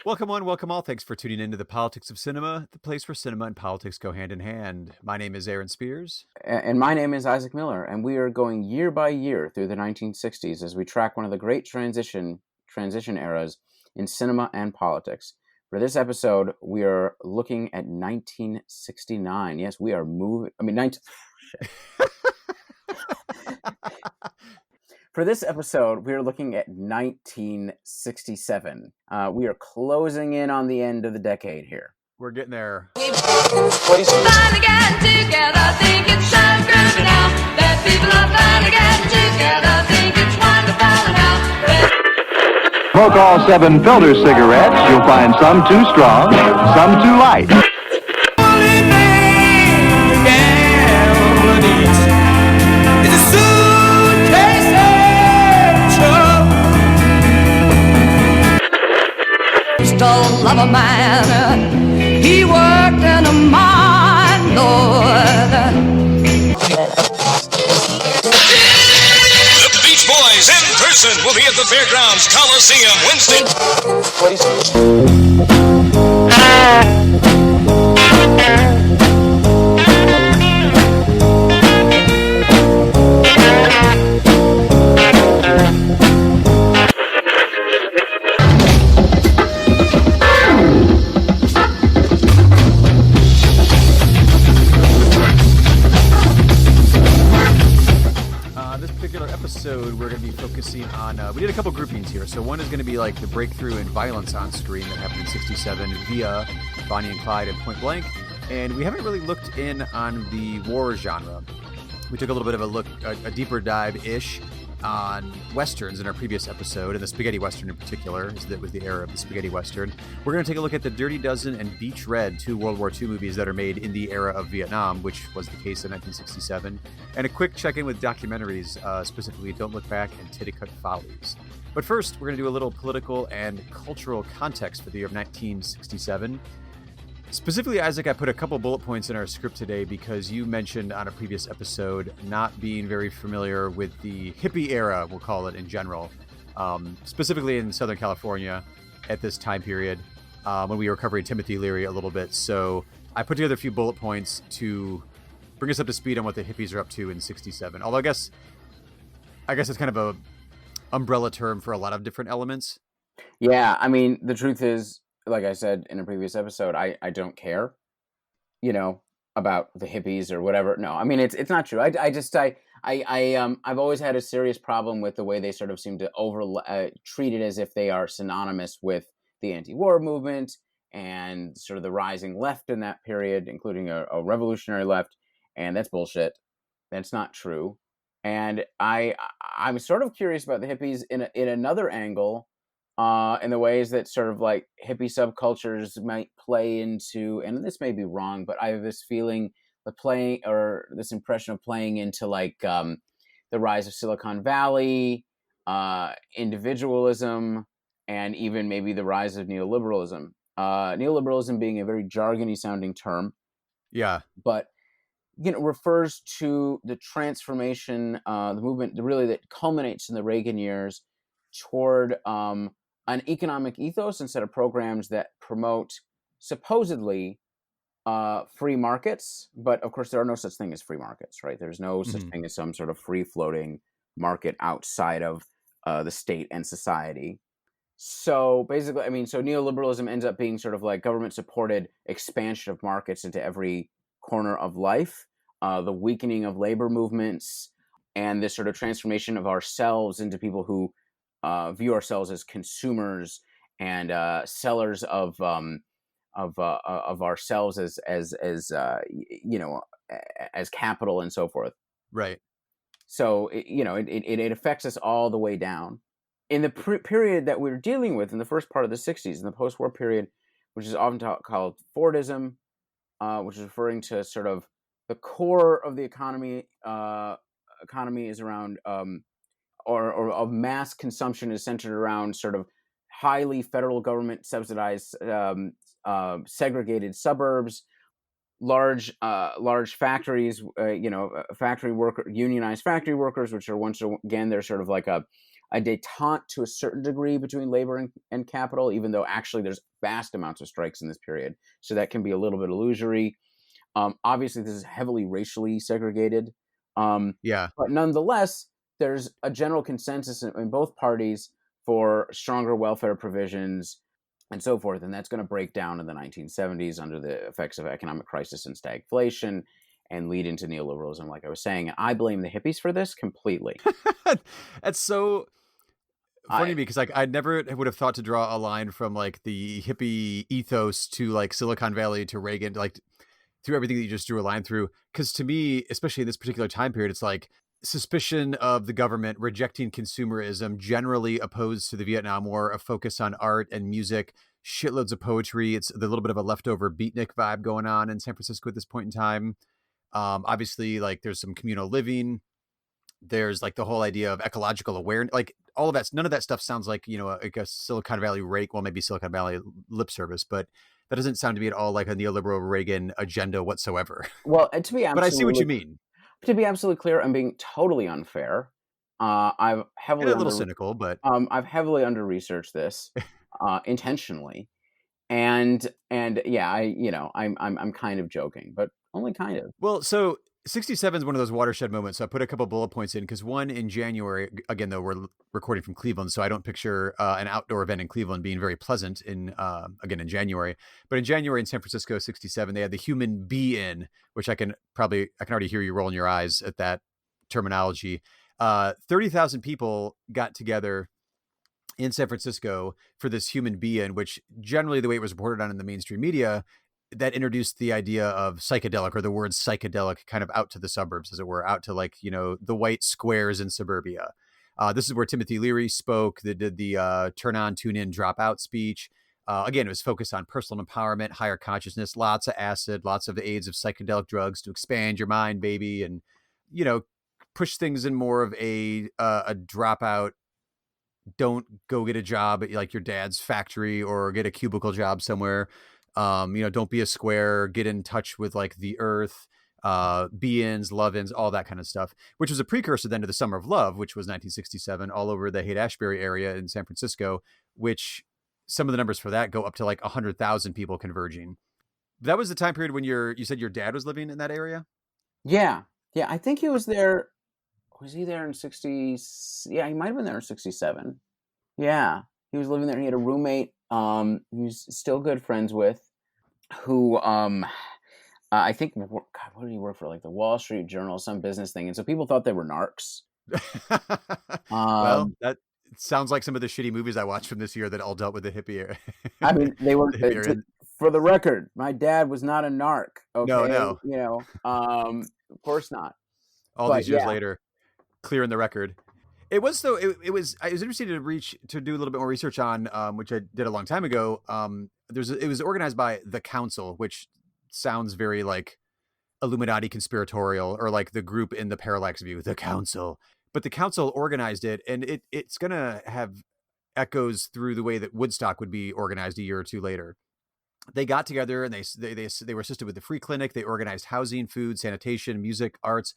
Welcome one, welcome all. Thanks for tuning into the Politics of Cinema, the place where cinema and politics go hand in hand. My name is Aaron Spears. And my name is Isaac Miller, and we are going year by year through the 1960s as we track one of the great transition eras in cinema and politics. For this episode, we are looking at 1969. Yes, we are moving. For this episode, we are looking at 1967. We are closing in on the end of the decade here. We're getting there. Finally getting together, think it's so good now. That people are finally getting together, think it's wonderful now. Smoke all 7 filter cigarettes. You'll find some too strong, some too light. Only thing the gambler needs is a suitcase and trouble. Stole love of man. He worked in a mine, Lord. The Beach Boys in person will be at the Fairgrounds Coliseum Wednesday. We're going to be focusing on, we did a couple groupings here. So one is going to be like the breakthrough in violence on screen that happened in 67 via Bonnie and Clyde and Point Blank. And we haven't really looked in on the war genre. We took a little bit of a look, a deeper dive-ish on Westerns in our previous episode, and the Spaghetti Western in particular, that was the era of the Spaghetti Western. We're going to take a look at the Dirty Dozen and Beach Red, 2 World War II movies that are made in the era of Vietnam, which was the case in 1967. And a quick check-in with documentaries, specifically Don't Look Back and Titicut Follies. But first, we're going to do a little political and cultural context for the year of 1967. Specifically, Isaac, I put a couple bullet points in our script today because you mentioned on a previous episode not being very familiar with the hippie era, we'll call it in general, specifically in Southern California at this time period when we were covering Timothy Leary a little bit. So I put together a few bullet points to bring us up to speed on what the hippies are up to in 67. Although I guess it's kind of a umbrella term for a lot of different elements. Yeah, I mean, the truth is, like I said in a previous episode, I don't care, about the hippies or whatever. No, I mean, it's not true. I've always had a serious problem with the way they sort of seem to treat it as if they are synonymous with the anti-war movement and sort of the rising left in that period, including a revolutionary left. And that's bullshit. That's not true. And I'm sort of curious about the hippies in another angle. In the ways that sort of like hippie subcultures might play into, and this may be wrong, but I have this feeling this impression of playing into like the rise of Silicon Valley, individualism, and even maybe the rise of neoliberalism. Neoliberalism being a very jargony sounding term. Yeah. But, refers to the transformation, the movement really that culminates in the Reagan years toward an economic ethos and set of programs that promote supposedly free markets, but of course there are no such thing as free markets, right? There's no such thing as some sort of free-floating market outside of the state and society. So basically, so neoliberalism ends up being sort of like government-supported expansion of markets into every corner of life, the weakening of labor movements, and this sort of transformation of ourselves into people who view ourselves as consumers and sellers of ourselves as capital and so forth. Right. So it affects us all the way down. In the period that we're dealing with in the first part of the 60s, in the post-war period, which is often called Fordism, which is referring to sort of the core of the economy. Economy is around or of mass consumption is centered around sort of highly federal government subsidized segregated suburbs large factories, factory worker, unionized factory workers, which are once again, they're sort of like a détente to a certain degree between labor and capital, even though actually there's vast amounts of strikes in this period. So that can be a little bit illusory. Obviously, this is heavily racially segregated. Yeah. But nonetheless, there's a general consensus in both parties for stronger welfare provisions and so forth. And that's going to break down in the 1970s under the effects of economic crisis and stagflation and lead into neoliberalism, like I was saying. And I blame the hippies for this completely. That's so funny to me, because like I never would have thought to draw a line from like the hippie ethos to like Silicon Valley to Reagan, like through everything that you just drew a line through. Because to me, especially in this particular time period, it's like suspicion of the government, rejecting consumerism, generally opposed to the Vietnam War, a focus on art and music, shitloads of poetry. It's the little bit of a leftover beatnik vibe going on in San Francisco at this point in time. Obviously, like there's some communal living. There's like the whole idea of ecological awareness, like all of that. None of that stuff sounds like, like a Silicon Valley rake. Well, maybe Silicon Valley lip service, but that doesn't sound to me at all like a neoliberal Reagan agenda whatsoever. Well, to be absolutely, but I see what you mean. To be absolutely clear, I'm being totally unfair. I've heavily a little cynical, but I've heavily under researched this intentionally, and yeah, I'm kind of joking, but only kind of. Well, so 67 is one of those watershed moments. So I put a couple bullet points in, because one, in January, again, though we're recording from Cleveland, so I don't picture an outdoor event in Cleveland being very pleasant in January. But in January in San Francisco, 67, they had the Human Bee In, which I can already hear you rolling your eyes at that terminology. 30,000 people got together in San Francisco for this Human Bee In, which generally the way it was reported on in the mainstream media, that introduced the idea of psychedelic, or the word psychedelic, kind of out to the suburbs, as it were, out to like, the white squares in suburbia. This is where Timothy Leary spoke. They did the turn on, tune in, drop out speech. Again, it was focused on personal empowerment, higher consciousness, lots of acid, lots of the aids of psychedelic drugs to expand your mind, baby. And, push things in more of a dropout. Don't go get a job at like your dad's factory or get a cubicle job somewhere. Don't be a square, get in touch with like the earth, be-ins, love-ins, all that kind of stuff, which was a precursor then to the Summer of Love, which was 1967, all over the Haight-Ashbury area in San Francisco, which some of the numbers for that go up to like 100,000 people converging. That was the time period when you said your dad was living in that area? Yeah. Yeah. I think he was there. Was he there in 60? Yeah, he might've been there in 67. Yeah. He was living there. He had a roommate, he was still good friends with, who, I think, God, what did he work for? Like the Wall Street Journal, some business thing. And so people thought they were narcs. Well, that sounds like some of the shitty movies I watched from this year that all dealt with the hippie era. I mean, they were, for the record, my dad was not a narc. Okay. No. Of course not. All these years later, clearing the record. It was though. I was interested to do a little bit more research on, which I did a long time ago. It was organized by the Council, which sounds very like Illuminati conspiratorial, or like the group in the Parallax View, the Council. But the Council organized it, and it's gonna have echoes through the way that Woodstock would be organized a year or two later. They got together and they were assisted with the free clinic. They organized housing, food, sanitation, music, arts,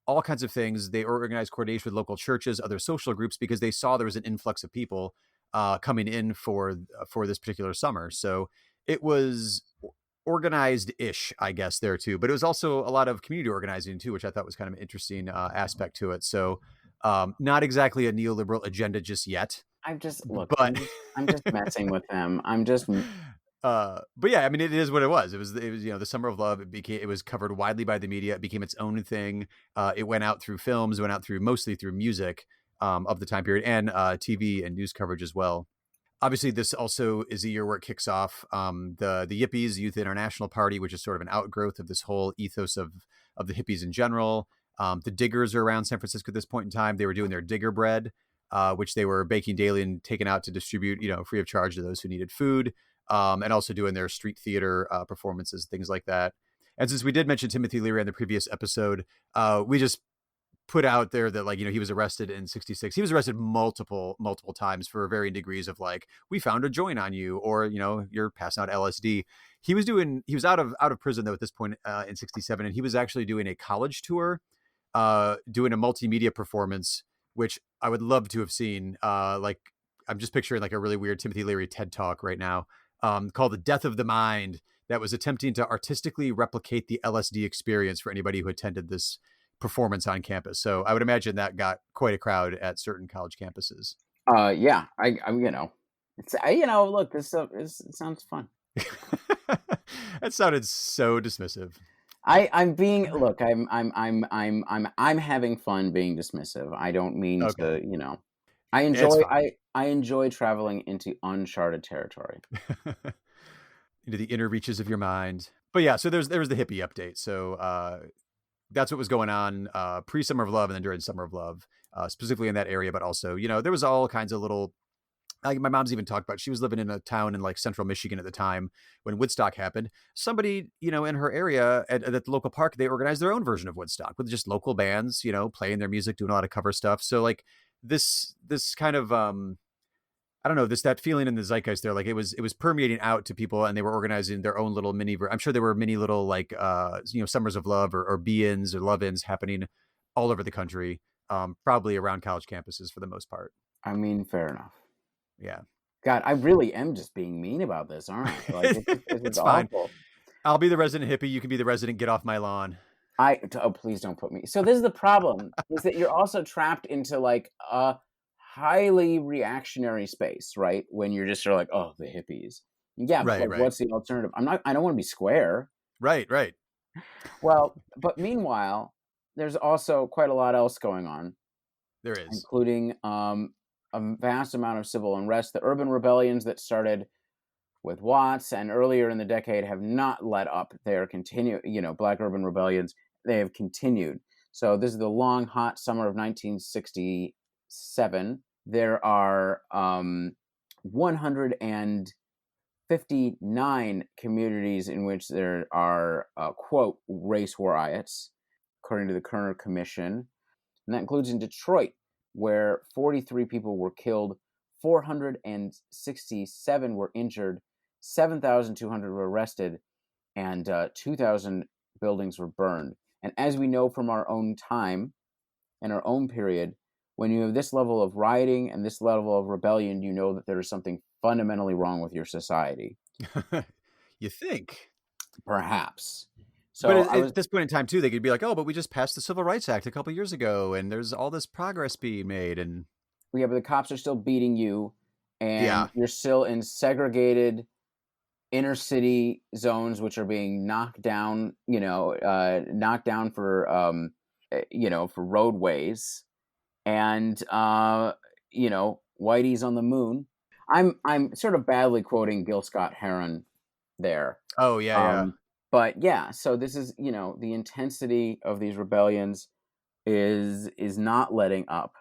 all kinds of things. They organized coordination with local churches, other social groups, because they saw there was an influx of people coming in for this particular summer. So it was organized-ish, I guess, there too. But it was also a lot of community organizing too, which I thought was kind of an interesting aspect to it. So not exactly a neoliberal agenda just yet. I'm just messing with them. But yeah, I mean, it is what it was. It was the Summer of Love. It was covered widely by the media. It became its own thing. It went out through films, went out mostly through music of the time period, and TV and news coverage as well. Obviously, this also is a year where it kicks off the Yippies, Youth International Party, which is sort of an outgrowth of this whole ethos of the hippies in general. The Diggers are around San Francisco at this point in time. They were doing their Digger bread, which they were baking daily and taking out to distribute, free of charge to those who needed food. And also doing their street theater performances, things like that. And since we did mention Timothy Leary on the previous episode, we just put out there that like, he was arrested in 66. He was arrested multiple times for varying degrees of like, we found a joint on you, or, you're passing out LSD. He was out of prison though at this point in 67. And he was actually doing a college tour, doing a multimedia performance, which I would love to have seen. Like I'm just picturing like a really weird Timothy Leary TED talk right now, called The Death of the Mind, that was attempting to artistically replicate the LSD experience for anybody who attended this performance on campus. So I would imagine that got quite a crowd at certain college campuses. Yeah, look, this stuff it sounds fun. That sounded so dismissive. I'm having fun being dismissive. I don't mean to, I enjoy traveling into uncharted territory. Into the inner reaches of your mind. But yeah, so there was the hippie update. So that's what was going on pre-Summer of Love and then during Summer of Love, specifically in that area. But also, there was all kinds of little, like my mom's even talked about, she was living in a town in like central Michigan at the time when Woodstock happened. Somebody, in her area at the local park, they organized their own version of Woodstock with just local bands, playing their music, doing a lot of cover stuff. So like this kind of, I don't know, that feeling in the zeitgeist there, like it was permeating out to people, and they were organizing their own little mini. I'm sure there were many little like Summers of Love or be-ins or love-ins happening all over the country, probably around college campuses for the most part. I mean, fair enough. Yeah. God, I really am just being mean about this, aren't I? Like, it's fine. awful. I'll be the resident hippie. You can be the resident get off my lawn. Please don't put me. So this is the problem: is that you're also trapped into like a highly reactionary space, right? When you're just sort of like, oh, the hippies. Yeah, right. What's the alternative? I don't want to be square. Right. Well, but meanwhile, there's also quite a lot else going on. There is, including a vast amount of civil unrest. The urban rebellions that started with Watts and earlier in the decade have not let up. They are Black urban rebellions. They have continued. So this is the long, hot summer of 1967. There are 159 communities in which there are, quote, race riots, according to the Kerner Commission. And that includes in Detroit, where 43 people were killed, 467 were injured, 7,200 were arrested, and 2,000 buildings were burned. And as we know from our own time and our own period, when you have this level of rioting and this level of rebellion, you know that there is something fundamentally wrong with your society. You think? Perhaps. So but at this point in time, too, they could be like, oh, but we just passed the Civil Rights Act a couple years ago, and there's all this progress being made. And yeah, but the cops are still beating you, and you're still in segregated inner city zones, which are being knocked down, for roadways, and Whitey's on the moon. I'm sort of badly quoting Gil Scott-Heron there. Oh yeah. But yeah, so this is, the intensity of these rebellions is not letting up.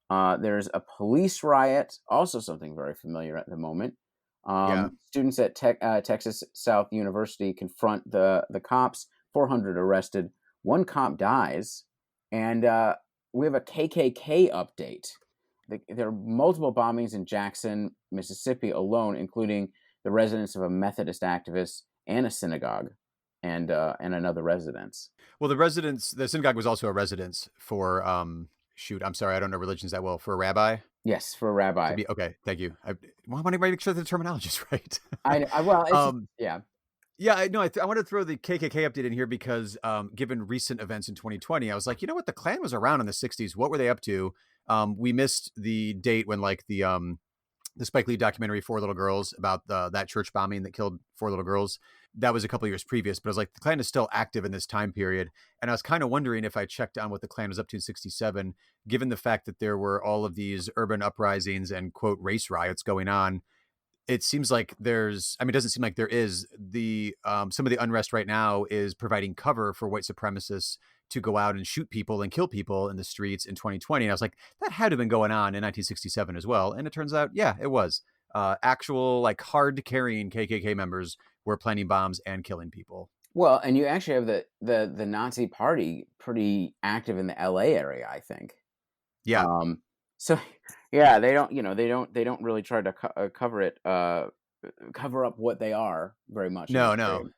There's a police riot, also something very familiar at the moment. Students at Texas South University confront the cops, 400 arrested, one cop dies, and we have a KKK update. There are multiple bombings in Jackson, Mississippi alone, including the residence of a Methodist activist and a synagogue. And another residence. Well, the synagogue was also a residence for, I'm sorry, I don't know religions that well, for a rabbi. Yes, for a rabbi. Okay, thank you. I want to make sure the terminology is right. Yeah. Yeah, I know. I wanted to throw the KKK update in here because given recent events in 2020, I was like, you know what? The Klan was around in the 60s. What were they up to? We missed the date when like the Spike Lee documentary, 4 Little Girls, about that church bombing that killed 4 little girls. That was a couple years previous, but I was like, the Klan is still active in this time period. And I was kind of wondering if I checked on what the Klan was up to in 67, given the fact that there were all of these urban uprisings and quote race riots going on. It seems like it doesn't seem like there is. Some of the unrest right now is providing cover for white supremacists to go out and shoot people and kill people in the streets in 2020. And I was like, that had to have been going on in 1967 as well. And it turns out, yeah, it was. Actual like hard carrying KKK members were planting bombs and killing people. Well, and you actually have the Nazi Party pretty active in the L.A. area, I think. Yeah. So yeah, they don't really try to cover up what they are very much. in No, this no. period.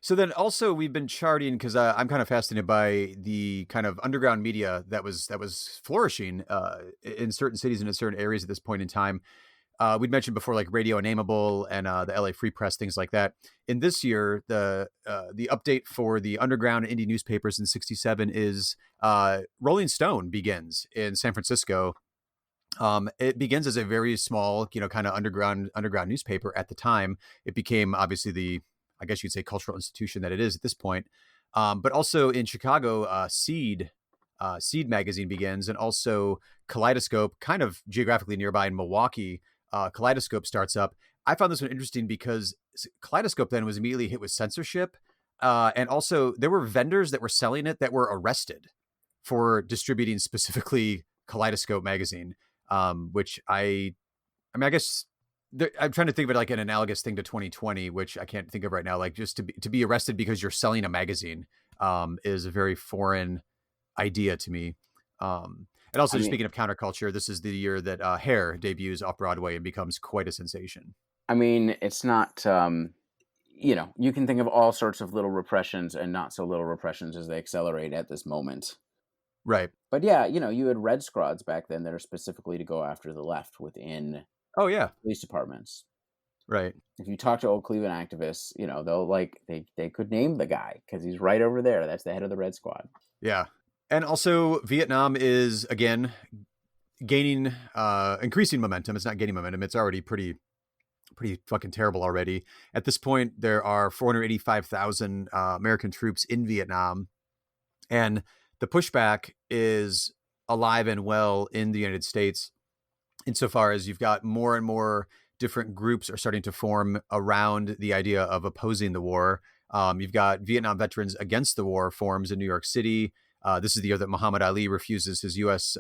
So then also we've been charting because I'm kind of fascinated by the kind of underground media that was flourishing in certain cities and in certain areas at this point in time. We'd mentioned before, like Radio Unnameable and the LA Free Press, things like that. In this year, the update for the underground indie newspapers in '67 is Rolling Stone begins in San Francisco. It begins as a very small, kind of underground newspaper at the time. It became obviously I guess you'd say, cultural institution that it is at this point. But also in Chicago, Seed magazine begins, and also Kaleidoscope, kind of geographically nearby in Milwaukee. Kaleidoscope starts up. I found this one interesting because Kaleidoscope then was immediately hit with censorship. And also there were vendors that were selling it that were arrested for distributing specifically Kaleidoscope magazine, which I guess I'm trying to think of it like an analogous thing to 2020, which I can't think of right now. Like just to be arrested because you're selling a magazine is a very foreign idea to me. And also, speaking of counterculture, this is the year that Hair debuts off Broadway and becomes quite a sensation. I mean, it's not, you can think of all sorts of little repressions and not so little repressions as they accelerate at this moment. Right. But yeah, you had red squads back then that are specifically to go after the left within police departments. Right. If you talk to old Cleveland activists, they'll they could name the guy because he's right over there. That's the head of the red squad. Yeah. And also Vietnam is again gaining increasing momentum. It's not gaining momentum. It's already pretty fucking terrible already. At this point, there are 485,000 American troops in Vietnam, and the pushback is alive and well in the United States, insofar as you've got more and more different groups are starting to form around the idea of opposing the war. You've got Vietnam Veterans Against the War forms in New York City. This is the year that Muhammad Ali refuses his U.S.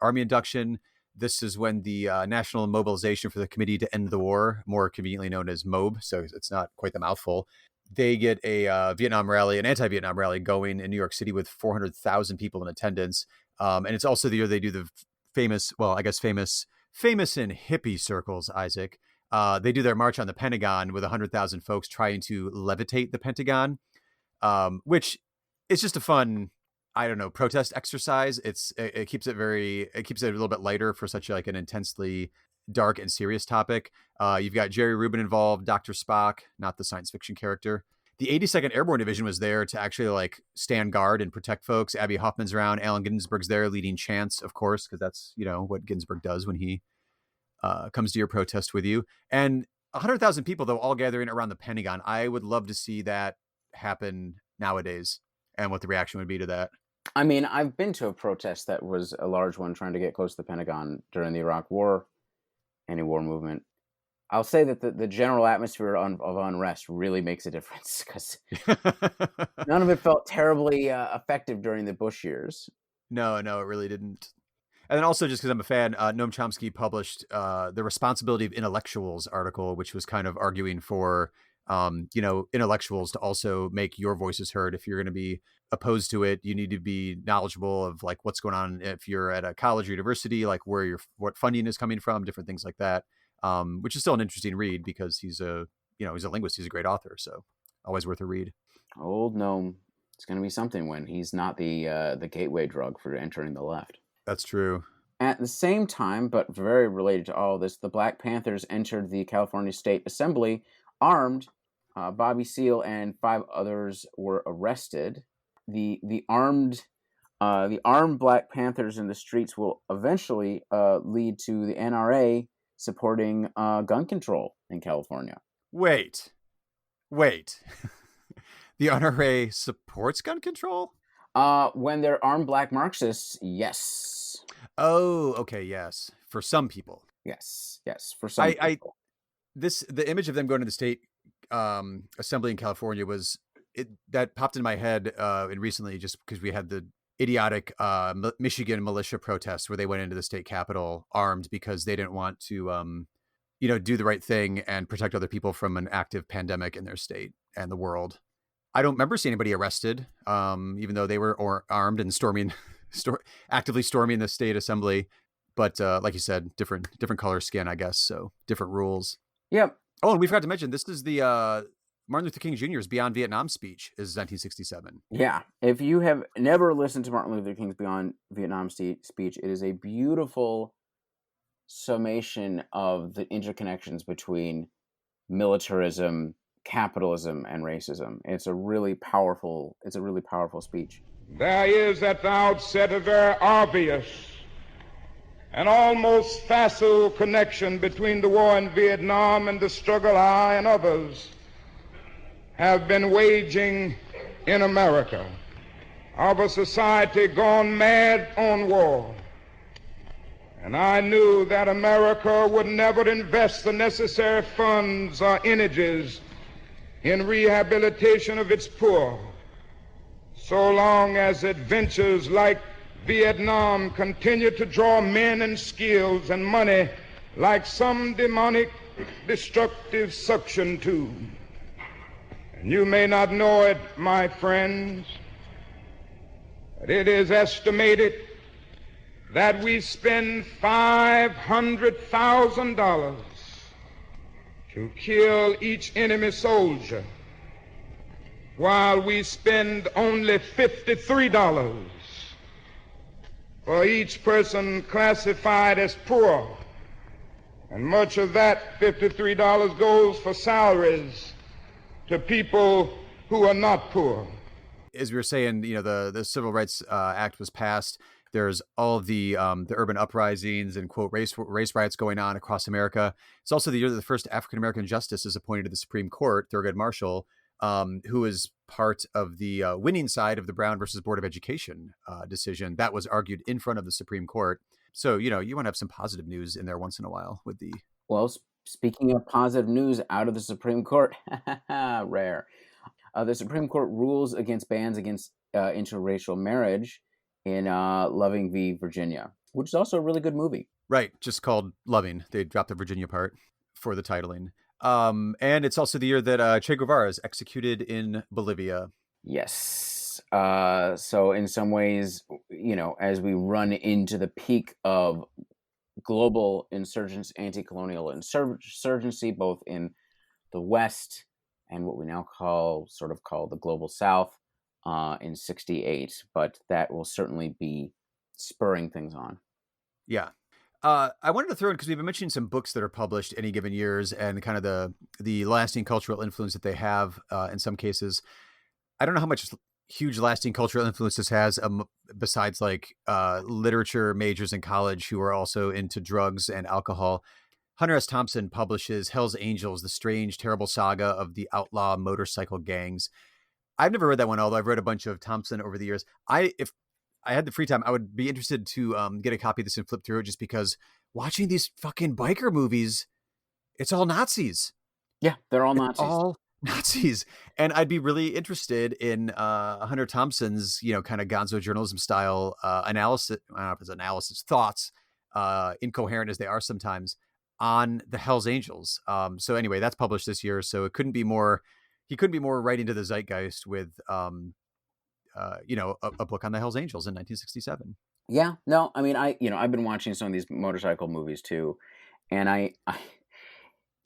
Army induction. This is when the National Mobilization for the Committee to End the War, more conveniently known as MOB, so it's not quite the mouthful, they get a Vietnam rally, an anti-Vietnam rally going in New York City with 400,000 people in attendance. And it's also the year they do the famous in hippie circles, Isaac. They do their march on the Pentagon with 100,000 folks trying to levitate the Pentagon, which is just a fun, protest exercise. It keeps it a little bit lighter for such an intensely dark and serious topic. You've got Jerry Rubin involved, Dr. Spock, not the science fiction character. The 82nd Airborne Division was there to actually stand guard and protect folks. Abby Hoffman's around. Allen Ginsberg's there leading chants, of course, because that's, what Ginsberg does when he comes to your protest with you. And 100,000 people, though, all gathering around the Pentagon. I would love to see that happen nowadays and what the reaction would be to that. I mean, I've been to a protest that was a large one trying to get close to the Pentagon during the Iraq War, anti-war movement. I'll say that the general atmosphere of unrest really makes a difference because none of it felt terribly effective during the Bush years. No, it really didn't. And then also, just because I'm a fan, Noam Chomsky published the Responsibility of Intellectuals article, which was kind of arguing for, intellectuals to also make your voices heard. If you're going to be opposed to it, you need to be knowledgeable of what's going on. If you're at a college or university, what funding is coming from, different things like that. Which is still an interesting read because he's a linguist. He's a great author. So always worth a read. Old Noam. It's going to be something when he's not the gateway drug for entering the left. That's true. At the same time, but very related to all this, the Black Panthers entered the California State Assembly armed. Bobby Seale and 5 others were arrested. The armed Black Panthers in the streets will eventually lead to the NRA supporting gun control in California. Wait. The NRA supports gun control? When they're armed Black Marxists, yes. Oh, okay, yes. For some people. Yes, for some people. The image of them going to the state assembly in California that popped in my head recently just because we had the idiotic Michigan militia protests where they went into the state capitol armed because they didn't want to do the right thing and protect other people from an active pandemic in their state. and the world. I don't remember seeing anybody arrested, even though they were armed and actively storming the state assembly. But like you said, different color skin, I guess. So different rules. Yep. Oh, and we forgot to mention, this is the Martin Luther King Jr.'s Beyond Vietnam speech is 1967. Yeah. If you have never listened to Martin Luther King's Beyond Vietnam speech, it is a beautiful summation of the interconnections between militarism, capitalism, and racism. It's a really powerful speech. There is at the outset a very obvious and almost facile connection between the war in Vietnam and the struggle I and others have been waging in America, of a society gone mad on war. And I knew that America would never invest the necessary funds or energies in rehabilitation of its poor so long as adventures like Vietnam continue to draw men and skills and money like some demonic destructive suction tube. And you may not know it, my friends, but it is estimated that we spend $500,000 to kill each enemy soldier, while we spend only $53 for each person classified as poor. And much of that $53 goes for salaries to people who are not poor. As we were saying, the Civil Rights Act was passed. There's all of the urban uprisings and, quote, race riots going on across America. It's also the year that the first African-American justice is appointed to the Supreme Court, Thurgood Marshall, who is part of the winning side of the Brown versus Board of Education decision that was argued in front of the Supreme Court. So, you want to have some positive news in there once in a while with the... Well, speaking of positive news out of the Supreme Court, rare. The Supreme Court rules against bans against interracial marriage in Loving v. Virginia, which is also a really good movie. Right, just called Loving. They dropped the Virginia part for the titling. And it's also the year that Che Guevara is executed in Bolivia. Yes. So in some ways, as we run into the peak of global insurgents, anti-colonial insurgency, both in the West and what we now call the global South in 68, but that will certainly be spurring things on. Yeah. I wanted to throw in, because we've been mentioning some books that are published any given years and kind of the lasting cultural influence that they have in some cases. I don't know how much huge lasting cultural influence this has besides like literature majors in college who are also into drugs and alcohol. Hunter S. Thompson publishes Hell's Angels, the strange, terrible saga of the outlaw motorcycle gangs. I've never read that one, although I've read a bunch of Thompson over the years. If I had the free time, I would be interested to get a copy of this and flip through it, just because watching these fucking biker movies, it's all Nazis. Yeah, they're all Nazis. All Nazis. And I'd be really interested in Hunter Thompson's, kind of gonzo journalism style analysis. I don't know if it's analysis, thoughts, incoherent as they are sometimes, on the Hell's Angels. So anyway, that's published this year. So he couldn't be more right into the zeitgeist with, a book on the Hell's Angels in 1967. Yeah, no, I mean, I've been watching some of these motorcycle movies too. And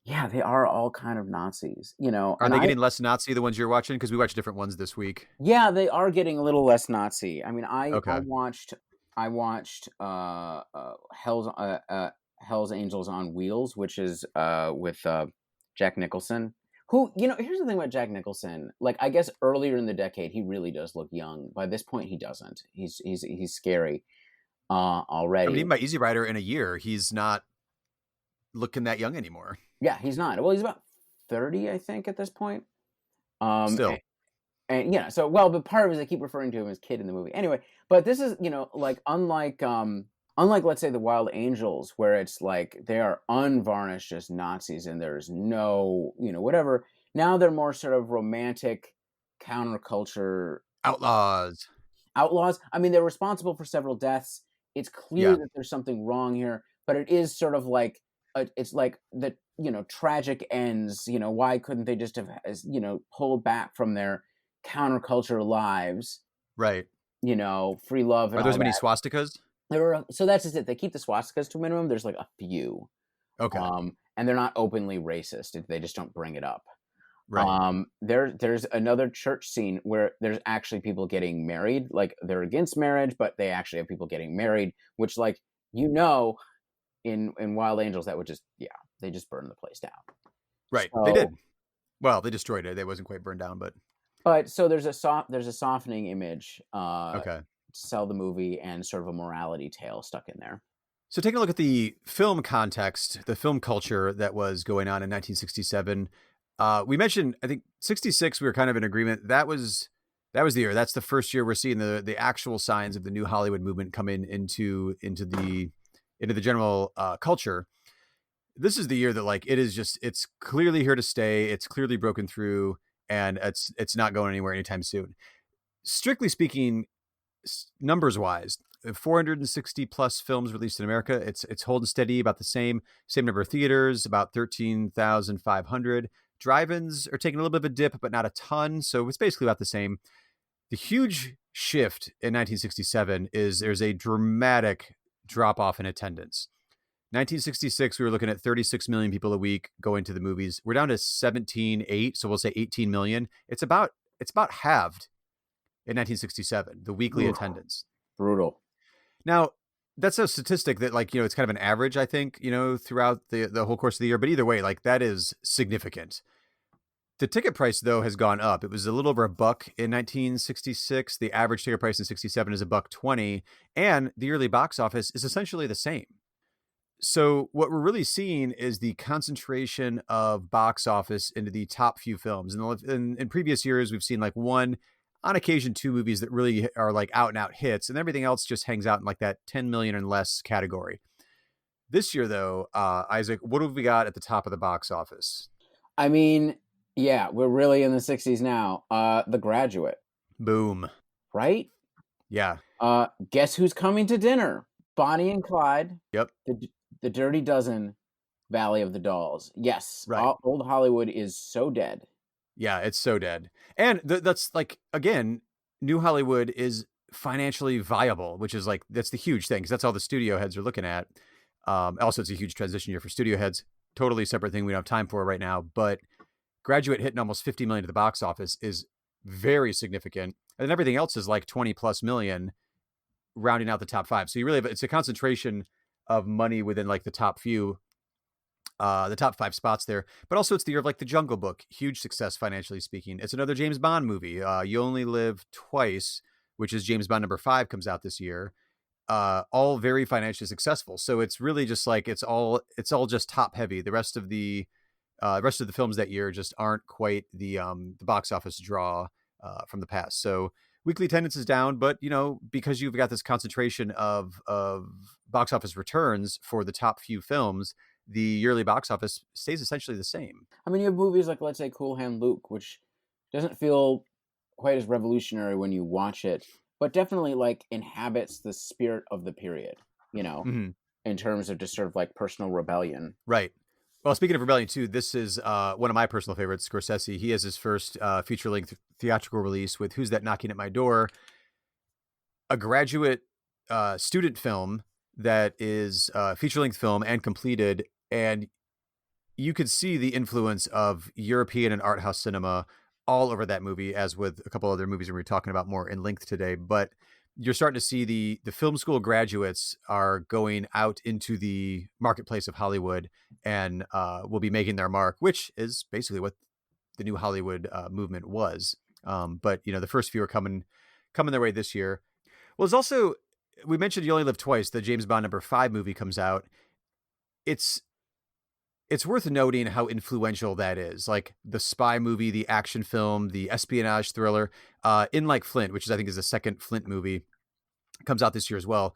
yeah, they are all kind of Nazis, Are they getting less Nazi, the ones you're watching? Because we watched different ones this week. Yeah, they are getting a little less Nazi. I mean, I watched Hell's Angels on Wheels, which is with Jack Nicholson. Who, here's the thing about Jack Nicholson. Like, I guess earlier in the decade, he really does look young. By this point, he doesn't. He's scary already. I mean, even by Easy Rider in a year, he's not looking that young anymore. Yeah, he's not. Well, he's about 30, I think, at this point. Still. And yeah, so, but part of it is I keep referring to him as kid in the movie. Anyway, but this is, like, unlike, let's say, the Wild Angels, where it's like they are unvarnished as Nazis and there's no, whatever. Now they're more sort of romantic counterculture Outlaws. I mean, they're responsible for several deaths. It's clear that there's something wrong here, but it is sort of like, it's like the tragic ends. Why couldn't they just have, pulled back from their counterculture lives? Right. Free love and Are those all many that. swastikas? So that's just it. They keep the swastikas to a minimum. There's like a few. Okay. And they're not openly racist. They just don't bring it up. Right. There's another church scene where there's actually people getting married. Like, they're against marriage, but they actually have people getting married, which, like, in Wild Angels, that would just, they just burned the place down. Right. So, They did. Well, they destroyed it. It wasn't quite burned down, but so there's a softening image okay. to sell the movie, and sort of a morality tale stuck in there. So taking a look at the film context, the film culture that was going on in 1967, we mentioned, I think 66, we were kind of in agreement. That was the year. That's the first year we're seeing the actual signs of the new Hollywood movement coming into the general culture. This is the year that, like, it's clearly here to stay. It's clearly broken through, and it's not going anywhere anytime soon. Strictly speaking, numbers wise, 460 plus films released in America. It's holding steady, about the same number of theaters, about 13,500. Drive-ins are taking a little bit of a dip, but not a ton. So it's basically about the same. The huge shift in 1967 is there's a dramatic drop off in attendance. 1966, we were looking at 36 million people a week going to the movies. We're down to 17.8, so we'll say 18 million. It's about halved in 1967, the weekly attendance. Brutal. Now, that's a statistic that, like, it's kind of an average, I think, throughout the whole course of the year. But either way, like, that is significant. The ticket price, though, has gone up. It was a little over $1 in 1966. The average ticket price in 67 is $1.20, and the yearly box office is essentially the same. So what we're really seeing is the concentration of box office into the top few films. And in previous years, we've seen like one, on occasion, two movies that really are like out and out hits, and everything else just hangs out in like that 10 million and less category. This year, though, Isaac, what have we got at the top of the box office? I mean, yeah, we're really in the 60s now. The Graduate. Boom. Right? Yeah. Guess who's coming to dinner? Bonnie and Clyde. Yep. The Dirty Dozen, Valley of the Dolls. Yes. Right. Old Hollywood is so dead. Yeah, it's so dead. And that's like, again, New Hollywood is financially viable, which is like, that's the huge thing, because that's all the studio heads are looking at. Also, it's a huge transition year for studio heads. Totally separate thing we don't have time for right now. But Graduate hitting almost 50 million at the box office is very significant. And then everything else is like 20 plus million, rounding out the top five. So you really have, it's a concentration of money within like the top few, the top five spots there. But also it's the year of like The Jungle Book, huge success financially speaking. It's another James Bond movie. You Only Live Twice, which is James Bond number 5, comes out this year. All very financially successful. So it's really just like, it's all just top heavy. The rest of the films that year just aren't quite the box office draw from the past. So weekly attendance is down, but because you've got this concentration of box office returns for the top few films, the yearly box office stays essentially the same. I mean, you have movies like, let's say, Cool Hand Luke, which doesn't feel quite as revolutionary when you watch it, but definitely like inhabits the spirit of the period, in terms of just sort of like personal rebellion. Right. Well, speaking of rebellion too, this is one of my personal favorites, Scorsese. He has his first feature-length theatrical release with Who's That Knocking at My Door? A graduate student film that is a feature-length film and completed, and you could see the influence of European and art house cinema all over that movie, as with a couple other movies we're talking about more in length today. But you're starting to see the film school graduates are going out into the marketplace of Hollywood and will be making their mark, which is basically what the new Hollywood movement was. But the first few are coming their way this year. Well, it's also, we mentioned You Only Live Twice. The James Bond number 5 movie comes out. It's worth noting how influential that is. Like the spy movie, the action film, the espionage thriller, In Like Flint, which I think is the second Flint movie, comes out this year as well.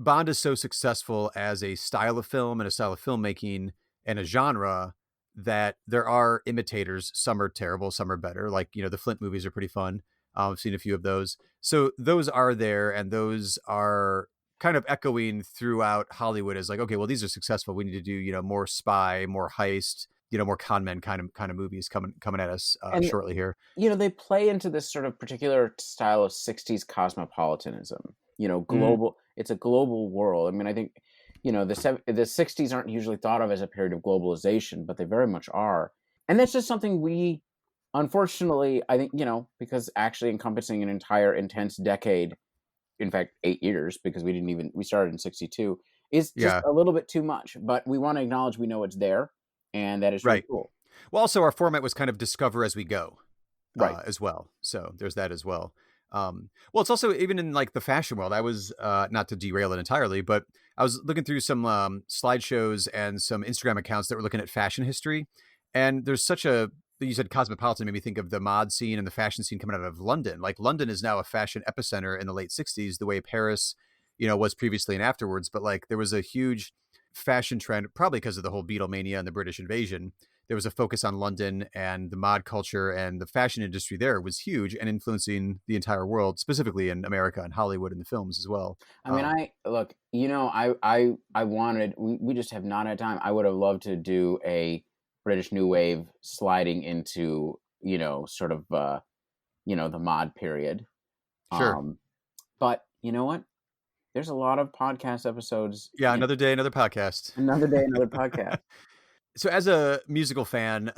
Bond is so successful as a style of film and a style of filmmaking and a genre that there are imitators. Some are terrible, some are better. Like, the Flint movies are pretty fun. I've seen a few of those. So those are there, and those are kind of echoing throughout Hollywood is like, okay, well, these are successful. We need to do, more spy, more heist, more con men kind of movies coming at us shortly here. They play into this sort of particular style of 60s cosmopolitanism, global. It's a global world. I mean, I think, the 60s aren't usually thought of as a period of globalization, but they very much are. And that's just something we, unfortunately, I think, because actually encompassing an entire intense decade, in fact, 8 years, because we started in 62, is just a little bit too much. But we want to acknowledge we know it's there, and that is really cool. Well, also our format was kind of discover as we go, right, as well. So there's that as well. Well, it's also even in like the fashion world. I was not to derail it entirely, but I was looking through some slideshows and some Instagram accounts that were looking at fashion history, and there's such a. You said cosmopolitan made me think of the mod scene and the fashion scene coming out of London. Like London is now a fashion epicenter in the late 60s, the way Paris, was previously and afterwards. But like there was a huge fashion trend, probably because of the whole Beatlemania and the British invasion. There was a focus on London, and the mod culture and the fashion industry there was huge and influencing the entire world, specifically in America and Hollywood and the films as well. I mean, I wanted, we just have not had time. I would have loved to do a British New Wave sliding into, sort of, the mod period. Sure. But you know what? There's a lot of podcast episodes. Yeah, another day, another podcast. Another day, another podcast. So as a musical fan,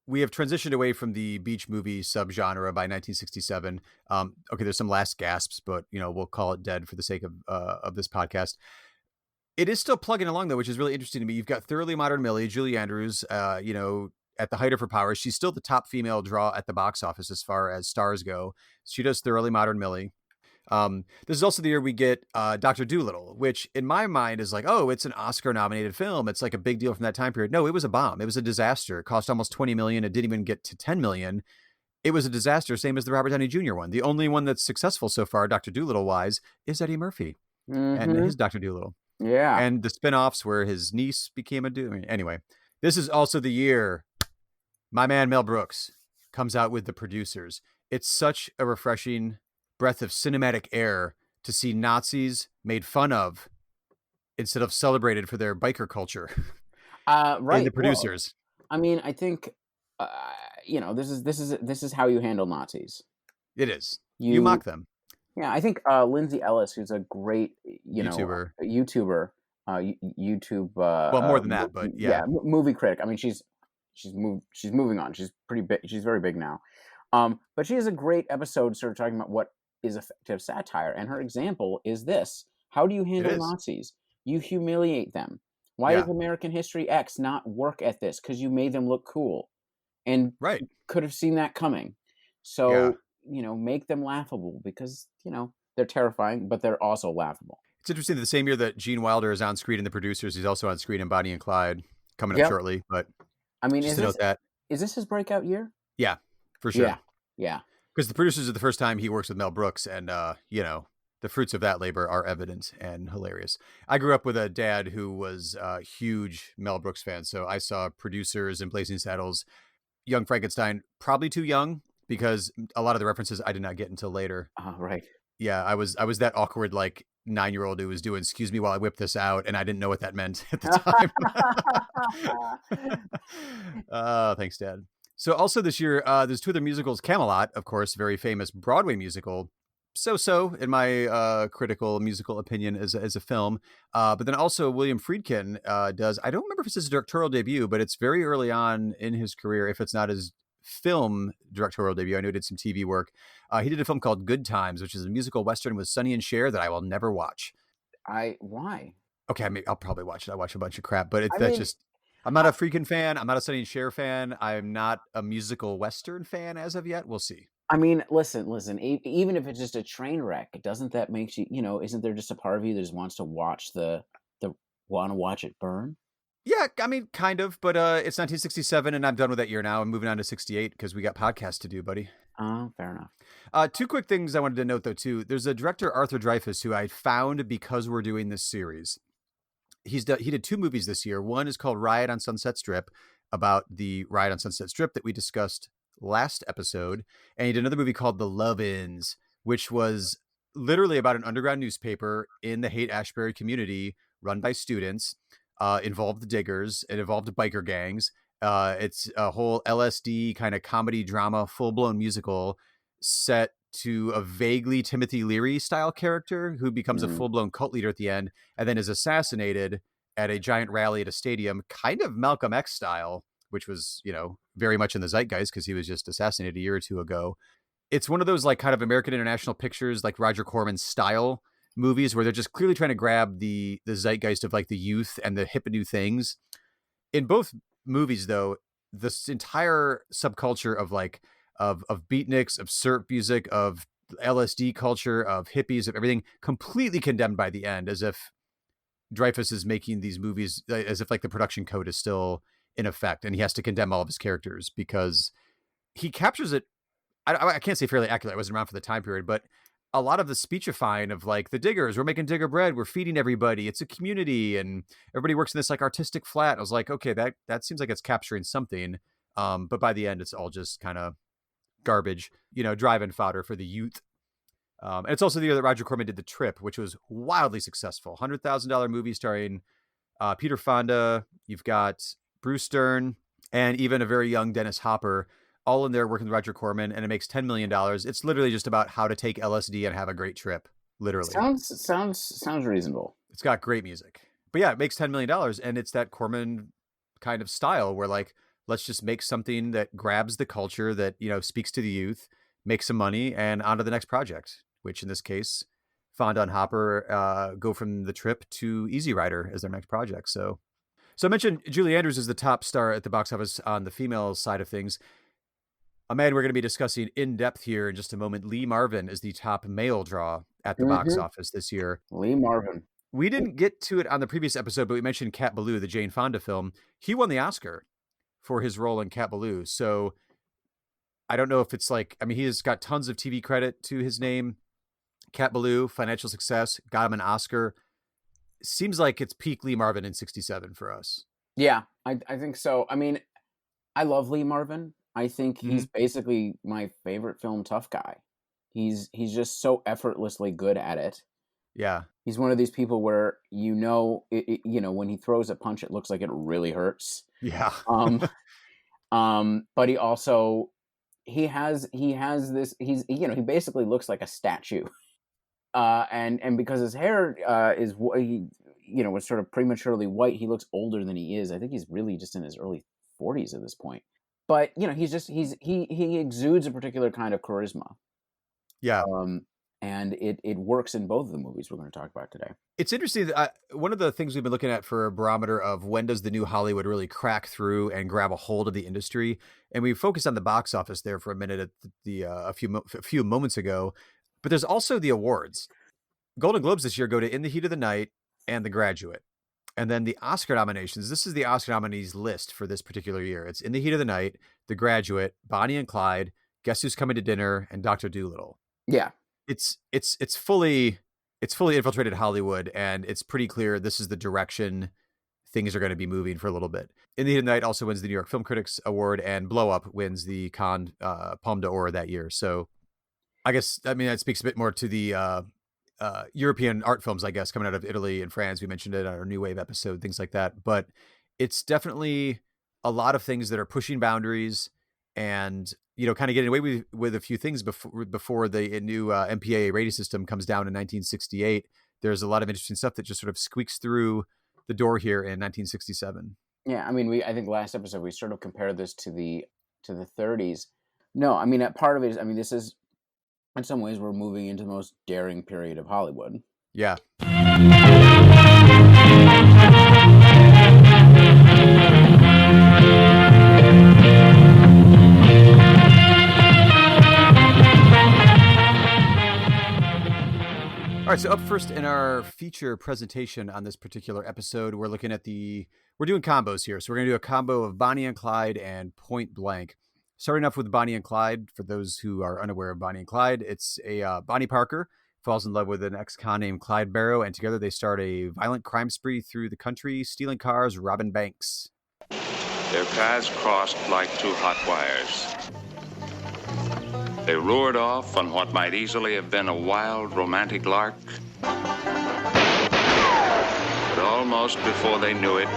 we have transitioned away from the beach movie subgenre by 1967. Okay, there's some last gasps, but, we'll call it dead for the sake of this podcast. It is still plugging along, though, which is really interesting to me. You've got Thoroughly Modern Millie, Julie Andrews, at the height of her powers. She's still the top female draw at the box office as far as stars go. She does Thoroughly Modern Millie. This is also the year we get Dr. Doolittle, which in my mind is like, oh, it's an Oscar-nominated film. It's like a big deal from that time period. No, it was a bomb. It was a disaster. It cost almost $20 million. It didn't even get to $10 million. It was a disaster, same as the Robert Downey Jr. one. The only one that's successful so far, Dr. Doolittle-wise, is Eddie Murphy and his Dr. Doolittle. Yeah. And the spinoffs where his niece became a dude. Anyway, this is also the year my man Mel Brooks comes out with The Producers. It's such a refreshing breath of cinematic air to see Nazis made fun of instead of celebrated for their biker culture. Right. In The Producers. Well, I mean, I think, this is how you handle Nazis. It is. You mock them. Yeah, I think Lindsay Ellis, who's a great, YouTuber, YouTube. Well, more than that, but yeah, movie critic. I mean, she's moving on. She's pretty big. She's very big now. But she has a great episode, sort of talking about what is effective satire, and her example is this: how do you handle Nazis? You humiliate them. Why does American History X not work at this? Because you made them look cool, and could have seen that coming. So. Make them laughable because, they're terrifying, but they're also laughable. It's interesting that the same year that Gene Wilder is on screen in The Producers, he's also on screen in Bonnie and Clyde coming up shortly. But I mean, is this his breakout year? Yeah, for sure. Yeah. Because The Producers is the first time he works with Mel Brooks, and, the fruits of that labor are evident and hilarious. I grew up with a dad who was a huge Mel Brooks fan, so I saw Producers and Blazing Saddles, Young Frankenstein, probably too young, because a lot of the references I did not get until later. Right. Yeah, I was that awkward, like, 9-year-old who was doing, excuse me while I whip this out, and I didn't know what that meant at the time. Thanks, Dad. So also this year, there's two other musicals. Camelot, of course, very famous Broadway musical. So, in my critical musical opinion as a film. But then also William Friedkin does, I don't remember if it's his directorial debut, but it's very early on in his career, if it's not his film directorial debut. I know he did some TV work. He did a film called Good Times, which is a musical Western with Sonny and Cher that I will never watch. Why? Okay, I'll probably watch it. I watch a bunch of crap, but I'm not a Friedkin fan. I'm not a Sonny and Cher fan. I'm not a musical Western fan as of yet. We'll see. I mean, listen. Even if it's just a train wreck, doesn't that make you, isn't there just a part of you that just wants to watch want to watch it burn? Yeah, I mean, kind of, but it's 1967, and I'm done with that year now. I'm moving on to 68 because we got podcasts to do, buddy. Oh, fair enough. Two quick things I wanted to note, though, too. There's a director, Arthur Dreyfuss, who I found because we're doing this series. He did two movies this year. One is called Riot on Sunset Strip, about the Riot on Sunset Strip that we discussed last episode. And he did another movie called The Love-Ins, which was literally about an underground newspaper in the Haight-Ashbury community run by students. Involved the diggers. It involved biker gangs. It's a whole LSD kind of comedy drama, full-blown musical set to a vaguely Timothy Leary style character who becomes a full-blown cult leader at the end and then is assassinated at a giant rally at a stadium, kind of Malcolm X style, which was, very much in the zeitgeist because he was just assassinated a year or two ago. It's one of those like kind of American International Pictures, like Roger Corman style movies where they're just clearly trying to grab the zeitgeist of like the youth and the hip and new things. In both movies, though, this entire subculture of like of beatniks, of surf music, of LSD culture, of hippies, of everything completely condemned by the end, as if Dreyfuss is making these movies as if like the production code is still in effect and he has to condemn all of his characters because he captures it. I can't say fairly accurately. I wasn't around for the time period, but a lot of the speechifying of like the diggers, we're making digger bread, we're feeding everybody, it's a community, and everybody works in this like artistic flat. I was like, okay, that seems like it's capturing something. But by the end, it's all just kind of garbage, drive-in fodder for the youth. And it's also the year that Roger Corman did The Trip, which was wildly successful. $100,000 movie starring Peter Fonda. You've got Bruce Stern and even a very young Dennis Hopper, all in there working with Roger Corman, and it makes $10 million. It's literally just about how to take LSD and have a great trip. Literally. Sounds reasonable. It's got great music. But yeah, it makes $10 million, and it's that Corman kind of style where like, let's just make something that grabs the culture, that, speaks to the youth, make some money, and on to the next project, which in this case, Fonda and Hopper go from The Trip to Easy Rider as their next project. So I mentioned Julie Andrews is the top star at the box office on the female side of things. A man we're going to be discussing in depth here in just a moment, Lee Marvin, is the top male draw at the box office this year. Lee Marvin. We didn't get to it on the previous episode, but we mentioned Cat Ballou, the Jane Fonda film. He won the Oscar for his role in Cat Ballou. So I don't know if it's like, he has got tons of TV credit to his name. Cat Ballou, financial success, got him an Oscar. Seems like it's peak Lee Marvin in 67 for us. Yeah, I think so. I love Lee Marvin. I think he's basically my favorite film tough guy. He's just so effortlessly good at it. Yeah. He's one of these people where when he throws a punch, it looks like it really hurts. Yeah. But he also he has this. He basically looks like a statue. And because his hair was sort of prematurely white, he looks older than he is. I think he's really just in his early 40s at this point. But he exudes a particular kind of charisma. Yeah. And it works in both of the movies we're going to talk about today. It's interesting that one of the things we've been looking at for a barometer of when does the new Hollywood really crack through and grab a hold of the industry, and we focused on the box office there for a minute at a few moments ago. But there's also the awards. Golden Globes this year go to In the Heat of the Night and The Graduate. And then the Oscar nominations, this is the Oscar nominees list for this particular year. It's In the Heat of the Night, The Graduate, Bonnie and Clyde, Guess Who's Coming to Dinner, and Dr. Doolittle. Yeah. It's fully infiltrated Hollywood, and it's pretty clear this is the direction things are going to be moving for a little bit. In the Heat of the Night also wins the New York Film Critics Award, and Blow Up wins the Cannes Palme d'Or that year. So I guess, that speaks a bit more to the European art films, I guess, coming out of Italy and France. We mentioned it on our New Wave episode, things like that. But it's definitely a lot of things that are pushing boundaries and, kind of getting away with a few things before the new MPAA rating system comes down in 1968. There's a lot of interesting stuff that just sort of squeaks through the door here in 1967. Yeah, I think last episode we sort of compared this to the 30s. No, part of it is, this is, in some ways, we're moving into the most daring period of Hollywood. Yeah. All right, so up first in our feature presentation on this particular episode, we're doing combos here. So we're going to do a combo of Bonnie and Clyde and Point Blank. Starting off with Bonnie and Clyde, for those who are unaware of Bonnie and Clyde, it's a Bonnie Parker falls in love with an ex-con named Clyde Barrow, and together they start a violent crime spree through the country, stealing cars, robbing banks. Their paths crossed like two hot wires. They roared off on what might easily have been a wild, romantic lark. But almost before they knew it,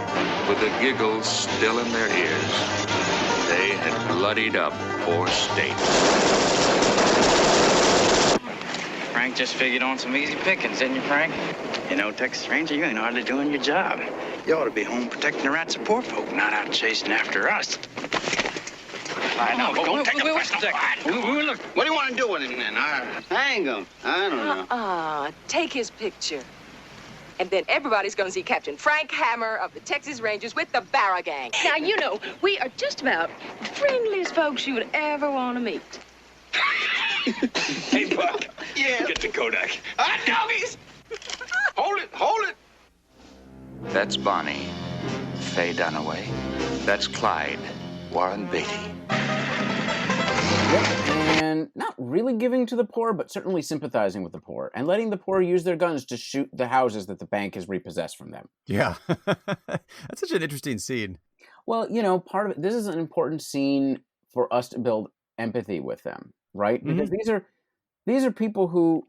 with the giggles still in their ears, they had bloodied up 4 states. Frank just figured on some easy pickings, didn't you, Frank? You know, Texas Ranger, you ain't hardly doing your job. You ought to be home protecting the rats of poor folk, not out chasing after us. Clyde, now, don't take the first look. What do you want to do with him, then? Hang him. I don't know. Take his picture. And then everybody's going to see Captain Frank Hammer of the Texas Rangers with the Barra Gang. Now, you know, we are just about the friendliest folks you would ever want to meet. Hey, Buck. Yeah? Get the Kodak. Doggies! Hold it. That's Bonnie, Faye Dunaway. That's Clyde, Warren Beatty. Yep, and not really giving to the poor, but certainly sympathizing with the poor, and letting the poor use their guns to shoot the houses that the bank has repossessed from them. Yeah. That's such an interesting scene. Well, you know, part of it, this is an important scene for us to build empathy with them, right? Because these are people who,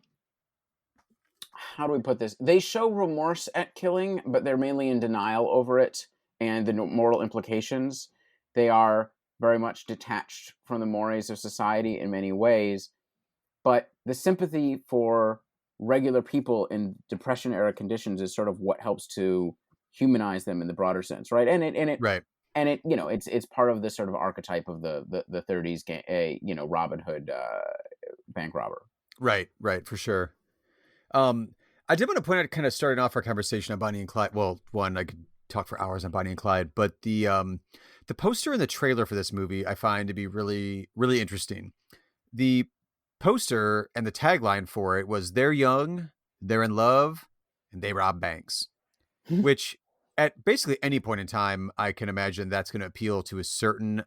how do we put this? They show remorse at killing, but they're mainly in denial over it and the moral implications. They are very much detached from the mores of society in many ways, but the sympathy for regular people in Depression-era conditions is sort of what helps to humanize them in the broader sense, right? And it, you know, it's part of the sort of archetype of the 30s, you know, Robin Hood bank robber. Right, for sure. I did want to point out, kind of starting off our conversation on Bonnie and Clyde. Well, one, I could talk for hours on Bonnie and Clyde, but the poster and the trailer for this movie I find to be really, really interesting. The poster and the tagline for it was "They're young, they're in love, and they rob banks," which at basically any point in time, I can imagine that's going to appeal to a certain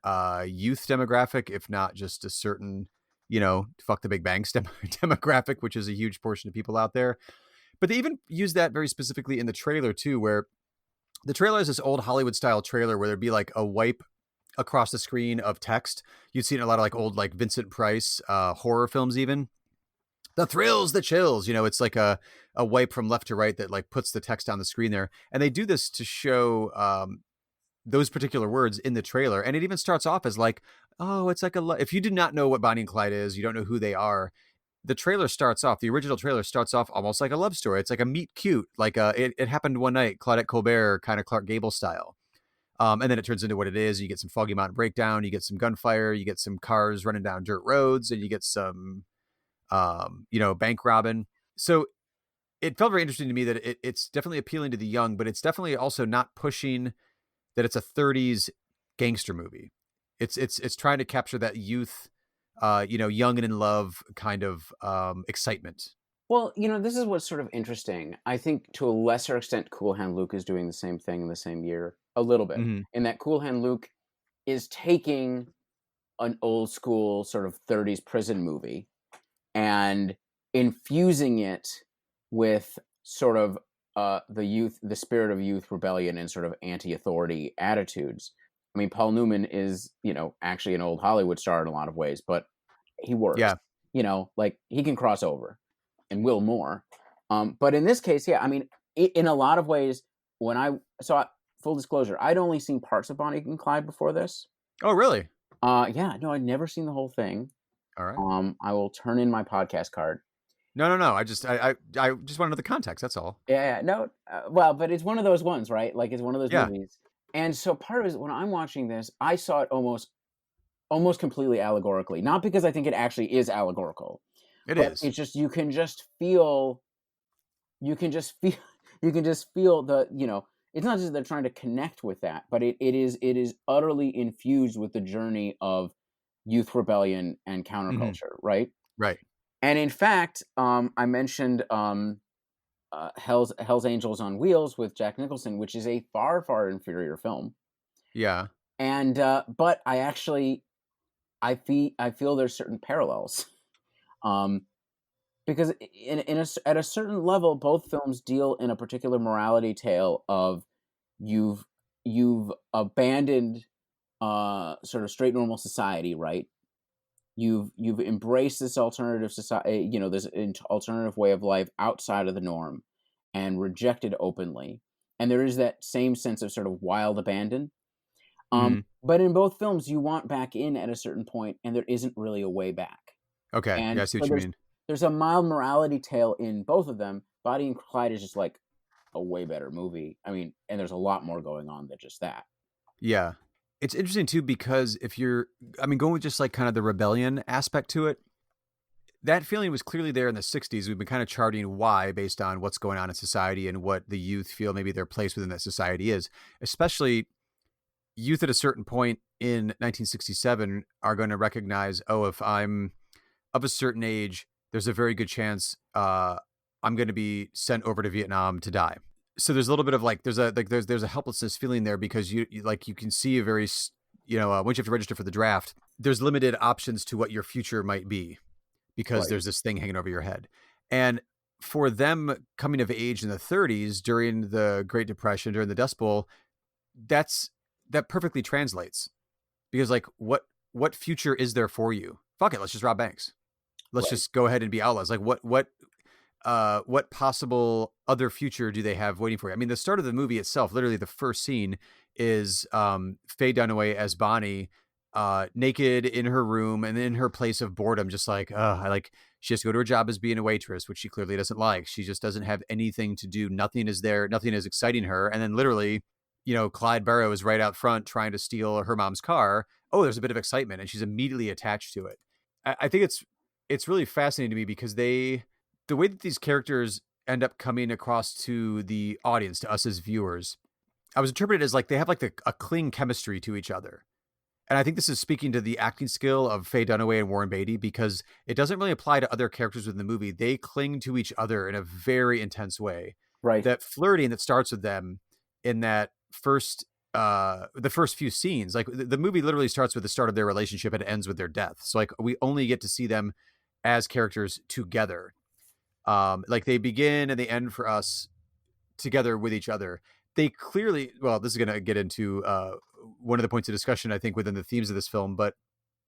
youth demographic, if not just a certain, you know, fuck the big banks demographic, which is a huge portion of people out there. But they even use that very specifically in the trailer too, where the trailer is this old Hollywood style trailer where there'd be like a wipe across the screen of text. You'd see it in a lot of like old, like Vincent Price horror films, even the thrills, the chills, you know, it's like a wipe from left to right that like puts the text on the screen there. And they do this to show those particular words in the trailer. And it even starts off as like, oh, it's like if you did not know what Bonnie and Clyde is, you don't know who they are. The trailer starts off, the original trailer starts off almost like a love story. It's like a meet cute, like it happened one night, Claudette Colbert kind of Clark Gable style. And then it turns into what it is. You get some Foggy Mountain Breakdown, you get some gunfire, you get some cars running down dirt roads, and you get some, you know, bank robbing. So it felt very interesting to me that it's definitely appealing to the young, but it's definitely also not pushing that it's a 30s gangster movie. It's trying to capture that youth, you know, young and in love kind of excitement. Well, you know, this is what's sort of interesting. I think to a lesser extent, Cool Hand Luke is doing the same thing in the same year, a little bit. Mm-hmm. In that Cool Hand Luke is taking an old school sort of 30s prison movie and infusing it with sort of the spirit of youth rebellion and sort of anti-authority attitudes. I mean, Paul Newman is, you know, actually an old Hollywood star in a lot of ways, but he works. Yeah. You know, like he can cross over and will more. But in this case, yeah, I mean, in a lot of ways, when I saw, full disclosure, I'd only seen parts of Bonnie and Clyde before this. Oh, really? Yeah, no, I'd never seen the whole thing. All right. I will turn in my podcast card. No. I just want to know the context. That's all. Yeah. No, well, but it's one of those ones, right? Like it's one of those movies. And so part of it is when I'm watching this, I saw it almost completely allegorically. Not because I think it actually is allegorical. It is. It's just you can just feel the, you know, it's not just that they're trying to connect with that, but it is utterly infused with the journey of youth rebellion and counterculture, right? Right. And in fact, I mentioned Hell's Angels on Wheels with Jack Nicholson, which is a far, far inferior film. Yeah. And but I feel there's certain parallels, because at a certain level, both films deal in a particular morality tale of you've abandoned sort of straight normal society, right? You've embraced this alternative society, this alternative way of life outside of the norm, and rejected openly. And there is that same sense of sort of wild abandon. But in both films, you want back in at a certain point, and there isn't really a way back. Okay, And yeah, I see what you mean. There's a mild morality tale in both of them. Bonnie and Clyde is just like a way better movie. I mean, and there's a lot more going on than just that. Yeah. It's interesting too, because going with just like kind of the rebellion aspect to it, that feeling was clearly there in the 60s. We've been kind of charting why based on what's going on in society and what the youth feel maybe their place within that society is. Especially youth at a certain point in 1967 are going to recognize, oh, if I'm of a certain age, there's a very good chance I'm going to be sent over to Vietnam to die. So there's a little bit of like there's a helplessness feeling there, because you can see a very once you have to register for the draft, there's limited options to what your future might be, because there's this thing hanging over your head. And for them coming of age in the 30s during the Great Depression, during the Dust Bowl, that perfectly translates, because like what future is there for you? Fuck it, let's just rob banks. Let's just go ahead and be outlaws. Like what possible other future do they have waiting for you? I mean, the start of the movie itself, literally the first scene is Faye Dunaway as Bonnie, naked in her room and in her place of boredom, just like, she has to go to her job as being a waitress, which she clearly doesn't like. She just doesn't have anything to do. Nothing is there. Nothing is exciting her. And then literally, Clyde Barrow is right out front trying to steal her mom's car. Oh, there's a bit of excitement, and she's immediately attached to it. I think it's really fascinating to me, because the way that these characters end up coming across to the audience, to us as viewers, I was interpreted as like they have like a cling chemistry to each other. And I think this is speaking to the acting skill of Faye Dunaway and Warren Beatty, because it doesn't really apply to other characters within the movie. They cling to each other in a very intense way. Right. That flirting that starts with them in that the first few scenes, like the movie literally starts with the start of their relationship and ends with their death. So like we only get to see them as characters together. Like they begin and they end for us together with each other. They clearly, this is going to get into one of the points of discussion, I think, within the themes of this film, but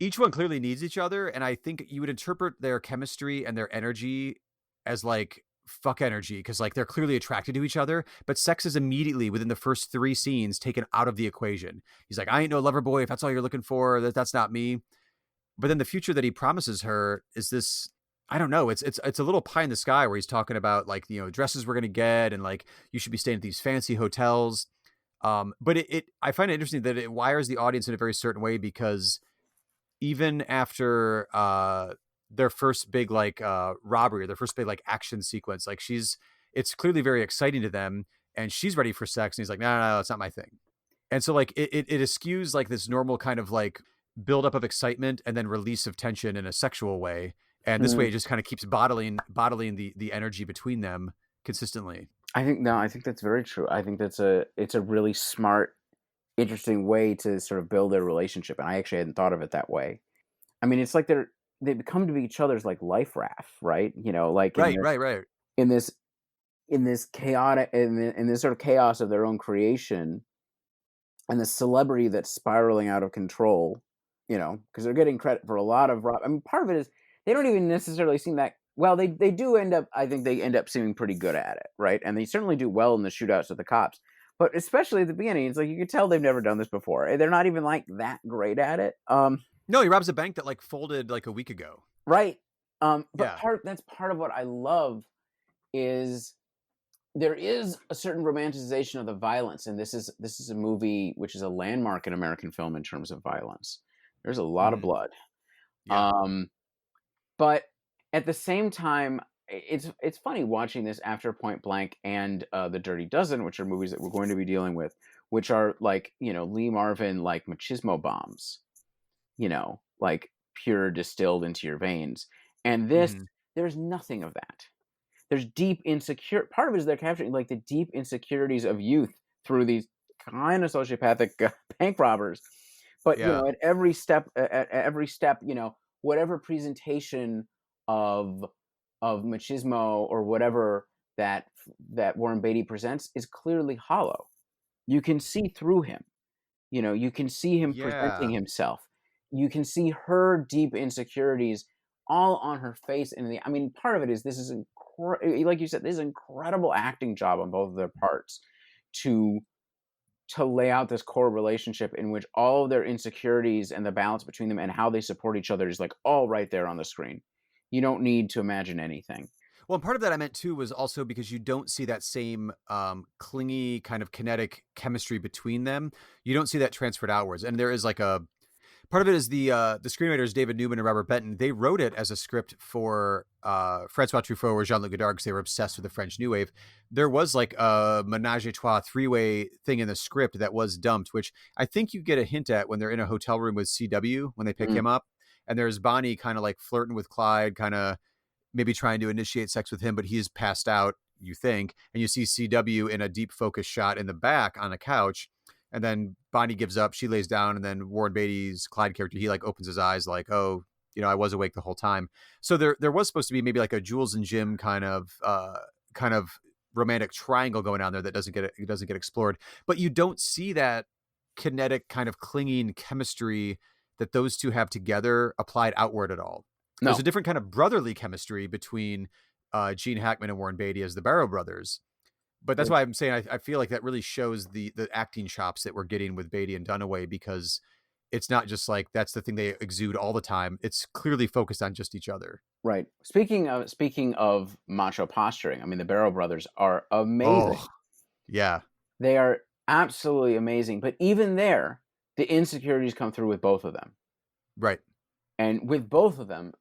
each one clearly needs each other. And I think you would interpret their chemistry and their energy as like fuck energy, because like they're clearly attracted to each other, but sex is immediately within the first 3 scenes taken out of the equation. He's like, I ain't no lover boy. If that's all you're looking for, that's not me. But then the future that he promises her is this, I don't know. It's a little pie in the sky where he's talking about like, dresses we're going to get, and like, you should be staying at these fancy hotels. But I find it interesting that it wires the audience in a very certain way, because even after, their first big like robbery, or their first big like action sequence, like it's clearly very exciting to them, and she's ready for sex, and he's like, no, it's not my thing. And so like it eschews like this normal kind of like buildup of excitement and then release of tension in a sexual way, and this way it just kind of keeps bottling the energy between them consistently. I think that's very true. I think it's a really smart, interesting way to sort of build their relationship, and I actually hadn't thought of it that way. I mean, it's like they become to be each other's like life raft, right? Like right. In this chaotic, in this sort of chaos of their own creation, and the celebrity that's spiraling out of control, because they're getting credit for a lot of. I mean, part of it is they don't even necessarily seem that well. They do end up. I think they end up seeming pretty good at it, right? And they certainly do well in the shootouts with the cops. But especially at the beginning, it's like you could tell they've never done this before. They're not even like that great at it. No, he robs a bank that like folded like a week ago. Right. But Yeah. that's part of what I love is there is a certain romanticization of the violence. And this is a movie which is a landmark in American film in terms of violence. There's a lot of blood. Yeah. But at the same time, it's funny watching this after Point Blank and The Dirty Dozen, which are movies that we're going to be dealing with, which are like, Lee Marvin, like machismo bombs. Like pure distilled into your veins. And this, there's nothing of that. There's deep insecure. Part of it is they're capturing like the deep insecurities of youth through these kind of sociopathic bank robbers. But at every step, whatever presentation of machismo or whatever that Warren Beatty presents is clearly hollow. You can see through him. You can see him presenting himself. you can see her deep insecurities all on her face. I mean, part of it is this is like you said, this is an incredible acting job on both of their parts to lay out this core relationship in which all of their insecurities and the balance between them and how they support each other is like all right there on the screen. You don't need to imagine anything. Well, and part of that I meant too was also because you don't see that same clingy kind of kinetic chemistry between them. You don't see that transferred outwards. And there is like a part of it is the screenwriters, David Newman and Robert Benton, they wrote it as a script for Francois Truffaut or Jean-Luc Godard because they were obsessed with the French New Wave. There was like a menage a trois three-way thing in the script that was dumped, which I think you get a hint at when they're in a hotel room with CW when they pick him up. And there's Bonnie kind of like flirting with Clyde, kind of maybe trying to initiate sex with him, but he's passed out, you think. And you see CW in a deep focus shot in the back on a couch. And then Bonnie gives up, she lays down, and then Warren Beatty's Clyde character, he like opens his eyes like, oh, you know, I was awake the whole time. So there was supposed to be maybe like a Jules and Jim kind of romantic triangle going on there that doesn't get explored. But you don't see that kinetic kind of clinging chemistry that those two have together applied outward at all. No. There's a different kind of brotherly chemistry between Gene Hackman and Warren Beatty as the Barrow brothers. But that's why I'm saying I feel like that really shows the acting chops that we're getting with Beatty and Dunaway, because it's not just like that's the thing they exude all the time. It's clearly focused on just each other. Right. Speaking of macho posturing, I mean, the Barrow brothers are amazing. Oh, yeah. They are absolutely amazing. But even there, the insecurities come through with both of them. Right. And with both of them,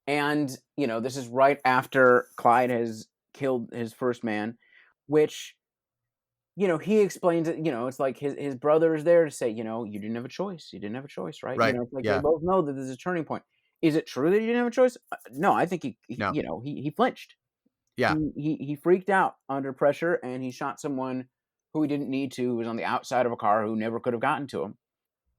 and, you know, this is right after Clyde has killed his first man, which, you know, he explains it, you know, it's like his brother is there to say, you know, you didn't have a choice. You didn't have a choice, right? Right. You know, it's like yeah. They both know that there's a turning point. Is it true that he didn't have a choice? No, I think No. you know, he flinched. Yeah. He freaked out under pressure, and he shot someone who he didn't need to, who was on the outside of a car, who never could have gotten to him.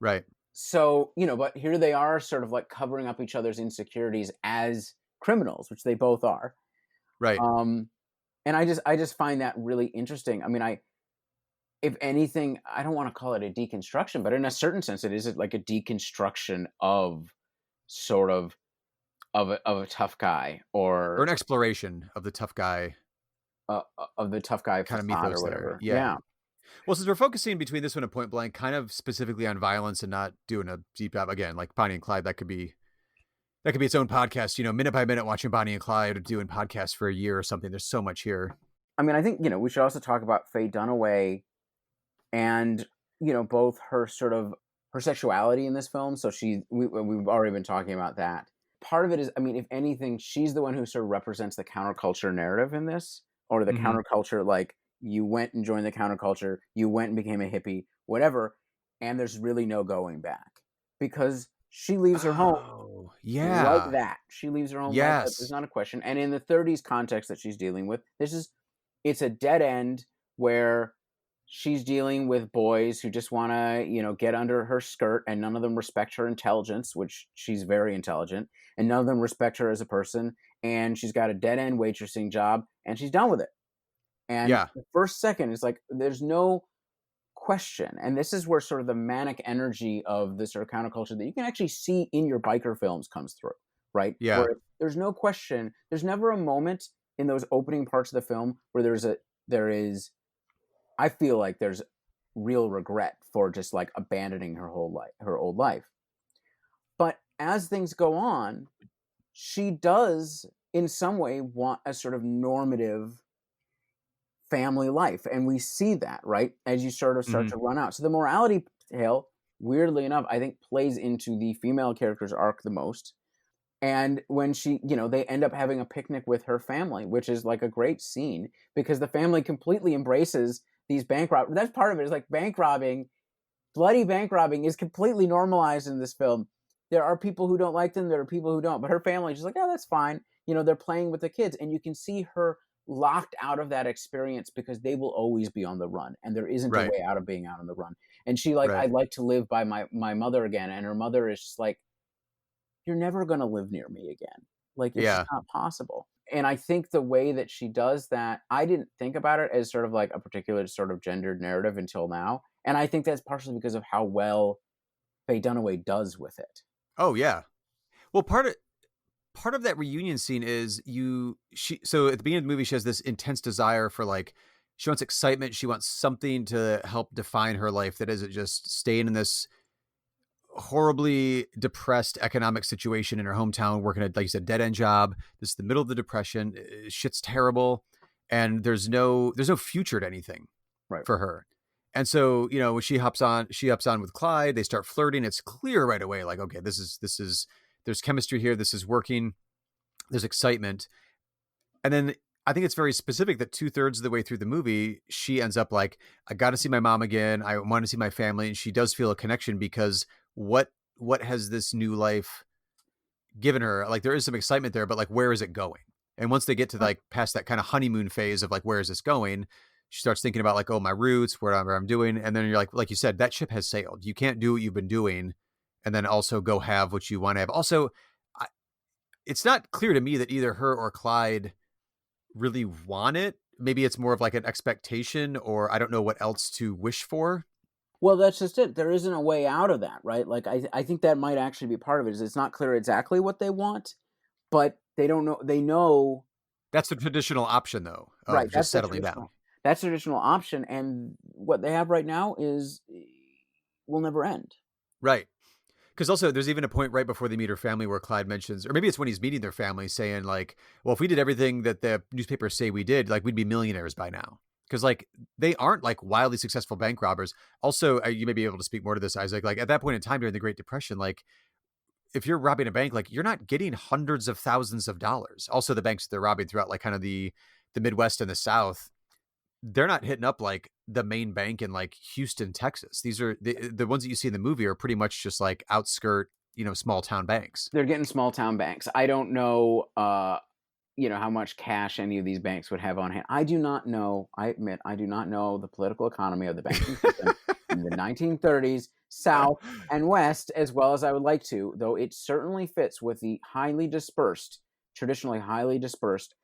Right. So, you know, but here they are sort of like covering up each other's insecurities as criminals, which they both are. Right. And I just find that really interesting. I mean, if anything, I don't want to call it a deconstruction, but in a certain sense, it is like a deconstruction of sort of a tough guy, or an exploration of the tough guy, of the tough guy kind of facade mythos or whatever. there. Yeah. Well, since we're focusing between this one and Point Blank, kind of specifically on violence and not doing a deep dive again, like Bonnie and Clyde, that could be its own podcast, you know, minute by minute watching Bonnie and Clyde, doing podcasts for a year or something. There's so much here. I mean, I think, you know, we should also talk about Faye Dunaway and, you know, both her sexuality in this film. So we've already been talking about that. Part of it is, I mean, if anything, she's the one who sort of represents the counterculture narrative in this, or the counterculture, like, you went and joined the counterculture, you went and became a hippie, whatever, and there's really no going back, because she leaves her home like that. She leaves her home like that. There's not a question. And in the 30s context that she's dealing with, it's a dead end where she's dealing with boys who just want to, you know, get under her skirt, and none of them respect her intelligence, which she's very intelligent, and none of them respect her as a person, and she's got a dead end waitressing job, and she's done with it. And the first second, it's like, there's no question. And this is where sort of the manic energy of this sort of counterculture that you can actually see in your biker films comes through, right? Yeah. Where there's no question. There's never a moment in those opening parts of the film where I feel like there's real regret for just like abandoning her old life. But as things go on, she does in some way want a sort of normative family life, and we see that, right, as you sort of start to run out. So the morality tale, weirdly enough, I think plays into the female character's arc the most. And when she, you know, they end up having a picnic with her family, which is like a great scene, because the family completely embraces these bank robbers. That's part of it, is like bank robbing, bloody bank robbing is completely normalized in this film. There are people who don't like them, there are people who don't, but her family is just like, oh, that's fine. You know, they're playing with the kids, and you can see her locked out of that experience because they will always be on the run, and there isn't a way out of being out on the run. And she like, I'd like to live by my mother again, and her mother is just like, you're never going to live near me again. Like, it's just not possible. And I think the way that she does that, I didn't think about it as sort of like a particular sort of gendered narrative until now. And I think that's partially because of how well Faye Dunaway does with it. Oh yeah. Well, part of that reunion scene is so at the beginning of the movie, she has this intense desire for like, she wants excitement. She wants something to help define her life that isn't just staying in this horribly depressed economic situation in her hometown, working at, like you said, dead end job. This is the middle of the depression. Shit's terrible. And there's no future to anything for her. And so, you know, when she hops on with Clyde, they start flirting. It's clear right away, like, okay, this is, there's chemistry here. This is working. There's excitement. And then I think it's very specific that 2/3 of the way through the movie, she ends up like, I got to see my mom again. I want to see my family. And she does feel a connection because what has this new life given her? Like, there is some excitement there, but like, where is it going? And once they get to like past that kind of honeymoon phase of like, where is this going? She starts thinking about like, oh, my roots, whatever I'm doing. And then you're like you said, that ship has sailed. You can't do what you've been doing and then also go have what you want to have. Also, it's not clear to me that either her or Clyde really want it. Maybe it's more of like an expectation, or I don't know what else to wish for. Well, that's just it. There isn't a way out of that, right? Like, I think that might actually be part of it. Is it's not clear exactly what they want, but they don't know. They know that's the traditional option, though. Right, just settling down. That's the traditional option, and what they have right now will never end. Right. Because also there's even a point right before they meet her family where Clyde mentions, or maybe it's when he's meeting their family, saying like, well, if we did everything that the newspapers say we did, like, we'd be millionaires by now. Because like, they aren't like wildly successful bank robbers. Also, you may be able to speak more to this, Isaac. Like, at that point in time during the Great Depression, like, if you're robbing a bank, like, you're not getting hundreds of thousands of dollars. Also, the banks that they're robbing throughout like kind of the Midwest and the South, they're not hitting up like the main bank in like Houston, Texas. These are the ones that you see in the movie are pretty much just like outskirt, you know, small town banks. They're getting small town banks. I don't know, you know, how much cash any of these banks would have on hand. I do not know. I admit, I do not know the political economy of the banking system in the 1930s, South and West, as well as I would like to, though it certainly fits with the traditionally highly dispersed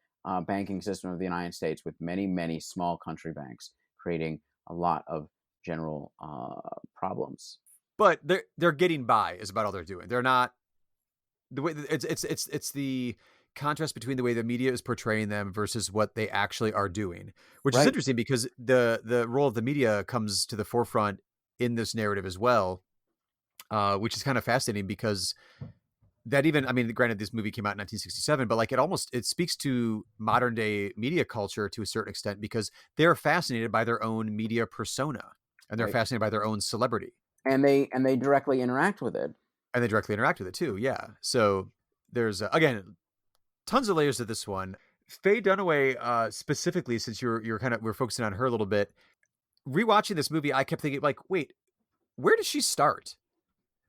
banking system of the United States, with many, many small country banks creating a lot of general problems. But they're getting by is about all they're doing. They're not the way it's the contrast between the way the media is portraying them versus what they actually are doing, which is interesting because the role of the media comes to the forefront in this narrative as well, which is kind of fascinating because that even, I mean, granted, this movie came out in 1967, but like it speaks to modern day media culture to a certain extent because they're fascinated by their own media persona and they're fascinated by their own celebrity. And they directly interact with it. And they directly interact with it too. Yeah. So there's, again, tons of layers to this one. Faye Dunaway, specifically, since we're focusing on her a little bit, rewatching this movie, I kept thinking like, wait, where did she start?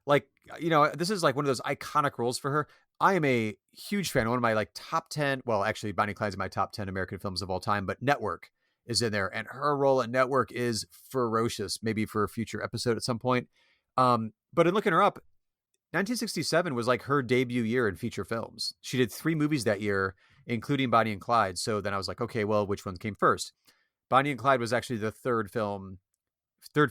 Like, you know, this is like one of those iconic roles for her. I am a huge fan. One of my like top 10, well, actually Bonnie and Clyde's in my top 10 American films of all time, but Network is in there. And her role in Network is ferocious, maybe for a future episode at some point. But in looking her up, 1967 was like her debut year in feature films. She did 3 movies that year, including Bonnie and Clyde. So then I was like, okay, well, which one came first? Bonnie and Clyde was actually the third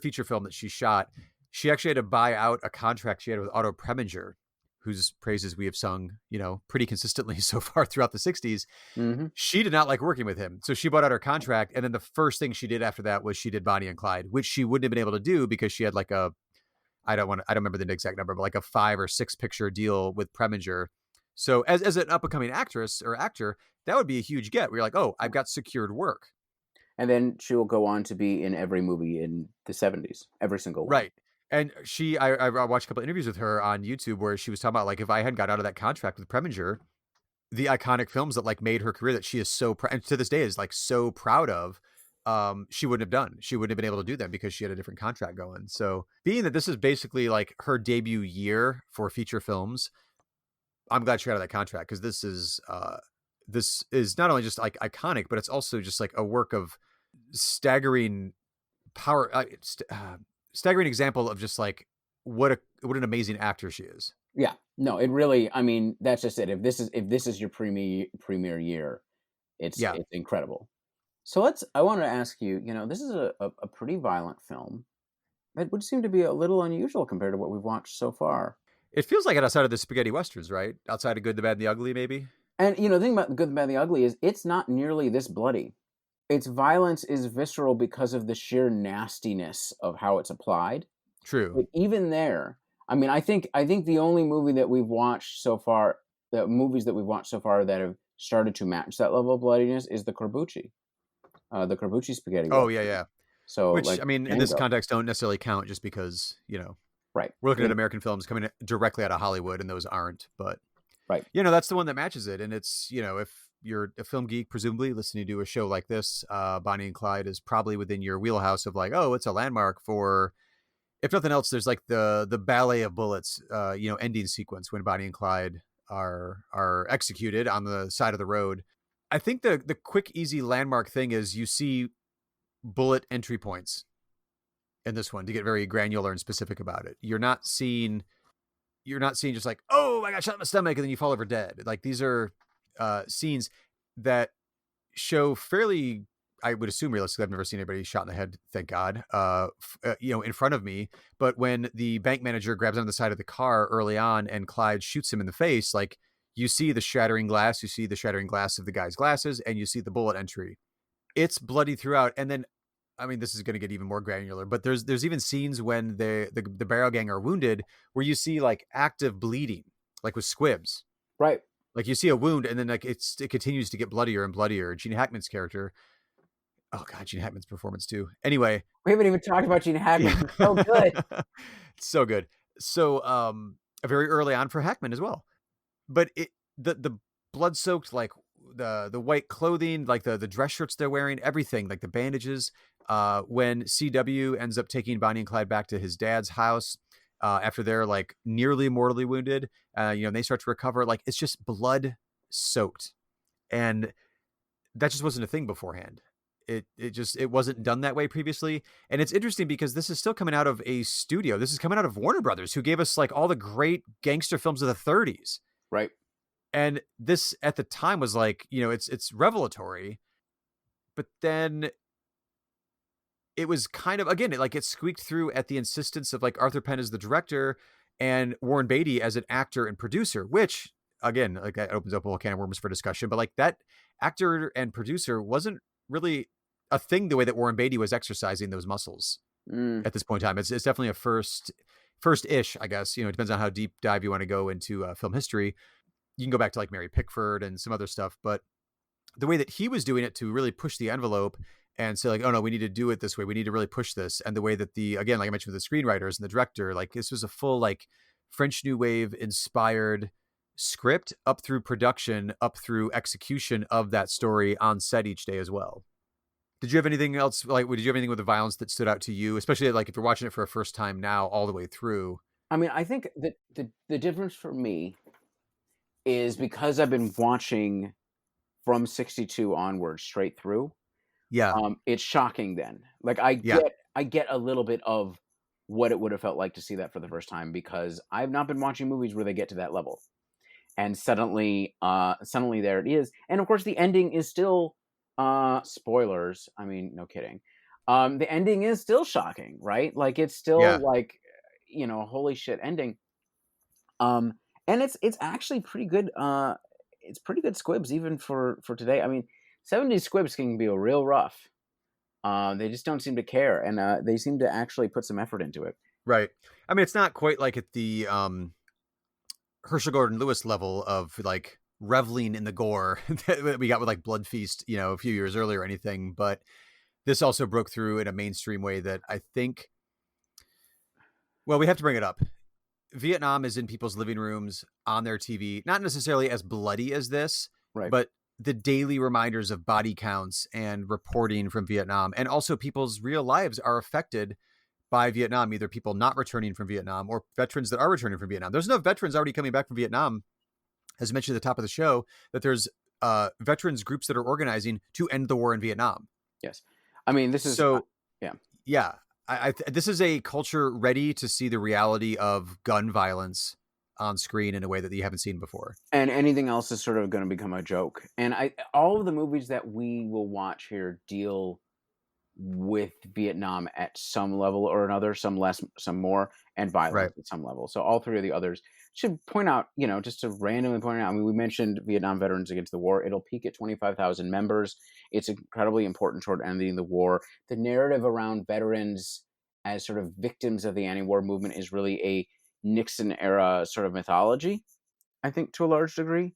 feature film that she shot. She actually had to buy out a contract she had with Otto Preminger, whose praises we have sung, you know, pretty consistently so far throughout the 60s. Mm-hmm. She did not like working with him. So she bought out her contract. And then the first thing she did after that was she did Bonnie and Clyde, which she wouldn't have been able to do because she had like I don't remember the exact number, but like a 5 or 6 picture deal with Preminger. So as an up and coming actress or actor, that would be a huge get. Where you're like, oh, I've got secured work. And then she will go on to be in every movie in the 70s, every single one. Right. And I watched a couple of interviews with her on YouTube where she was talking about like, if I hadn't got out of that contract with Preminger, the iconic films that like made her career that she is so and to this day is like so proud of, she wouldn't have done. She wouldn't have been able to do them because she had a different contract going. So being that this is basically like her debut year for feature films, I'm glad she got out of that contract because this is not only just like iconic, but it's also just like a work of staggering power, staggering example of just like what an amazing actor she is. Yeah, no, it really, I mean, that's just it. If this is your premiere year, it's incredible. So I want to ask you, you know, this is a pretty violent film. that would seem to be a little unusual compared to what we've watched so far. It feels like it outside of the spaghetti westerns, right? Outside of Good, the Bad, and the Ugly, maybe. And the thing about The Good, the Bad, and the Ugly is it's not nearly this bloody. Its violence is visceral because of the sheer nastiness of how it's applied. True. But even there, I mean, I think the only movie that we've watched so far, the movies that we've watched so far that have started to match that level of bloodiness is the Corbucci spaghetti. Oh, yeah. So, which, like, I mean, in this context, don't necessarily count just because, right. We're looking at American films coming directly out of Hollywood, and those aren't. But, right. That's the one that matches it. And it's, if you're a film geek, presumably listening to a show like this, Bonnie and Clyde is probably within your wheelhouse of like, oh, it's a landmark for, if nothing else, there's like the ballet of bullets, ending sequence when Bonnie and Clyde are executed on the side of the road. I think the quick, easy landmark thing is you see bullet entry points in this one to get very granular and specific about it. You're not seeing just like, oh, I got shot in the stomach and then you fall over dead. Like these are scenes that show fairly, I would assume realistically, I've never seen anybody shot in the head, thank God, in front of me. But when the bank manager grabs on the side of the car early on and Clyde shoots him in the face, like you see the shattering glass, you see the shattering glass of the guy's glasses, and you see the bullet entry. It's bloody throughout. And then, I mean, this is going to get even more granular, but there's even scenes when the barrel gang are wounded where you see like active bleeding, like with squibs. Right. Like you see a wound and then like it continues to get bloodier and bloodier. Gene Hackman's character. Oh God, Gene Hackman's performance too. Anyway. We haven't even talked about Gene Hackman. It's so good. It's so good. So very early on for Hackman as well. But the blood-soaked, like the white clothing, like the dress shirts they're wearing, everything, like the bandages. When CW ends up taking Bonnie and Clyde back to his dad's house after they're like nearly mortally wounded, and they start to recover, like it's just blood soaked, and that just wasn't a thing beforehand. It wasn't done that way previously. And it's interesting because this is still coming out of a studio. This is coming out of Warner Brothers, who gave us like all the great gangster films of the 30s. Right. And this at the time was like, it's revelatory, but then it was kind of, again, it squeaked through at the insistence of like Arthur Penn as the director and Warren Beatty as an actor and producer, which again, like that opens up a whole can of worms for discussion, but like that actor and producer wasn't really a thing the way that Warren Beatty was exercising those muscles at this point in time. It's definitely a first-ish, I guess. It depends on how deep dive you want to go into film history. You can go back to like Mary Pickford and some other stuff, but the way that he was doing it to really push the envelope and say like, oh no, we need to do it this way. We need to really push this. And the way that again, like I mentioned with the screenwriters and the director, like this was a full like French New Wave inspired script up through production, up through execution of that story on set each day as well. Did you have anything else? Like, did you have anything with the violence that stood out to you, especially like if you're watching it for a first time now, all the way through? I mean, I think that the difference for me is because I've been watching from 62 onwards straight through. Yeah. It's shocking then. Like I get a little bit of what it would have felt like to see that for the first time because I've not been watching movies where they get to that level. And suddenly there it is. And of course the ending is still spoilers. I mean, no kidding. The ending is still shocking, right? Like it's still like, holy shit ending. And it's actually pretty good. It's pretty good squibs even for today. I mean, 70s squibs can be real rough. They just don't seem to care, and they seem to actually put some effort into it. Right. I mean, it's not quite like at the Herschel Gordon Lewis level of like reveling in the gore that we got with like Blood Feast, a few years earlier or anything. But this also broke through in a mainstream way that I think. Well, we have to bring it up. Vietnam is in people's living rooms on their TV, not necessarily as bloody as this, right? But the daily reminders of body counts and reporting from Vietnam, and also people's real lives are affected by Vietnam, either people not returning from Vietnam or veterans that are returning from Vietnam. There's enough veterans already coming back from Vietnam, as mentioned at the top of the show, that there's veterans groups that are organizing to end the war in Vietnam. Yes. I mean, this is so, yeah. Yeah. This is a culture ready to see the reality of gun violence on screen in a way that you haven't seen before. And anything else is sort of going to become a joke. And all of the movies that we will watch here deal with Vietnam at some level or another, some less, some more, and violence at some level. So all three of the others should point out, just to randomly point out, I mean, we mentioned Vietnam Veterans Against the War. It'll peak at 25,000 members. It's incredibly important toward ending the war. The narrative around veterans as sort of victims of the anti-war movement is really a Nixon era sort of mythology, I think, to a large degree,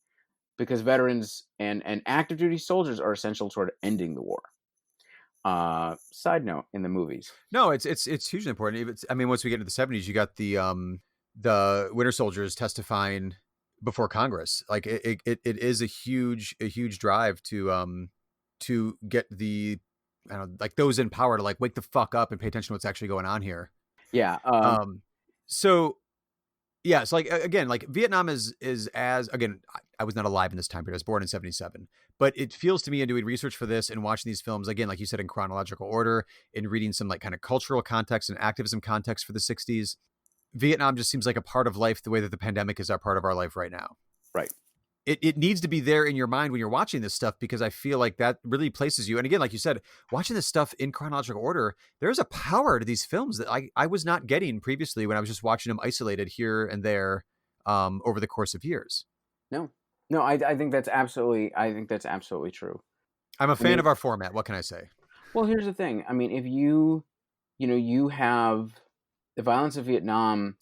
because veterans and active duty soldiers are essential toward ending the war. Side note in the movies. No, it's hugely important. I mean, once we get into the 70s, you got the Winter Soldiers testifying before Congress. Like it is a huge drive to get the, I don't know, like those in power to like wake the fuck up and pay attention to what's actually going on here. Yeah. So yeah, it's like, again, like Vietnam is as, again, I was not alive in this time period. I was born in 1977, but it feels to me, in doing research for this and watching these films, again, like you said, in chronological order, in reading some like kind of cultural context and activism context for the 60s, Vietnam just seems like a part of life the way that the pandemic is a part of our life right now. Right. It needs to be there in your mind when you're watching this stuff, because I feel like that really places you. And again, like you said, watching this stuff in chronological order, there's a power to these films that I was not getting previously when I was just watching them isolated here and there over the course of years. No, I think that's absolutely true. I'm a fan of our format. What can I say? Well, here's the thing. I mean, if you have the violence of Vietnam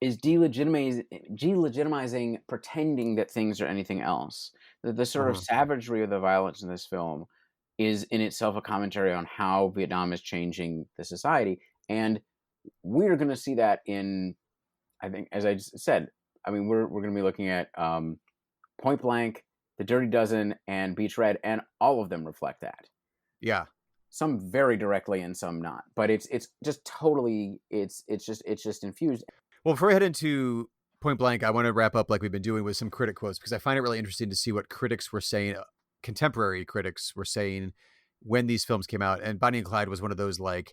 is delegitimizing pretending that things are anything else. The sort of savagery of the violence in this film is in itself a commentary on how Vietnam is changing the society. And we're going to see that in, I think, as I just said, I mean, we're going to be looking at Point Blank, The Dirty Dozen, and Beach Red, and all of them reflect that. Yeah. Some very directly and some not. But it's just totally, it's just infused. Well, before we head into Point Blank, I want to wrap up like we've been doing with some critic quotes, because I find it really interesting to see what critics were saying, contemporary critics were saying when these films came out. And Bonnie and Clyde was one of those like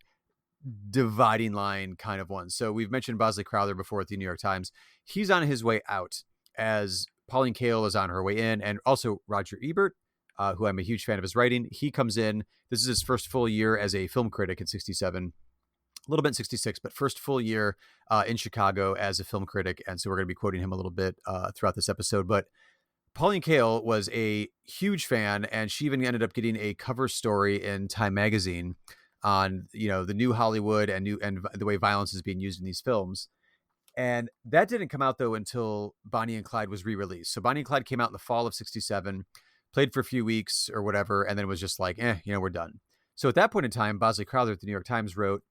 dividing line kind of ones. So we've mentioned Bosley Crowther before at the New York Times. He's on his way out, as Pauline Kael is on her way in, and also Roger Ebert, who I'm a huge fan of his writing. He comes in. This is his first full year as a film critic in 1967. A little bit in 1966, but first full year in Chicago as a film critic. And so we're going to be quoting him a little bit throughout this episode. But Pauline Kael was a huge fan, and she even ended up getting a cover story in Time magazine on, the new Hollywood and the way violence is being used in these films. And that didn't come out, though, until Bonnie and Clyde was re-released. So Bonnie and Clyde came out in the fall of 1967, played for a few weeks or whatever, and then was just like, we're done. So at that point in time, Bosley Crowther at the New York Times wrote,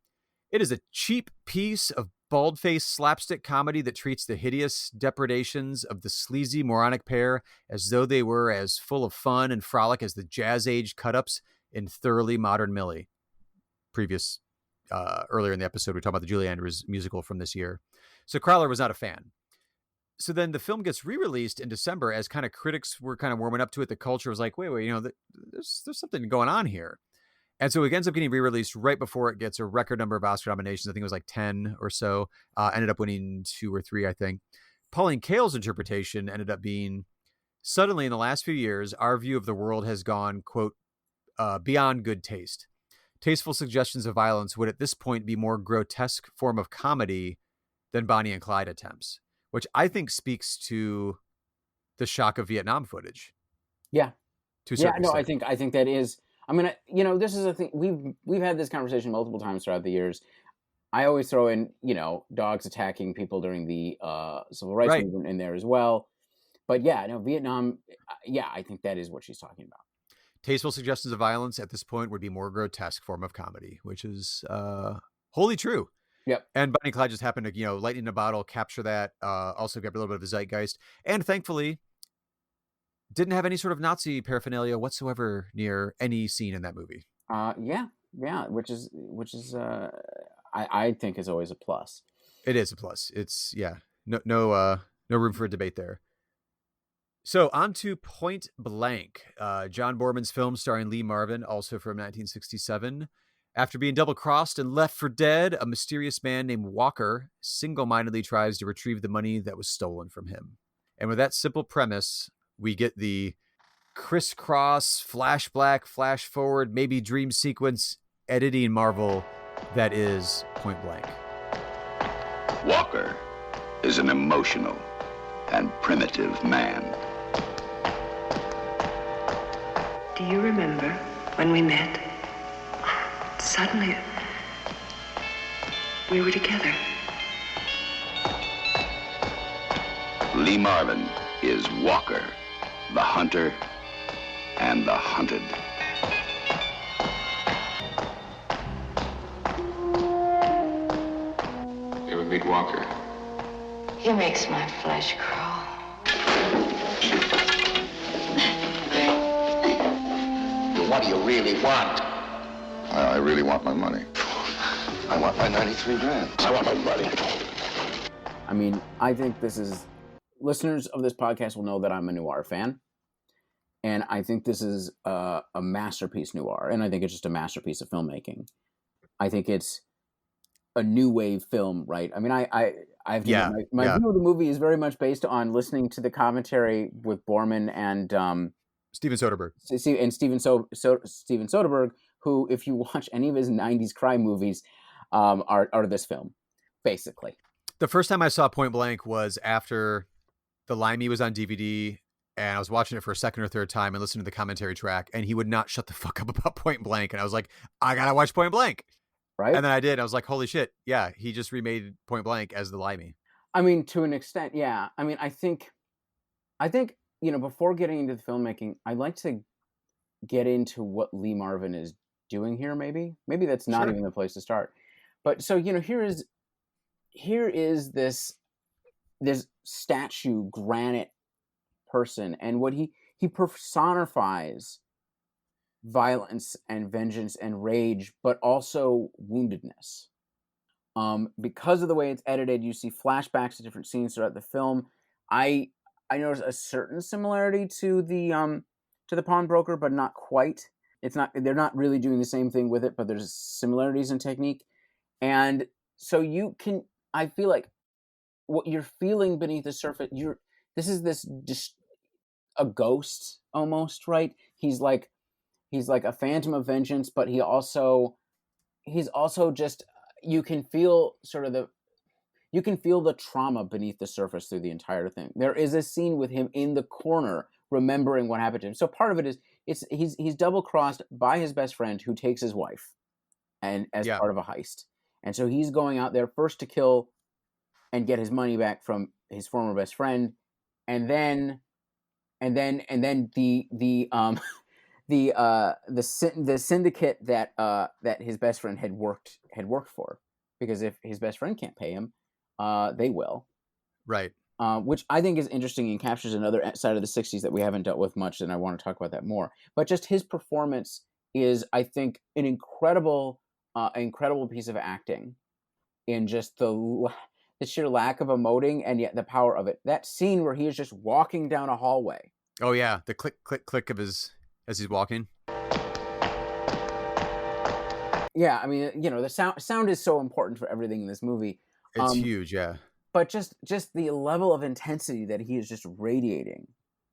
"It is a cheap piece of bald-faced slapstick comedy that treats the hideous depredations of the sleazy, moronic pair as though they were as full of fun and frolic as the jazz-age cut-ups in Thoroughly Modern Millie." Previous, earlier in the episode, we talked about the Julie Andrews musical from this year. So Crowther was not a fan. So then the film gets re-released in December as kind of critics were kind of warming up to it. The culture was like, wait, there's something going on here. And so it ends up getting re-released right before it gets a record number of Oscar nominations. I think it was like 10 or so. Ended up winning 2 or 3, I think. Pauline Kael's interpretation ended up being, suddenly in the last few years, our view of the world has gone, quote, beyond good taste. Tasteful suggestions of violence would at this point be more grotesque form of comedy than Bonnie and Clyde attempts, which I think speaks to the shock of Vietnam footage. Yeah. To a certain extent. I think that is... I mean, this is a thing. We've had this conversation multiple times throughout the years. I always throw in, dogs attacking people during the civil rights movement in there as well. But Vietnam, I think that is what she's talking about. Tasteful suggestions of violence at this point would be more grotesque form of comedy, which is wholly true. Yep. And Bonnie and Clyde just happened to, lightning in a bottle, capture that, also get a little bit of the zeitgeist. And thankfully, didn't have any sort of Nazi paraphernalia whatsoever near any scene in that movie. Which is I think is always a plus. It is a plus. It's no room for a debate there. So on to Point Blank, John Boorman's film starring Lee Marvin, also from 1967. After being double-crossed and left for dead, a mysterious man named Walker single-mindedly tries to retrieve the money that was stolen from him. And with that simple premise, we get the crisscross, flash black, flash forward, maybe dream sequence editing marvel that is Point Blank. Walker is an emotional and primitive man. Do you remember when we met? Suddenly, we were together. Lee Marvin is Walker, the hunter and the hunted. You ever meet Walker? He makes my flesh crawl. What do you really want? I really want my money. I want my 93 grand. I want my money. I mean, I think this is... Listeners of this podcast will know that I'm a noir fan. And I think this is a masterpiece noir. And I think it's just a masterpiece of filmmaking. I think it's a new wave film, right? I mean, my view of the movie is very much based on listening to the commentary with Borman and Steven Soderbergh. And Steven Soderbergh, who, if you watch any of his 90s crime movies, are this film, basically. The first time I saw Point Blank was after The Limey was on DVD, and I was watching it for a second or third time and listening to the commentary track, and he would not shut the fuck up about Point Blank. And I was like, I gotta watch Point Blank. Right. And then I did. I was like, holy shit. Yeah, he just remade Point Blank as The Limey. I mean, to an extent, yeah. I mean, I think, you know, before getting into the filmmaking, I'd like to get into what Lee Marvin is doing here, maybe. Maybe that's not even the place to start. But so, you know, here is this statue granite person, and what he personifies violence and vengeance and rage, but also woundedness. Because of the way it's edited, you see flashbacks to different scenes throughout the film. I notice a certain similarity to the pawnbroker, but not quite. They're not really doing the same thing with it, but there's similarities in technique. And so I feel like what you're feeling beneath the surface, this is just a ghost almost, right? He's like a phantom of vengeance, but he's also just, you can feel the trauma beneath the surface through the entire thing. There is a scene with him in the corner remembering what happened to him. So part of it is he's double crossed by his best friend, who takes his wife and as part of a heist. And so he's going out there first to kill and get his money back from his former best friend, and then the syndicate that his best friend had worked for, because if his best friend can't pay him, they will. Right. Which I think is interesting and captures another side of the 60s that we haven't dealt with much, and I want to talk about that more. But just his performance is, I think, an incredible piece of acting, in just the sheer lack of emoting and yet the power of it. That scene where he is just walking down a hallway. Oh yeah, the click click click of as he's walking. Yeah, I mean, you know, the sound is so important for everything in this movie. It's huge, yeah. But just the level of intensity that he is just radiating.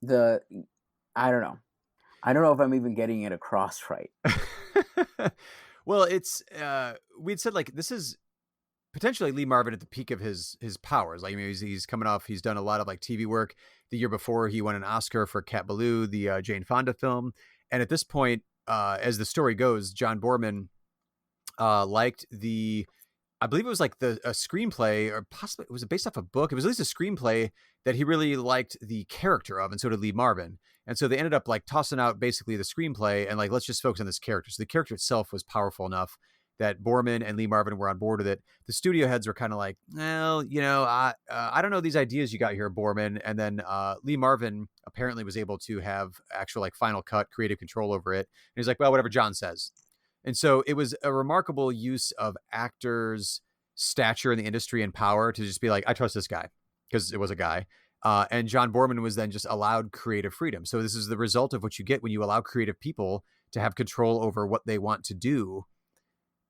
I don't know if I'm even getting it across right. Well, it's we'd said, like, this is potentially Lee Marvin at the peak of his powers. Like, I mean, he's coming off, he's done a lot of like TV work. The year before, he won an Oscar for Cat Ballou, the Jane Fonda film. And at this point, as the story goes, John Borman liked I believe it was like a screenplay, or possibly it was based off a book. It was at least a screenplay that he really liked the character of, and so did Lee Marvin. And so they ended up like tossing out basically the screenplay and like, let's just focus on this character. So the character itself was powerful enough that Borman and Lee Marvin were on board with it. The studio heads were kind of like, well, you know, I don't know these ideas you got here, Borman. And then Lee Marvin apparently was able to have actual like final cut, creative control over it. And he's like, well, whatever John says. And so it was a remarkable use of actors' stature in the industry and power to just be like, I trust this guy, because it was a guy. And John Borman was then just allowed creative freedom. So this is the result of what you get when you allow creative people to have control over what they want to do.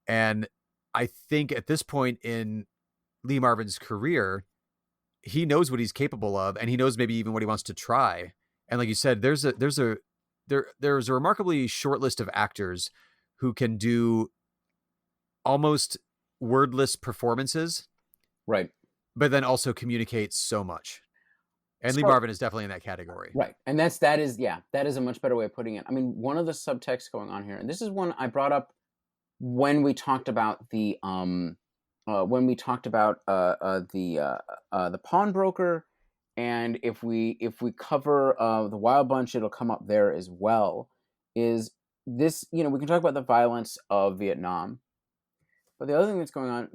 And I think at this point in Lee Marvin's career, he knows what he's capable of, and he knows maybe even what he wants to try. And like you said, there's a remarkably short list of actors who can do almost wordless performances, Right. but then also communicates so much. And Lee So- Marvin is definitely in that category. Right. And that is a much better way of putting it. I mean, one of the subtexts going on here, and this is one I brought up when we talked about the pawnbroker, and if we cover the Wild Bunch, it'll come up there as well. Is this, we can talk about the violence of Vietnam, but the other thing that's going on,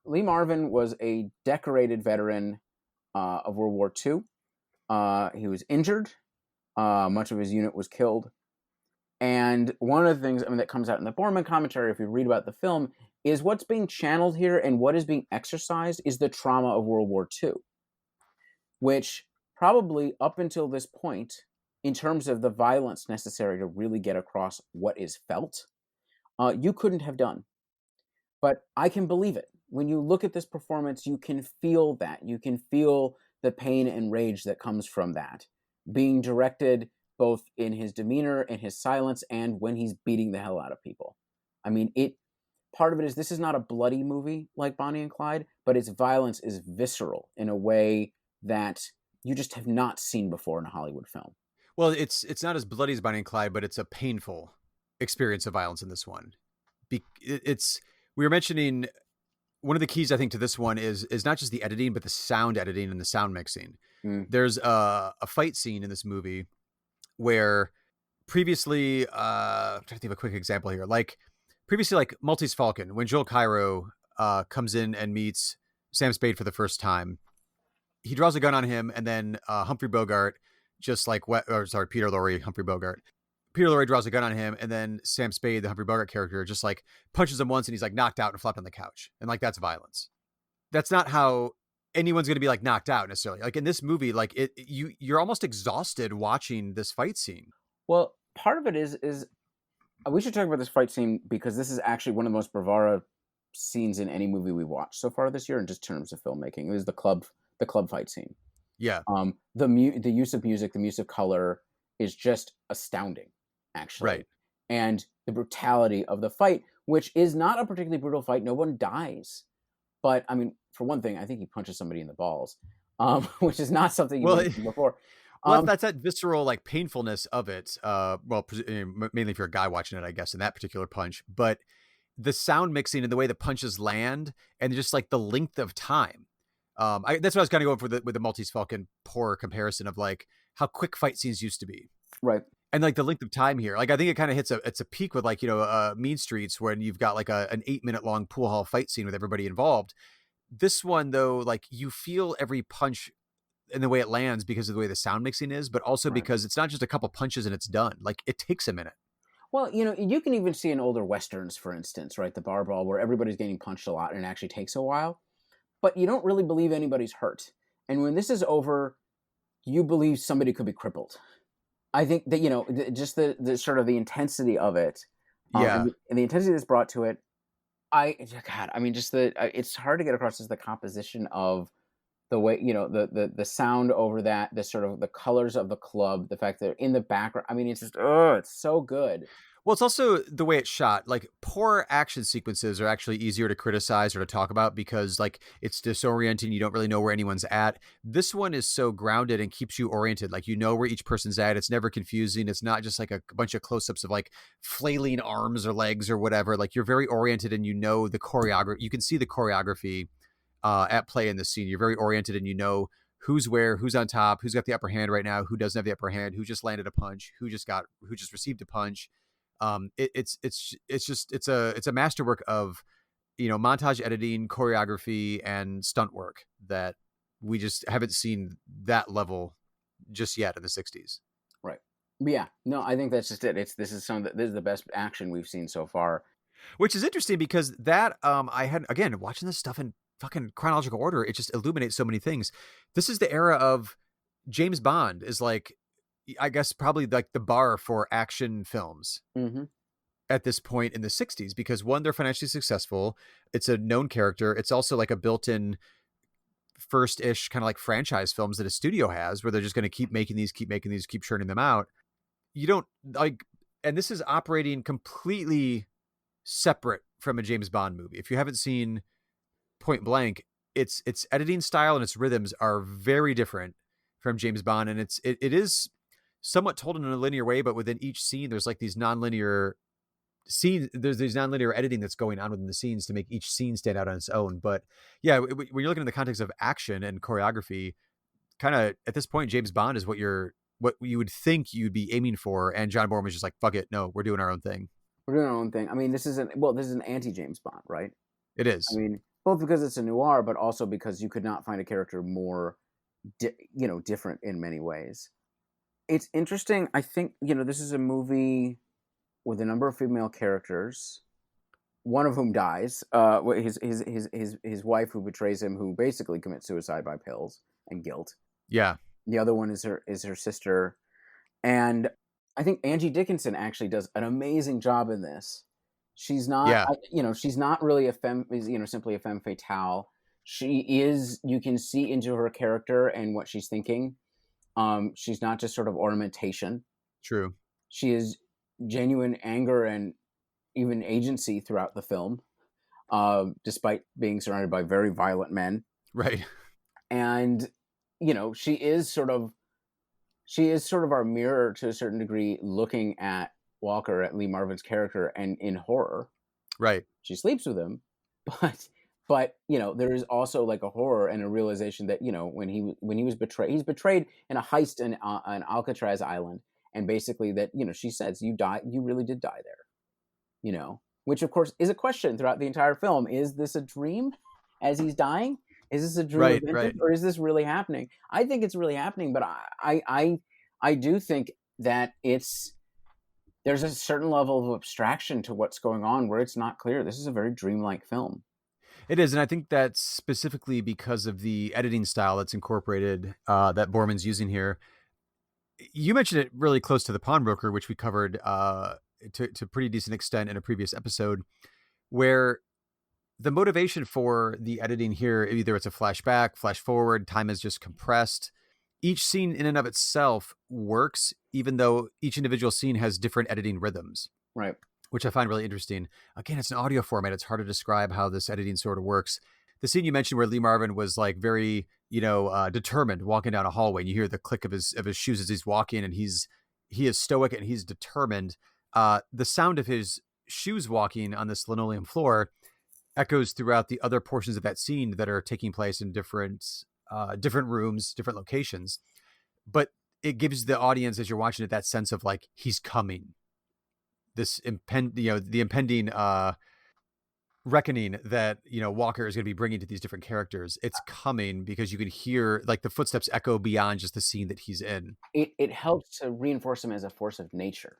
Lee Marvin was a decorated veteran of World War II. He was injured. Much of his unit was killed. And one of the things, that comes out in the Borman commentary, if you read about the film, is what's being channeled here and what is being exercised is the trauma of World War II, which probably up until this point, in terms of the violence necessary to really get across what is felt, you couldn't have done. But I can believe it. When you look at this performance, you can feel that. You can feel the pain and rage that comes from that being directed both in his demeanor and his silence and when he's beating the hell out of people. Part of it is this is not a bloody movie like Bonnie and Clyde, but its violence is visceral in a way that you just have not seen before in a Hollywood film. Well, it's not as bloody as Bonnie and Clyde, but it's a painful experience of violence in this one. We were mentioning one of the keys, I think, to this one is not just the editing, but the sound editing and the sound mixing. There's a fight scene in this movie where previously, I'm trying to think of a quick example here. Like previously, like Maltese Falcon, when Joel Cairo comes in and meets Sam Spade for the first time, he draws a gun on him, and then Humphrey Bogart, Peter Lorre, Humphrey Bogart. Peter Lorre draws a gun on him, and then Sam Spade, the Humphrey Bogart character, just like punches him once, and he's like knocked out and flopped on the couch, and like that's violence. That's not how anyone's going to be like knocked out necessarily. Like in this movie, like you're almost exhausted watching this fight scene. Well, part of it is we should talk about this fight scene because this is actually one of the most bravura scenes in any movie we watched so far this year, in just terms of filmmaking. It was the club fight scene. Yeah. The use of music, the use of color is just astounding, actually. Right. And the brutality of the fight, which is not a particularly brutal fight. No one dies. But, for one thing, I think he punches somebody in the balls, which is not something you've mentioned before. Well, that's that visceral, like, painfulness of it. Mainly if you're a guy watching it, I guess, in that particular punch. But the sound mixing and the way the punches land and just, like, the length of time. That's what I was kind of going for with the Maltese Falcon poor comparison of, like, how quick fight scenes used to be. Right. And, like, the length of time here. Like, I think it kind of hits a peak with, like, Mean Streets, when you've got, like, an 8-minute long pool hall fight scene with everybody involved. This one, though, like, you feel every punch in the way it lands because of the way the sound mixing is, but also because it's not just a couple punches and it's done. Like, it takes a minute. Well, you can even see in older Westerns, for instance, right? The bar brawl, where everybody's getting punched a lot and it actually takes a while. But you don't really believe anybody's hurt. And when this is over, you believe somebody could be crippled. I think that, just the sort of the intensity of it. And the intensity that's brought to it. It's hard to get across as the composition of the way, the sound over that, the sort of the colors of the club, the fact that they're in the background. It's just, it's so good. Well, it's also the way it's shot. Like, poor action sequences are actually easier to criticize or to talk about because, like, it's disorienting. You don't really know where anyone's at. This one is so grounded and keeps you oriented. Like, you know where each person's at. It's never confusing. It's not just like a bunch of close-ups of like flailing arms or legs or whatever. Like, you're very oriented and you know the choreography. You can see the choreography at play in this scene. You're very oriented and you know who's where, who's on top, who's got the upper hand right now, who doesn't have the upper hand, who just landed a punch, who just received a punch. It's a masterwork of, montage editing, choreography, and stunt work that we just haven't seen that level just yet in the 60s. Right. But yeah, no, I think that's just it. This is the best action we've seen so far. Which is interesting because that, I had, again, watching this stuff in fucking chronological order, it just illuminates so many things. This is the era of James Bond is like, I guess probably like the bar for action films at this point in the 60s, because one, they're financially successful. It's a known character. It's also like a built-in first-ish kind of like franchise films that a studio has where they're just going to keep making these, keep churning them out. You don't like, and this is operating completely separate from a James Bond movie. If you haven't seen Point Blank, its editing style and its rhythms are very different from James Bond, and it is somewhat told in a linear way, but within each scene, there's like these nonlinear scenes. There's these nonlinear editing that's going on within the scenes to make each scene stand out on its own. But yeah, when you're looking in the context of action and choreography, kind of at this point, James Bond is what you would think you'd be aiming for, and John Boorman was just like, "Fuck it, no, we're doing our own thing." We're doing our own thing. I mean, this is an anti-James Bond, right? It is. I mean, both because it's a noir, but also because you could not find a character more, different in many ways. It's interesting. I think, this is a movie with a number of female characters, one of whom dies. His wife, who betrays him, who basically commits suicide by pills and guilt. Yeah. The other one is her sister, and I think Angie Dickinson actually does an amazing job in this. She's not, she's not really simply a femme fatale. She is, you can see into her character and what she's thinking. She's not just sort of ornamentation. True. She is genuine anger and even agency throughout the film, despite being surrounded by very violent men. Right. And, she is sort of our mirror to a certain degree, looking at Walker, at Lee Marvin's character, and in horror. Right. She sleeps with him, but there is also like a horror and a realization that, when he was betrayed, he's betrayed in a heist in Alcatraz Island. And basically that, she says, you really did die there, which of course is a question throughout the entire film. Is this a dream as he's dying? Is this a dream right. or is this really happening? I think it's really happening, but I do think that there's a certain level of abstraction to what's going on where it's not clear. This is a very dreamlike film. It is, and I think that's specifically because of the editing style that's incorporated that Boorman's using here. You mentioned it really close to The Pawnbroker, which we covered to pretty decent extent in a previous episode, where the motivation for the editing here, either it's a flashback, flash forward, time is just compressed. Each scene in and of itself works, even though each individual scene has different editing rhythms. Right. Which I find really interesting. Again, it's an audio format. It's hard to describe how this editing sort of works. The scene you mentioned where Lee Marvin was like very, determined walking down a hallway, and you hear the click of his shoes as he's walking, and he is stoic and he's determined. The sound of his shoes walking on this linoleum floor echoes throughout the other portions of that scene that are taking place in different rooms, different locations. But it gives the audience, as you're watching it, that sense of like, he's coming. The impending reckoning that, Walker is going to be bringing to these different characters. It's coming because you can hear like the footsteps echo beyond just the scene that he's in. It helps to reinforce him as a force of nature.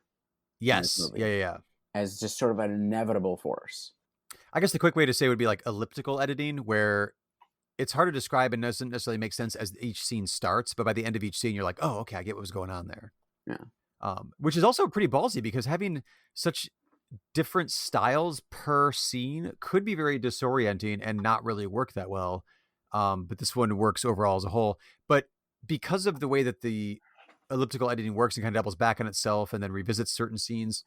Yes. Yeah. As just sort of an inevitable force. I guess the quick way to say would be like elliptical editing, where it's hard to describe and doesn't necessarily make sense as each scene starts, but by the end of each scene, you're like, oh, okay, I get what was going on there. Yeah. Which is also pretty ballsy, because having such different styles per scene could be very disorienting and not really work that well. But this one works overall as a whole. But because of the way that the elliptical editing works and kind of doubles back on itself and then revisits certain scenes,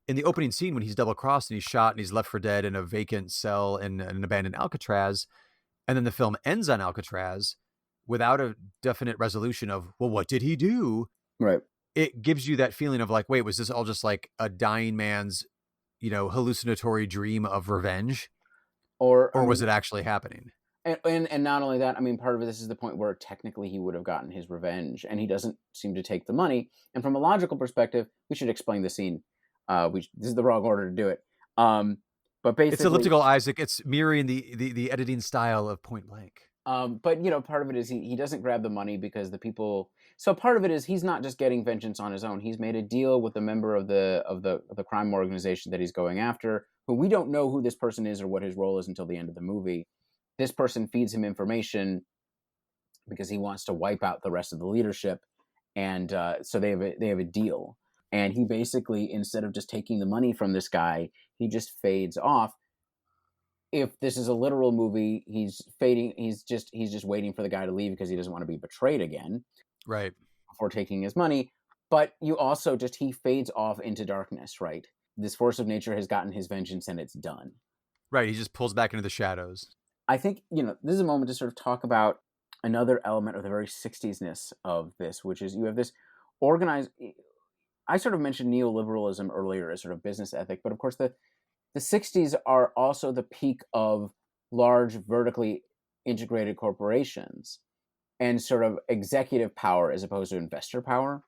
in the opening scene when he's double-crossed and he's shot and he's left for dead in a vacant cell in an abandoned Alcatraz, and then the film ends on Alcatraz without a definite resolution of, well, what did he do? Right. It gives you that feeling of like, wait, was this all just like a dying man's, hallucinatory dream of revenge? Or was it actually happening? And not only that, I mean, part of this is the point where technically he would have gotten his revenge, and he doesn't seem to take the money. And from a logical perspective, we should explain the scene. This is the wrong order to do it. But basically, it's elliptical, Isaac. It's mirroring the editing style of Point Blank. But part of it is he doesn't grab the money because the people. So part of it is he's not just getting vengeance on his own. He's made a deal with a member of the crime organization that he's going after, who we don't know who this person is or what his role is until the end of the movie. This person feeds him information because he wants to wipe out the rest of the leadership, and so they have a deal. And he basically, instead of just taking the money from this guy, he just fades off. If this is a literal movie, he's fading. He's just waiting for the guy to leave because he doesn't want to be betrayed again, right? Before taking his money. But you also he fades off into darkness, right? This force of nature has gotten his vengeance and it's done. Right. He just pulls back into the shadows. I think, this is a moment to sort of talk about another element of the very 60s-ness of this, which is you have this organized... I sort of mentioned neoliberalism earlier as sort of business ethic, but of course the 60s are also the peak of large vertically integrated corporations and sort of executive power as opposed to investor power.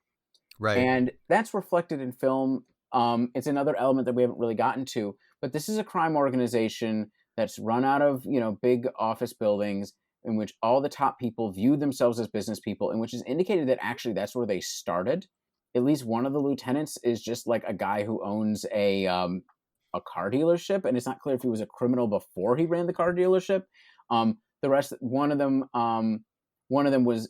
Right. And that's reflected in film. It's another element that we haven't really gotten to, but this is a crime organization that's run out of, big office buildings in which all the top people view themselves as business people, and which is indicated that actually that's where they started. At least one of the lieutenants is just like a guy who owns a car dealership, and it's not clear if he was a criminal before he ran the car dealership. The rest, one of them was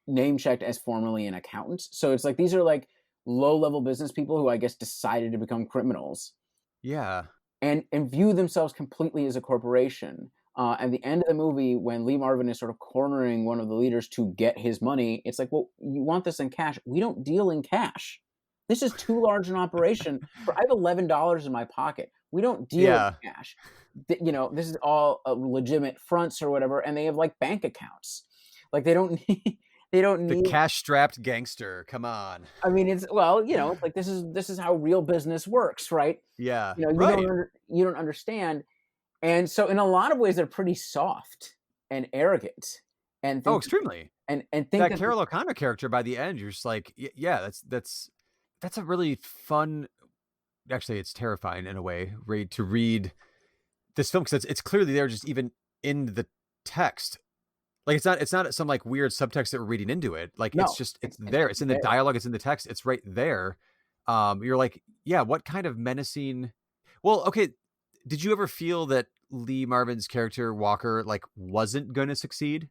name checked as formerly an accountant. So it's like these are like low level business people who I guess decided to become criminals. Yeah. And view themselves completely as a corporation. At the end of the movie, when Lee Marvin is sort of cornering one of the leaders to get his money, it's like, well, you want this in cash. We don't deal in cash. This is too large an operation. I have $11 in my pocket. We don't deal in cash. This is all legitimate fronts or whatever, and they have like bank accounts. Like they don't need the cash-strapped gangster. Come on. I mean, it's like this is how real business works, right? Yeah. You don't understand. And so in a lot of ways, they're pretty soft and arrogant. And extremely. And think that Carol O'Connor character by the end, you're just like, yeah, that's a really fun. Actually, it's terrifying in a way, to read this film, because it's clearly there, just even in the text. Like it's not some like weird subtext that we're reading into it. Like no, it's there. It's in the dialogue. It's in the text. It's right there. You're like, yeah, what kind of menacing? Well, okay. Did you ever feel that Lee Marvin's character Walker like wasn't going to succeed?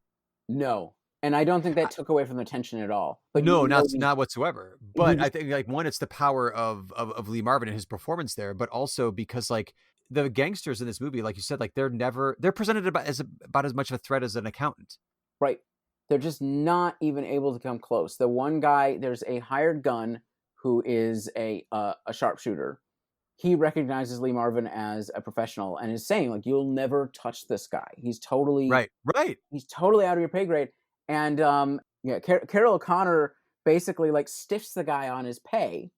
No, and I don't think that took away from the tension at all. But no, not whatsover. But I think like one, it's the power of Lee Marvin and his performance there, but also because like the gangsters in this movie, like you said, like they're presented about as much of a threat as an accountant. Right. They're just not even able to come close. The one guy, there's a hired gun who is a sharpshooter. He recognizes Lee Marvin as a professional and is saying, like, you'll never touch this guy. He's totally right. He's totally out of your pay grade. And Carol O'Connor basically like stiffs the guy on his pay,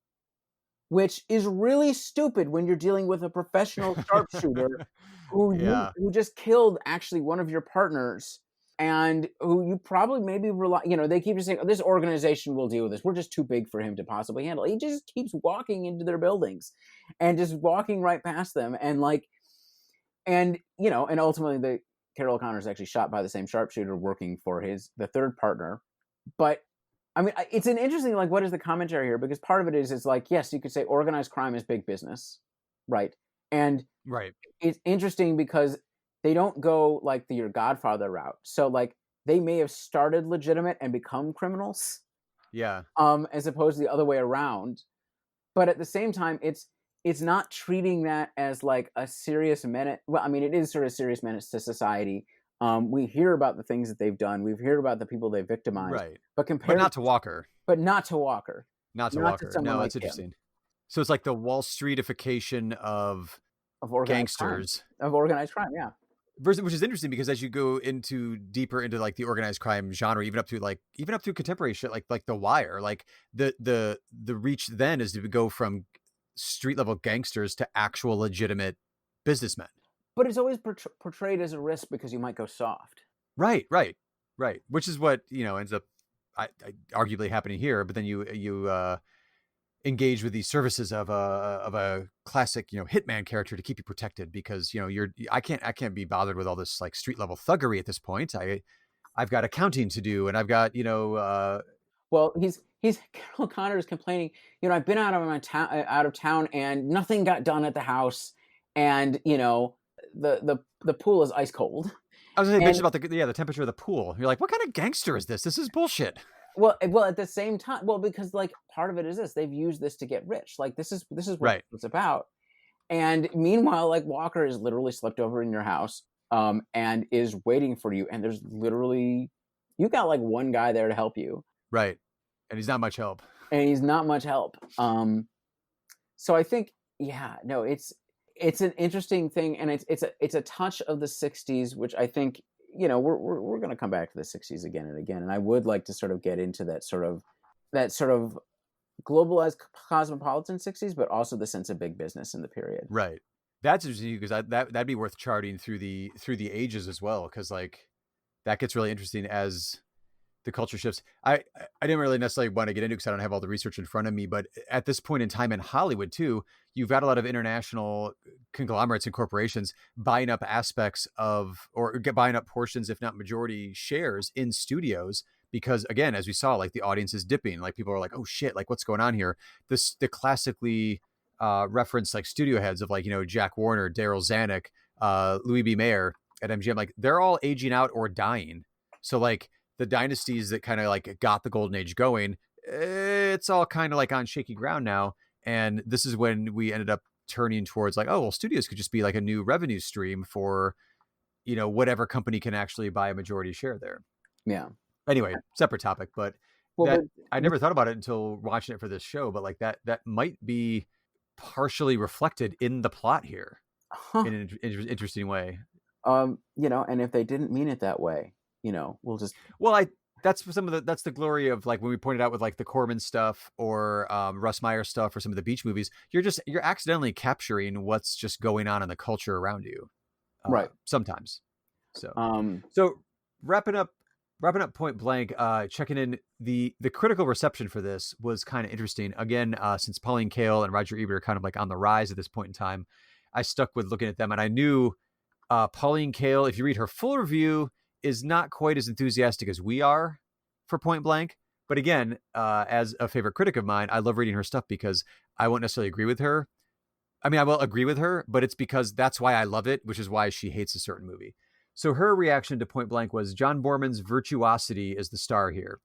which is really stupid when you're dealing with a professional sharpshooter who just killed actually one of your partners, and who you probably maybe rely. They keep just saying, oh, this organization will deal with this. We're just too big for him to possibly handle. He just keeps walking into their buildings and just walking right past them, and ultimately the Carol O'Connor is actually shot by the same sharpshooter working for the third partner. But I mean, it's an interesting, like, what is the commentary here? Because part of it is like, yes, you could say organized crime is big business, right? And it's interesting because they don't go like your Godfather route. So like they may have started legitimate and become criminals. Yeah. As opposed to the other way around. But at the same time, it's not treating that as like a serious menace. Well, I mean, it is sort of a serious menace to society. We hear about the things that they've done. We've heard about the people they've victimized. Right. But not to Walker. But not to Walker. Not to Walker. No, that's interesting. So it's like the Wall Streetification of gangsters. Of organized crime, yeah. Which is interesting because as you go deeper into like the organized crime genre, even up to contemporary shit like The Wire, like the reach then is to go from street level gangsters to actual legitimate businessmen. But it's always portrayed as a risk because you might go soft. Right. Which is what ends up arguably happening here. But then you engage with these services of a classic hitman character to keep you protected because I can't be bothered with all this like street level thuggery at this point. I've got accounting to do, and I've got well, he's Carol O'Connor is complaining. I've been out of town, and nothing got done at the house, and the pool is ice cold. I was going to mention about the temperature of the pool. You're like, what kind of gangster is this? This is bullshit. Well, at the same time, because like part of it is this: they've used this to get rich. Like this is what it's about. And meanwhile, like Walker is literally slept over in your house, and is waiting for you. And there's literally you got like one guy there to help you, right? And he's not much help. So I think, it's it's an interesting thing, and it's a touch of the 60s, which I think, you know, we're going to come back to the 60s again and again, and I would like to sort of get into that sort of globalized cosmopolitan 60s, but also the sense of big business in the period. Right. That's interesting because that'd be worth charting through the ages as well, because like that gets really interesting as the culture shifts. I didn't really necessarily want to get into because I don't have all the research in front of me, but at this point in time in Hollywood too, you've got a lot of international conglomerates and corporations buying up aspects of, or buying up portions, if not majority shares in studios. Because again, as we saw, like the audience is dipping, like people are like, oh shit, like what's going on here? The classically referenced like studio heads of like, you know, Jack Warner, Daryl Zanuck, Louis B. Mayer at MGM, like they're all aging out or dying. So like the dynasties that kind of like got the golden age going, it's all kind of like on shaky ground now. And this is when we ended up turning towards like, oh, well, studios could just be like a new revenue stream for, you know, whatever company can actually buy a majority share there. Yeah. Anyway, separate topic, but I never thought about it until watching it for this show, but like that might be partially reflected in the plot here in an interesting way. You know, and if they didn't mean it that way, you know, we'll just... Well, that's the glory of like when we pointed out with like the Corman stuff or Russ Meyer stuff or some of the beach movies, you're accidentally capturing what's just going on in the culture around you. Right. Sometimes. So wrapping up Point Blank, checking in, the critical reception for this was kind of interesting. Again, since Pauline Kael and Roger Ebert are kind of like on the rise at this point in time, I stuck with looking at them, and I knew Pauline Kael, if you read her full review, is not quite as enthusiastic as we are for Point Blank. But again, as a favorite critic of mine, I love reading her stuff because I won't necessarily agree with her. I mean, I will agree with her, but it's because that's why I love it, which is why she hates a certain movie. So her reaction to Point Blank was John Borman's virtuosity is the star here.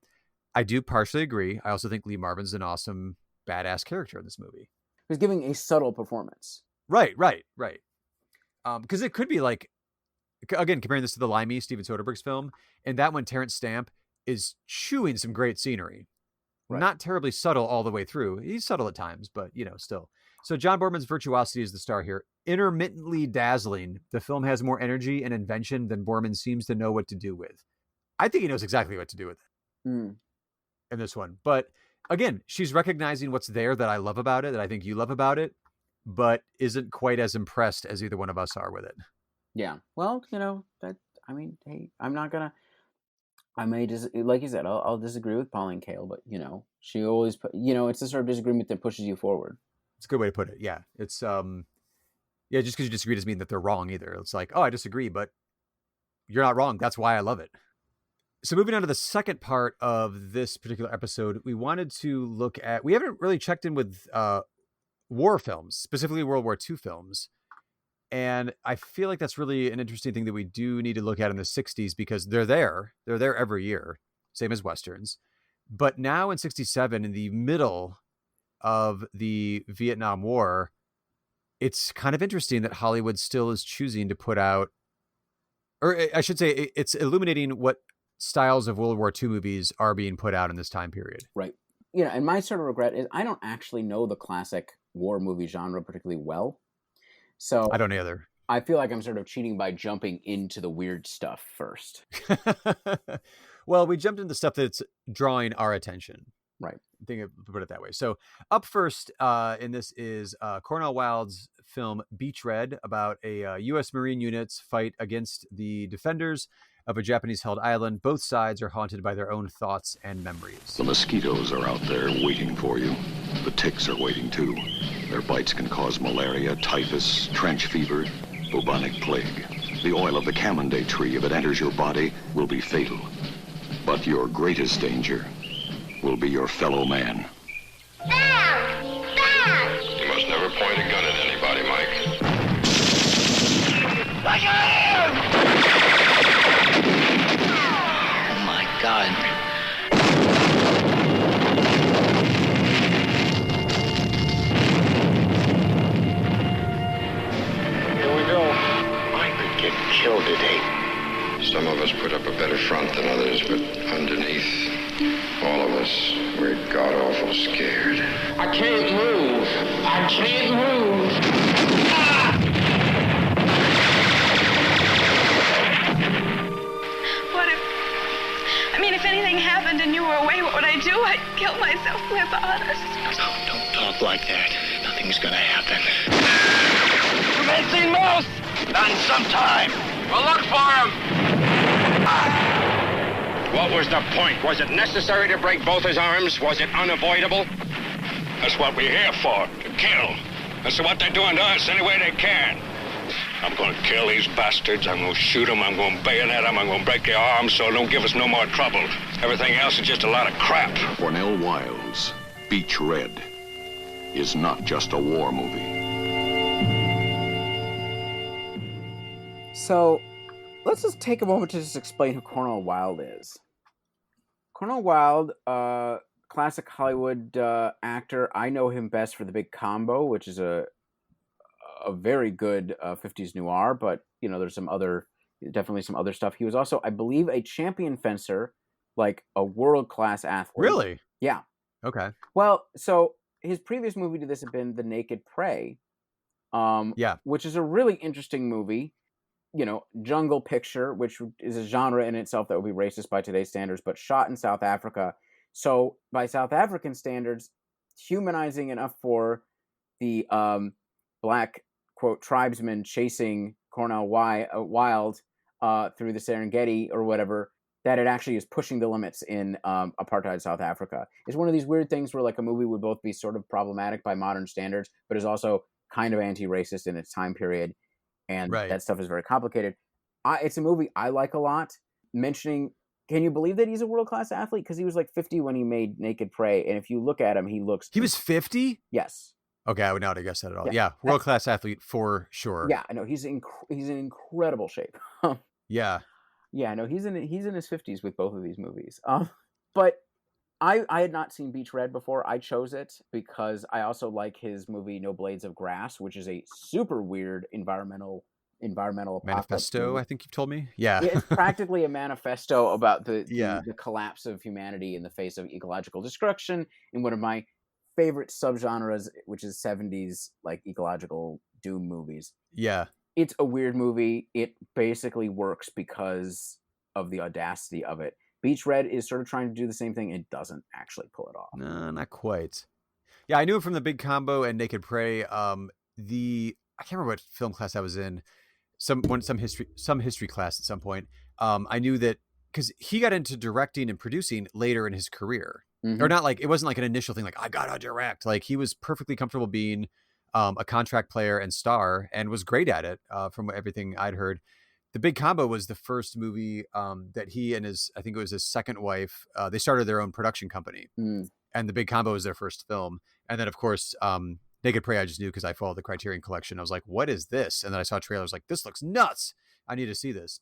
I do partially agree. I also think Lee Marvin's an awesome, badass character in this movie. He's giving a subtle performance. Right. Because it could be like, again, comparing this to the Limey, Steven Soderbergh's film, and that one, Terrence Stamp is chewing some great scenery. Right. Not terribly subtle all the way through. He's subtle at times, but, you know, still. So John Borman's virtuosity is the star here. Intermittently dazzling, the film has more energy and invention than Borman seems to know what to do with. I think he knows exactly what to do with it in this one. But again, she's recognizing what's there that I love about it, that I think you love about it, but isn't quite as impressed as either one of us are with it. Yeah. Well, you know, I mean, hey, I'm not going to, I may just, like you said, I'll disagree with Pauline Kael, but, you know, she always, it's the sort of disagreement that pushes you forward. It's a good way to put it. Yeah. It's, just because you disagree doesn't mean that they're wrong either. It's like, oh, I disagree, but you're not wrong. That's why I love it. So moving on to the second part of this particular episode, we wanted to look at, we haven't really checked in with war films, specifically World War II films. And I feel like that's really an interesting thing that we do need to look at in the 60s because they're there every year, same as Westerns. But now in 67, in the middle of the Vietnam War, it's kind of interesting that Hollywood still is choosing to put out, or I should say it's illuminating what styles of World War II movies are being put out in this time period. Right. You know, and my sort of regret is I don't actually know the classic war movie genre particularly well. So I don't either. I feel like I'm sort of cheating by jumping into the weird stuff first. Well, we jumped into stuff that's drawing our attention. Right. I think I put it that way. So up first in this is Cornel Wilde's film Beach Red, about a U.S. Marine unit's fight against the defenders of a Japanese-held island. Both sides are haunted by their own thoughts and memories. The mosquitoes are out there waiting for you. The ticks are waiting too. Their bites can cause malaria, typhus, trench fever, bubonic plague. The oil of the Cammonday tree, if it enters your body, will be fatal. But your greatest danger will be your fellow man. You must never point a gun at anybody, Mike. Oh, my God. Here we go. I could get killed today. Some of us put up a better front than others, but underneath, all of us, we're god-awful scared. I can't move. I can't move. Ah! what would I do? I'd kill myself with honest. Don't talk like that. Nothing's gonna happen. You ain't seen most. Not in some time. Well, look for him. What was the point? Was it necessary to break both his arms? Was it unavoidable? That's what we're here for, to kill. That's what they're doing to us any way they can. I'm going to kill these bastards. I'm going to shoot them. I'm going to bayonet them. I'm going to break their arms so don't give us no more trouble. Everything else is just a lot of crap. Cornell Wilde's Beach Red is not just a war movie. So, let's just take a moment to just explain who Cornell Wilde is. Cornell Wilde, classic Hollywood actor. I know him best for The Big Combo, which is a very good 50s noir, but there's definitely some other stuff. He was also, I believe, a champion fencer, like a world-class athlete. Really? Yeah. Okay. Well, so his previous movie to this had been The Naked Prey, which is a really interesting movie. Jungle picture, which is a genre in itself that would be racist by today's standards, but shot in South Africa. So by South African standards, humanizing enough for the black, quote, tribesmen chasing Cornell Wilde through the Serengeti or whatever, that it actually is pushing the limits in apartheid South Africa. It's one of these weird things where like a movie would both be sort of problematic by modern standards, but is also kind of anti-racist in its time period. And that stuff is very complicated. It's a movie I like a lot. Can you believe that he's a world-class athlete? Because he was like 50 when he made Naked Prey. And if you look at him, he was 50? Yes. Okay, I would not have guessed that at all. Yeah, world-class athlete for sure. Yeah, I know. He's in incredible shape. Yeah. Yeah, no, he's in his 50s with both of these movies. But I had not seen Beach Red before. I chose it because I also like his movie No Blades of Grass, which is a super weird environmental manifesto, I think you've told me. Yeah. It's practically a manifesto about the collapse of humanity in the face of ecological destruction in one of my favorite subgenres, which is 70s like ecological doom movies. Yeah. It's a weird movie. It basically works because of the audacity of it. Beach Red is sort of trying to do the same thing. It doesn't actually pull it off. No, not quite. Yeah, I knew it from The Big Combo and Naked Prey. I can't remember what film class I was in. Some history class at some point. I knew that because he got into directing and producing later in his career. Mm-hmm. Or not like, it wasn't like an initial thing like, I gotta direct. Like he was perfectly comfortable being a contract player and star and was great at it from everything I'd heard. The Big Combo was the first movie that he and I think it was his second wife, they started their own production company. Mm. And The Big Combo was their first film. And then, of course, Naked Prey I just knew because I followed the Criterion Collection. I was like, what is this? And then I saw trailers like, this looks nuts. I need to see this.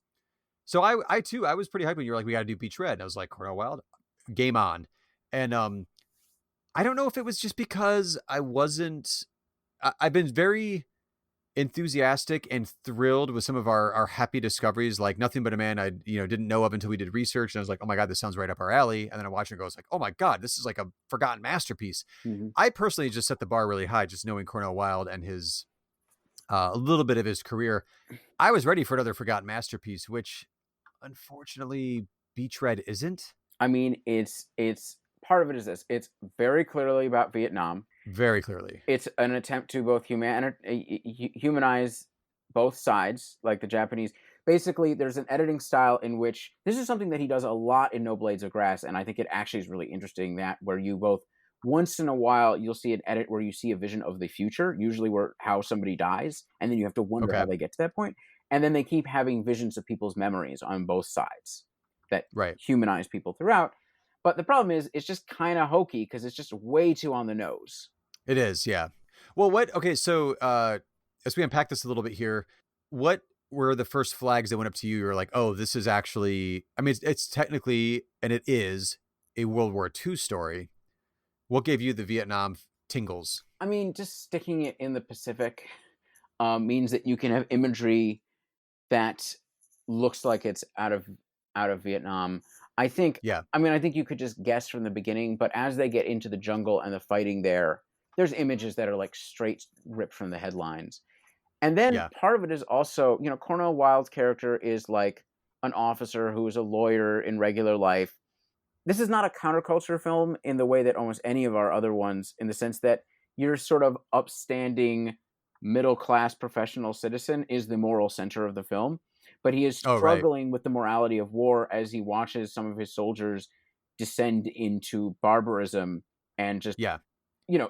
So I too, I was pretty hyped when you were like, we got to do Beach Red. And I was like, Cornell Wilde, game on. And I don't know if it was just because I've been very enthusiastic and thrilled with some of our happy discoveries, like Nothing But a Man I didn't know of until we did research, and I was like, oh my god, this sounds right up our alley. And then I watched it and goes like, oh my god, this is like a forgotten masterpiece. Mm-hmm. I personally just set the bar really high, just knowing Cornell Wilde and his a little bit of his career. I was ready for another forgotten masterpiece, which unfortunately Beach Red isn't. I mean, it's part of it is this. It's very clearly about Vietnam. Very clearly. It's an attempt to both humanize both sides, like the Japanese. Basically, there's an editing style in which this is something that he does a lot in No Blades of Grass, and I think it actually is really interesting that where you both, once in a while, you'll see an edit where you see a vision of the future, usually how somebody dies, and then you have to wonder how they get to that point. And then they keep having visions of people's memories on both sides that humanize people throughout. But the problem is, it's just kind of hokey because it's just way too on the nose. It is, yeah. Well, so as we unpack this a little bit here, what were the first flags that went up to you? You're like, oh, this is actually, I mean, it's technically, and it is a World War II story. What gave you the Vietnam tingles? I mean, just sticking it in the Pacific means that you can have imagery that looks like it's out of Vietnam. I think you could just guess from the beginning, but as they get into the jungle and the fighting there's images that are like straight ripped from the headlines. And then part of it is also, Cornell Wilde's character is like an officer who is a lawyer in regular life. this is not a counterculture film in the way that almost any of our other ones, in the sense that your sort of upstanding middle-class professional citizen is the moral center of the film, but he is struggling with the morality of war as he watches some of his soldiers descend into barbarism and just,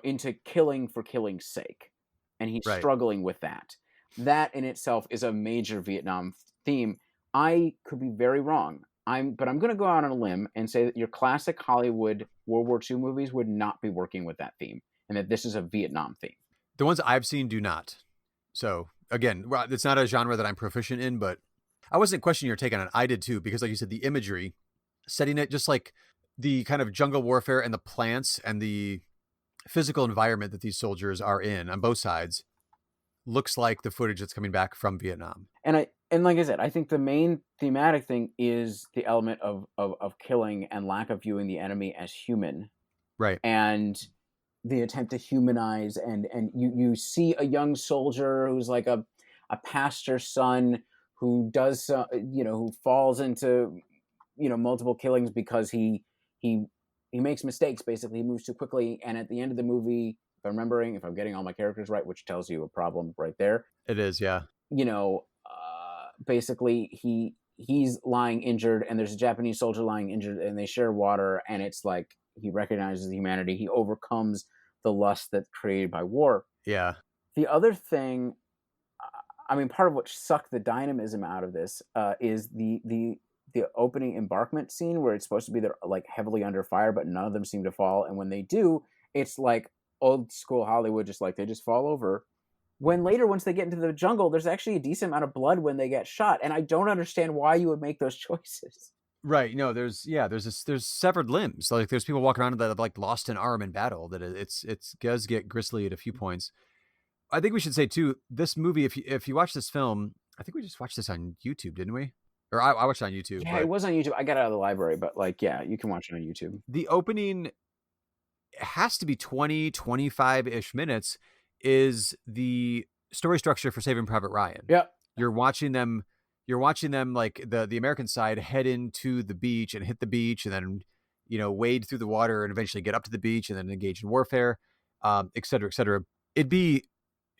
into killing for killing's sake. And he's struggling with that. That in itself is a major Vietnam theme. I could be very wrong. But I'm going to go out on a limb and say that your classic Hollywood World War II movies would not be working with that theme, and that this is a Vietnam theme. The ones I've seen do not. So again, it's not a genre that I'm proficient in, but I wasn't questioning your take on it. I did too, because like you said, the imagery, setting it just like the kind of jungle warfare and the plants and the physical environment that these soldiers are in on both sides looks like the footage that's coming back from Vietnam. And like I said, I think the main thematic thing is the element of killing and lack of viewing the enemy as human. Right. And the attempt to humanize, and you see a young soldier who's like a pastor's son who does, who falls into, multiple killings because he makes mistakes, basically. He moves too quickly. And at the end of the movie, if I'm getting all my characters right, which tells you a problem right there. It is, yeah. Basically he's lying injured, and there's a Japanese soldier lying injured, and they share water, and it's like he recognizes humanity. He overcomes the lust that's created by war. Yeah. The other thing, part of what sucked the dynamism out of this is the opening embarkment scene, where it's supposed to be they're like heavily under fire, but none of them seem to fall. And when they do, it's like old school Hollywood, just like they just fall over. When later, once they get into the jungle, there's actually a decent amount of blood when they get shot. And I don't understand why you would make those choices. Right. No, there's severed limbs. Like there's people walking around that have like lost an arm in battle. That it does get grisly at a few points. I think we should say too, this movie, if you watch this film, I think we just watched this on YouTube, didn't we? Or I watched it on YouTube. Yeah, it was on YouTube. I got it out of the library, but you can watch it on YouTube. The opening has to be 20, 25-ish minutes is the story structure for Saving Private Ryan. Yeah. You're watching them like the American side head into the beach and hit the beach, and then, wade through the water and eventually get up to the beach and then engage in warfare, et cetera, et cetera. It'd be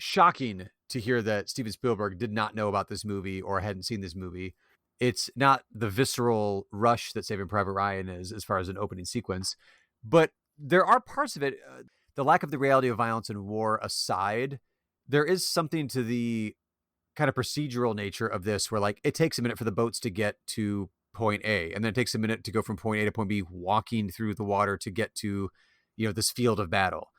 shocking to hear that Steven Spielberg did not know about this movie or hadn't seen this movie. It's not the visceral rush that Saving Private Ryan is as far as an opening sequence, but there are parts of it, the lack of the reality of violence and war aside, there is something to the kind of procedural nature of this where like it takes a minute for the boats to get to point A, and then it takes a minute to go from point A to point B, walking through the water to get to, this field of battle.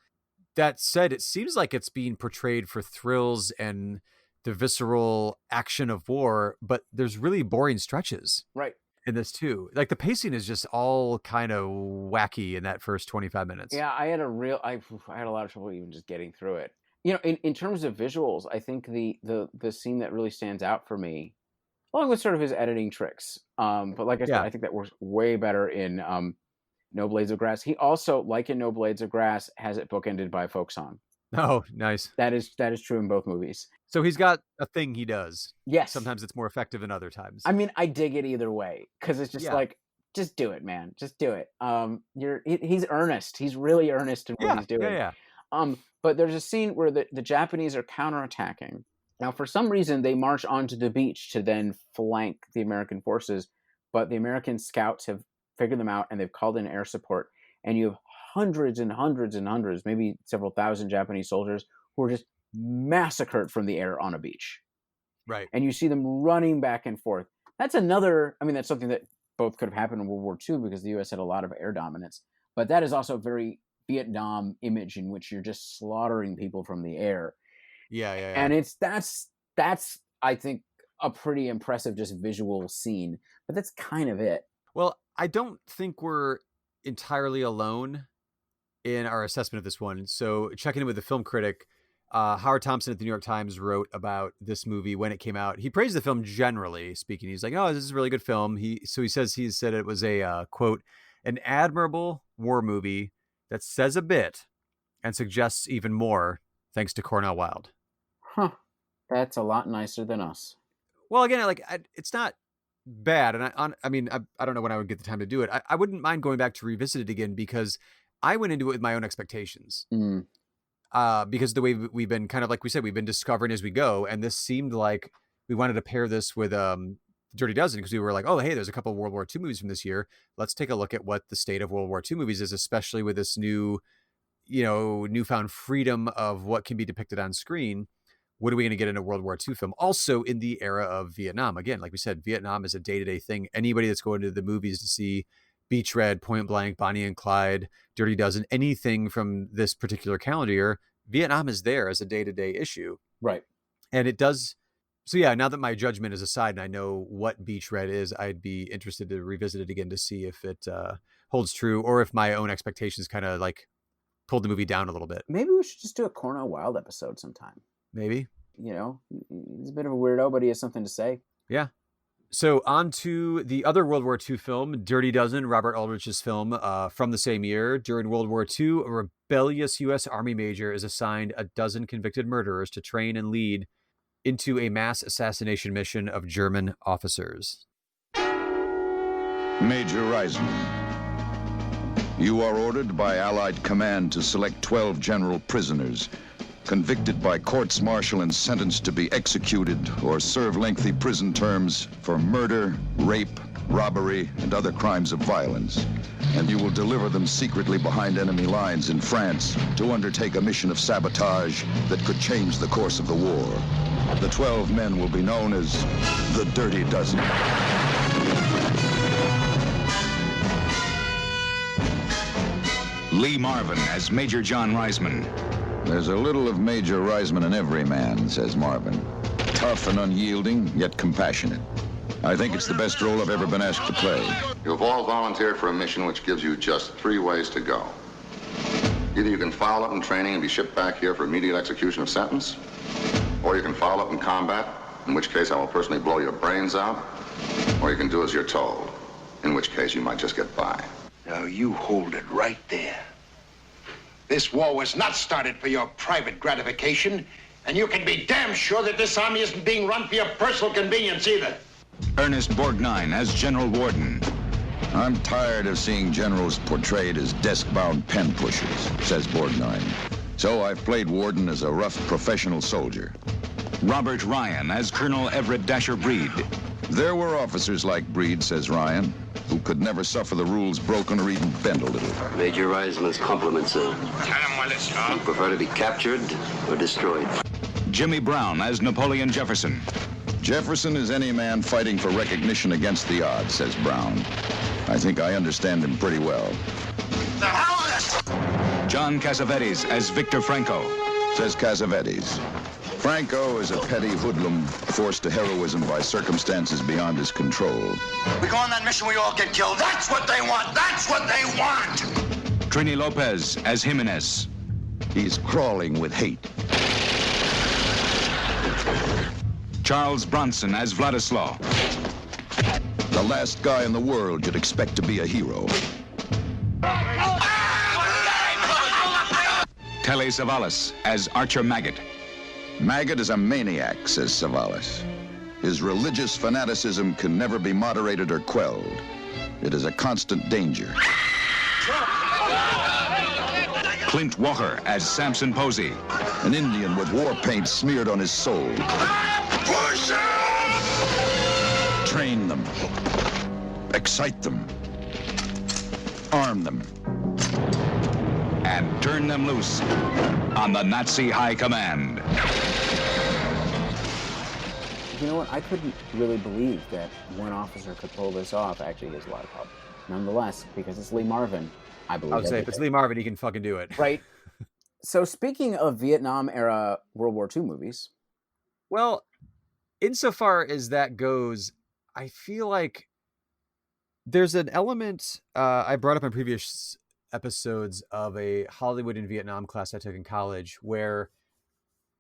That said, it seems like it's being portrayed for thrills and the visceral action of war, but there's really boring stretches. Right. In this too. Like the pacing is just all kind of wacky in that first 25 minutes. Yeah, I had a lot of trouble even just getting through it. In terms of visuals, I think the scene that really stands out for me, along with sort of his editing tricks, but like I said, I think that works way better in No Blades of Grass. He also, like in No Blades of Grass, has it bookended by a folk song. Oh, nice. That is true in both movies. So he's got a thing he does. Yes. Sometimes it's more effective than other times. I dig it either way, because it's just just do it, man. Just do it. He's earnest. He's really earnest in what he's doing. Yeah. But there's a scene where the Japanese are counterattacking. Now, for some reason, they march onto the beach to then flank the American forces, but the American scouts have figured them out, and they've called in air support. And you have hundreds and hundreds and hundreds, maybe several thousand Japanese soldiers who are just massacred from the air on a beach. Right. And you see them running back and forth. That's that's something that both could have happened in World War II because the U.S. had a lot of air dominance. But that is also a very Vietnam image in which you're just slaughtering people from the air. Yeah. And that's I think a pretty impressive just visual scene. But that's kind of it. Well, I don't think we're entirely alone in our assessment of this one. So checking in with the film critic, Howard Thompson at the New York Times wrote about this movie when it came out. He praised the film generally speaking. He's like, oh, this is a really good film. He said it was a, quote, an admirable war movie that says a bit and suggests even more thanks to Cornell Wilde. Huh. That's a lot nicer than us. Well, again, it's not bad. And I don't know when I would get the time to do it. I wouldn't mind going back to revisit it again because I went into it with my own expectations. Because the way we've been kind of, like we said, we've been discovering as we go. And this seemed like we wanted to pair this with Dirty Dozen because we were like, oh, hey, there's a couple of World War II movies from this year. Let's take a look at what the state of World War II movies is, especially with this newfound freedom of what can be depicted on screen. What are we going to get in a World War II film? Also in the era of Vietnam. Again, like we said, Vietnam is a day-to-day thing. Anybody that's going to the movies to see Beach Red, Point Blank, Bonnie and Clyde, Dirty Dozen, anything from this particular calendar year, Vietnam is there as a day-to-day issue. Right. And it does. So yeah, now that my judgment is aside and I know what Beach Red is, I'd be interested to revisit it again to see if it holds true or if my own expectations kind of like pulled the movie down a little bit. Maybe we should just do a Cornell Wilde episode sometime. Maybe. He's a bit of a weirdo, but he has something to say. Yeah. So on to the other World War II film, Dirty Dozen, Robert Aldrich's film from the same year. During World War II, a rebellious U.S. Army major is assigned a dozen convicted murderers to train and lead into a mass assassination mission of German officers. Major Reisman, you are ordered by Allied command to select 12 general prisoners convicted by courts-martial and sentenced to be executed or serve lengthy prison terms for murder, rape, robbery, and other crimes of violence. And you will deliver them secretly behind enemy lines in France to undertake a mission of sabotage that could change the course of the war. The 12 men will be known as the Dirty Dozen. Lee Marvin as Major John Reisman. There's a little of Major Reisman in every man, says Marvin. Tough and unyielding, yet compassionate. I think it's the best role I've ever been asked to play. You've all volunteered for a mission which gives you just 3 ways to go. Either you can foul up in training and be shipped back here for immediate execution of sentence, or you can foul up in combat, in which case I will personally blow your brains out, or you can do as you're told, in which case you might just get by. Now you hold it right there. This war was not started for your private gratification, and you can be damn sure that this army isn't being run for your personal convenience either. Ernest Borgnine as General Warden. I'm tired of seeing generals portrayed as desk-bound pen pushers, says Borgnine. So I've played Warden as a rough professional soldier. Robert Ryan as Colonel Everett Dasher Breed. There were officers like Breed, says Ryan, who could never suffer the rules broken or even bend a little. Major Reisman's compliments, sir. Tell him what it's You prefer to be captured or destroyed? Jimmy Brown as Napoleon Jefferson. Jefferson is any man fighting for recognition against the odds, says Brown. I think I understand him pretty well. The hell with it! John Cassavetes as Victor Franco. Says Cassavetes. Franco is a petty hoodlum forced to heroism by circumstances beyond his control. We go on that mission, we all get killed. That's what they want! That's what they want! Trini Lopez as Jimenez. He's crawling with hate. Charles Bronson as Vladislaw. The last guy in the world you'd expect to be a hero. Telly Savalas as Archer Maggot. Maggot is a maniac, says Savalas. His religious fanaticism can never be moderated or quelled. It is a constant danger. Clint Walker as Samson Posey. An Indian with war paint smeared on his soul. Push Train them. Excite them. Arm them. And turn them loose on the Nazi High Command. You know what? I couldn't really believe that one officer could pull this off. Actually, there's a lot of help. Nonetheless, because it's Lee Marvin, I believe. I would say if it's Lee Marvin, he can fucking do it. Right. So speaking of Vietnam-era World War II movies. Well, insofar as that goes, I feel like there's an element I brought up in previous episodes of a Hollywood and Vietnam class I took in college where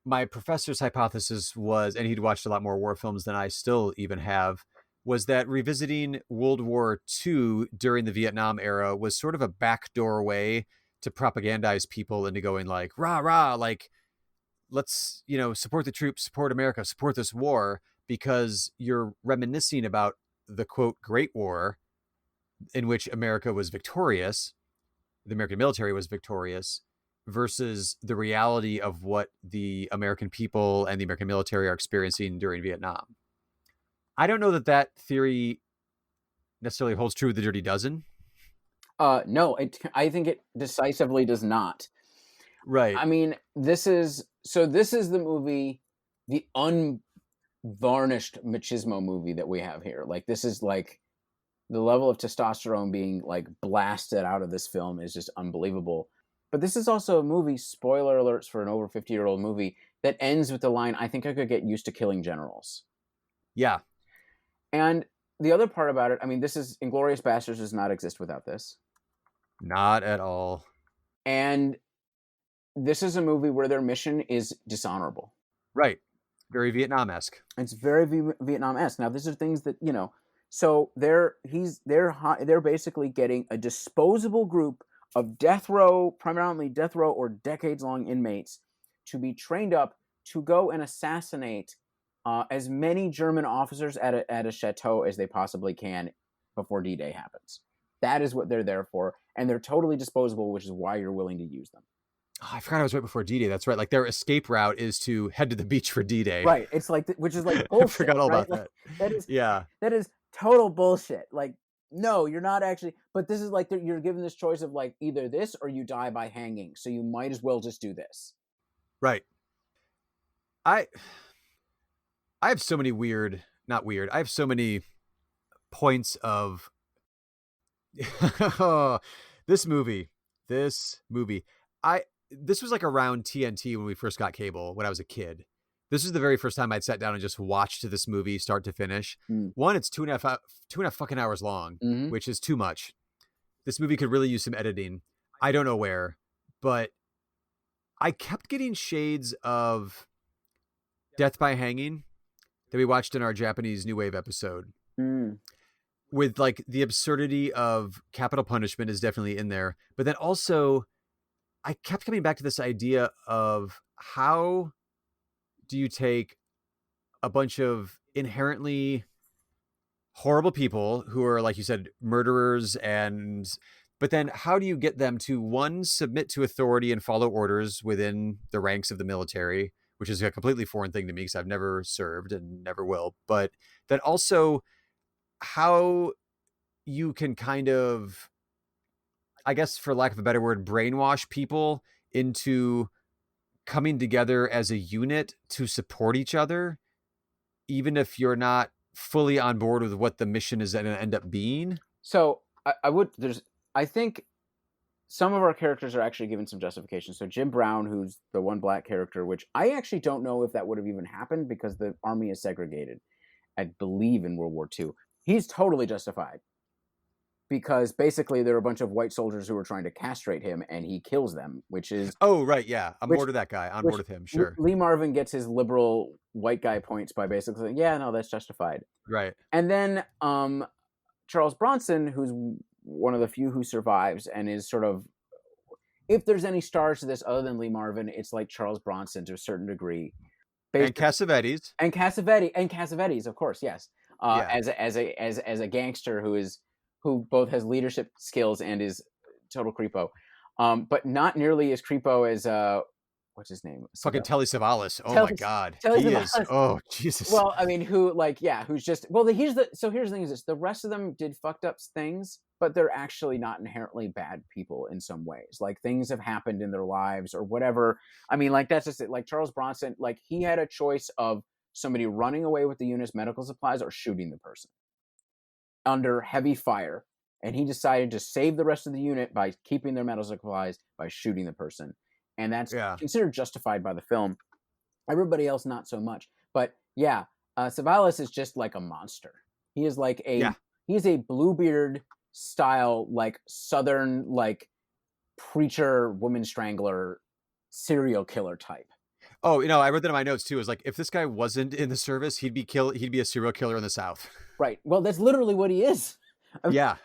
my professor's hypothesis was, and he'd watched a lot more war films than I still even have, was that revisiting World War II during the Vietnam era was sort of a backdoor way to propagandize people into going like, rah, rah, like, let's, support the troops, support America, support this war, because you're reminiscing about the quote Great War, in which America was victorious, the American military was victorious, versus the reality of what the American people and the American military are experiencing during Vietnam. I don't know that theory necessarily holds true with the Dirty Dozen. No, I think it decisively does not. Right. I mean, this is the movie, the unvarnished machismo movie that we have here. Like, this is like the level of testosterone being like blasted out of this film is just unbelievable. But this is also a movie, spoiler alerts for an over 50-year-old movie, that ends with the line, I think I could get used to killing generals. Yeah. And the other part about it, I mean, this is Inglourious Basterds does not exist without this. Not at all. And this is a movie where their mission is dishonorable. Right. Very Vietnam-esque. It's very Vietnam-esque. Now, these are things that, you know, so they're basically getting a disposable group of death row, primarily death row or decades-long inmates, to be trained up to go and assassinate as many German officers at a chateau as they possibly can before D-Day happens. That is what they're there for, and they're totally disposable, which is why you're willing to use them. Oh, I forgot I was right before D-Day. That's right. Like, their escape route is to head to the beach for D-Day. Right. It's like, which is like bullshit. I forgot all right? about that. Yeah. That is total bullshit. Like, no, you're not actually. But this is like you're given this choice of like either this or you die by hanging. So you might as well just do this. Right. I have so many I have so many points of this movie. This was like around TNT when we first got cable when I was a kid. This is the very first time I'd sat down and just watched this movie start to finish. One, it's 2.5 fucking hours long, which is too much. This movie could really use some editing. I don't know where, but I kept getting shades of Death by Hanging that we watched in our Japanese New Wave episode. With like the absurdity of capital punishment is definitely in there. But then also I kept coming back to this idea of how do you take a bunch of inherently horrible people who are, like you said, murderers, but then how do you get them to, one, submit to authority and follow orders within the ranks of the military, which is a completely foreign thing to me because I've never served and never will. But then also how you can kind of, I guess for lack of a better word, brainwash people into coming together as a unit to support each other, even if you're not fully on board with what the mission is going to end up being. So I think some of our characters are actually given some justification. So Jim Brown, who's the one black character, which I actually don't know if that would have even happened because the army is segregated, I believe, in World War II. He's totally justified because basically there are a bunch of white soldiers who are trying to castrate him and he kills them, which is... Oh, right, yeah. I'm bored of that guy. I'm bored with him, sure. Lee Marvin gets his liberal white guy points by basically saying, yeah, no, that's justified. Right. And then Charles Bronson, who's one of the few who survives and is sort of... If there's any stars to this other than Lee Marvin, it's like Charles Bronson to a certain degree. And Cassavetes. And Cassavetes, of course, yes. As a gangster who both has leadership skills and is total creepo, but not nearly as creepo as what's his name? Fucking Telly Savalas. Oh my God, Telly he Savalas. is. Oh Jesus. Well, I mean, who's just here's the thing is this: the rest of them did fucked up things, but they're actually not inherently bad people in some ways. Like things have happened in their lives or whatever. I mean, like that's just it. Like Charles Bronson, like he had a choice of somebody running away with the unit's medical supplies or shooting the person under heavy fire. And he decided to save the rest of the unit by keeping their medical supplies by shooting the person. And that's considered justified by the film. Everybody else, not so much. But yeah, Savalas is just like a monster. He is like he's a Bluebeard style, like Southern, like preacher, woman strangler, serial killer type. Oh, I wrote that in my notes too. Is like if this guy wasn't in the service, he'd be a serial killer in the South. Right. Well, that's literally what he is. I mean, yeah.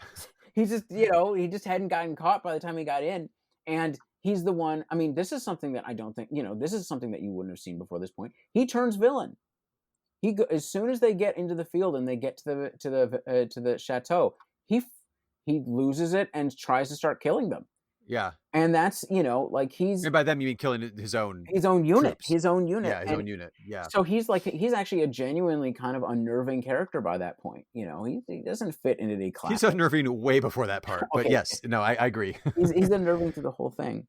He's just, he just hadn't gotten caught by the time he got in. And he's the one, I mean, this is something that I don't think, this is something that you wouldn't have seen before this point. He turns villain. as soon as they get into the field and they get to the chateau, he loses it and tries to start killing them. Yeah. And that's, like he's... And by them, you mean killing his own unit. troops. His own unit. Yeah, his own unit. Yeah. So he's actually a genuinely kind of unnerving character by that point. He doesn't fit into the class. He's unnerving way before that part. But yes, no, I agree. he's unnerving through the whole thing.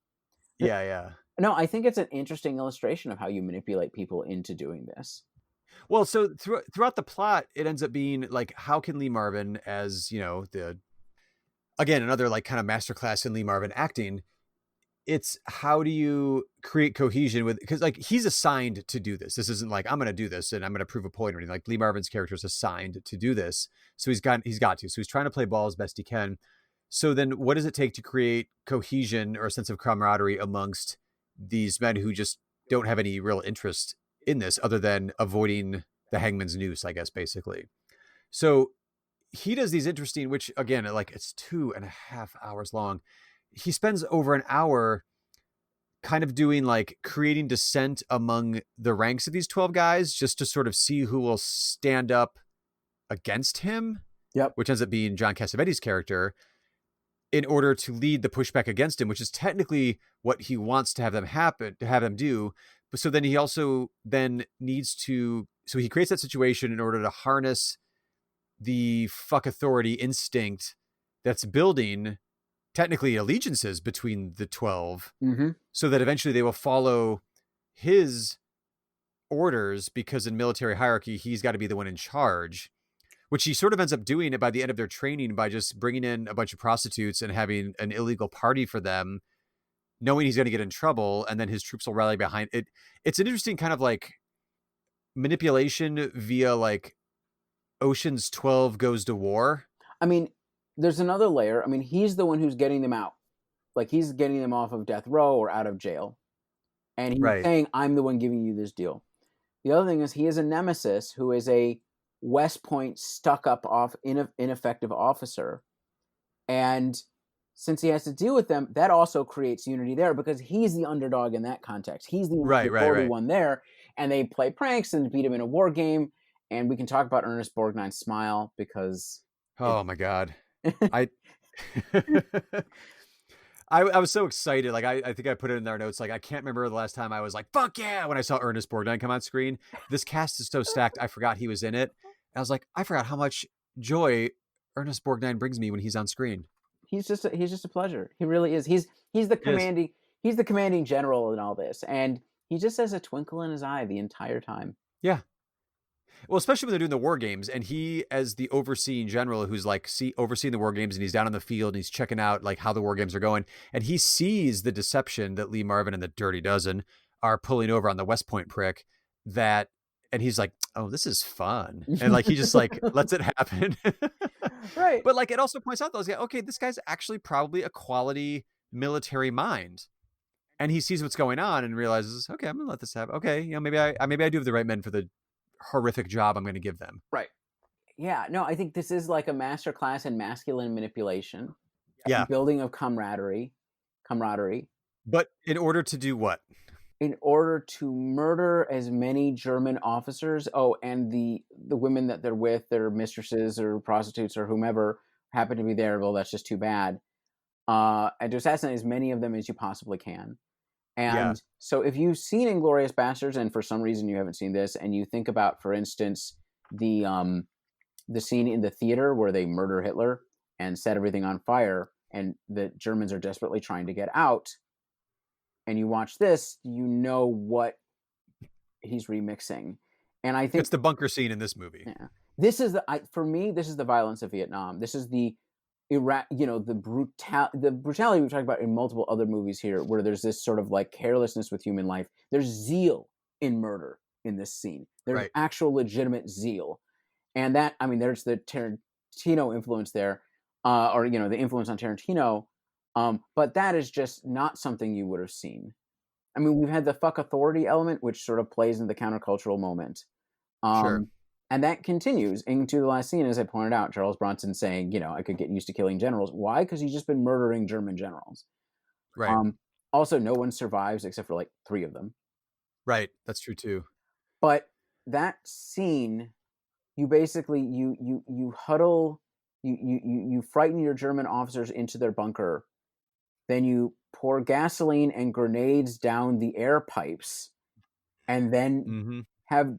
Yeah. No, I think it's an interesting illustration of how you manipulate people into doing this. Well, so throughout the plot, it ends up being like, how can Lee Marvin, as again, another like kind of masterclass in Lee Marvin acting, it's how do you create cohesion because like he's assigned to do this. This isn't like, I'm going to do this and I'm going to prove a point or anything. Like Lee Marvin's character is assigned to do this. So he's got to. So he's trying to play ball as best he can. So then what does it take to create cohesion or a sense of camaraderie amongst these men who just don't have any real interest in this other than avoiding the hangman's noose, I guess, basically. So he does these interesting, which again, like it's 2.5 hours long. He spends over an hour kind of doing like creating dissent among the ranks of these 12 guys just to sort of see who will stand up against him. Yep. Which ends up being John Cassavetes' character in order to lead the pushback against him, which is technically what he wants to have them do. But so then he also needs to, so he creates that situation in order to harness the fuck authority instinct that's building technically allegiances between the 12 so that eventually they will follow his orders because in military hierarchy, he's got to be the one in charge, which he sort of ends up doing it by the end of their training by just bringing in a bunch of prostitutes and having an illegal party for them, knowing he's going to get in trouble. And then his troops will rally behind it. It's an interesting kind of like manipulation via like Ocean's 12 Goes to War. I mean, there's another layer. I mean, he's the one who's getting them out. Like he's getting them off of death row or out of jail. And he's saying, I'm the one giving you this deal. The other thing is he is a nemesis who is a West Point stuck-up ineffective officer. And since he has to deal with them, that also creates unity there because he's the underdog in that context. He's the one there. And they play pranks and beat him in a war game. And we can talk about Ernest Borgnine's smile because... Oh, my God. I was so excited. Like, I think I put it in our notes. Like, I can't remember the last time I was like, fuck yeah, when I saw Ernest Borgnine come on screen. This cast is so stacked. I forgot he was in it. And I was like, I forgot how much joy Ernest Borgnine brings me when he's on screen. He's just a pleasure. He really is. He's the commanding general in all this. And he just has a twinkle in his eye the entire time. Yeah. Well, especially when they're doing the war games and he as the overseeing general who's like overseeing the war games and he's down on the field and he's checking out like how the war games are going. And he sees the deception that Lee Marvin and the Dirty Dozen are pulling over on the West Point prick and he's like, oh, this is fun. And like, he just like lets it happen. Right. But like, it also points out those guys, okay, this guy's actually probably a quality military mind. And he sees what's going on and realizes, okay, I'm going to let this happen. Okay. Maybe I do have the right men for the horrific job I'm going to give them. Right. Yeah. No, I think this is like a masterclass in masculine manipulation. Yeah. Building of camaraderie. But in order to do what? In order to murder as many German officers. Oh, and the women that they're with, their mistresses or prostitutes or whomever happen to be there. Well, that's just too bad. And to assassinate as many of them as you possibly can. And so if you've seen Inglourious Basterds and for some reason you haven't seen this and you think about, for instance, the scene in the theater where they murder Hitler and set everything on fire and the Germans are desperately trying to get out and you watch this, you know what he's remixing. And I think it's the bunker scene in this movie. Yeah. This is for me, this is the violence of Vietnam. This is the the brutality we've talked about in multiple other movies here, where there's this sort of like carelessness with human life. There's zeal in murder in this scene. There's actual legitimate zeal, and that there's the Tarantino influence there, or the influence on Tarantino. But that is just not something you would have seen. I mean, we've had the fuck authority element, which sort of plays in the countercultural moment. Sure. And that continues into the last scene, as I pointed out, Charles Bronson saying, I could get used to killing generals. Why? Because he's just been murdering German generals. Right. Also, no one survives except for like 3 of them. Right. That's true too. But that scene, you basically you huddle, you frighten your German officers into their bunker, then you pour gasoline and grenades down the air pipes, and then have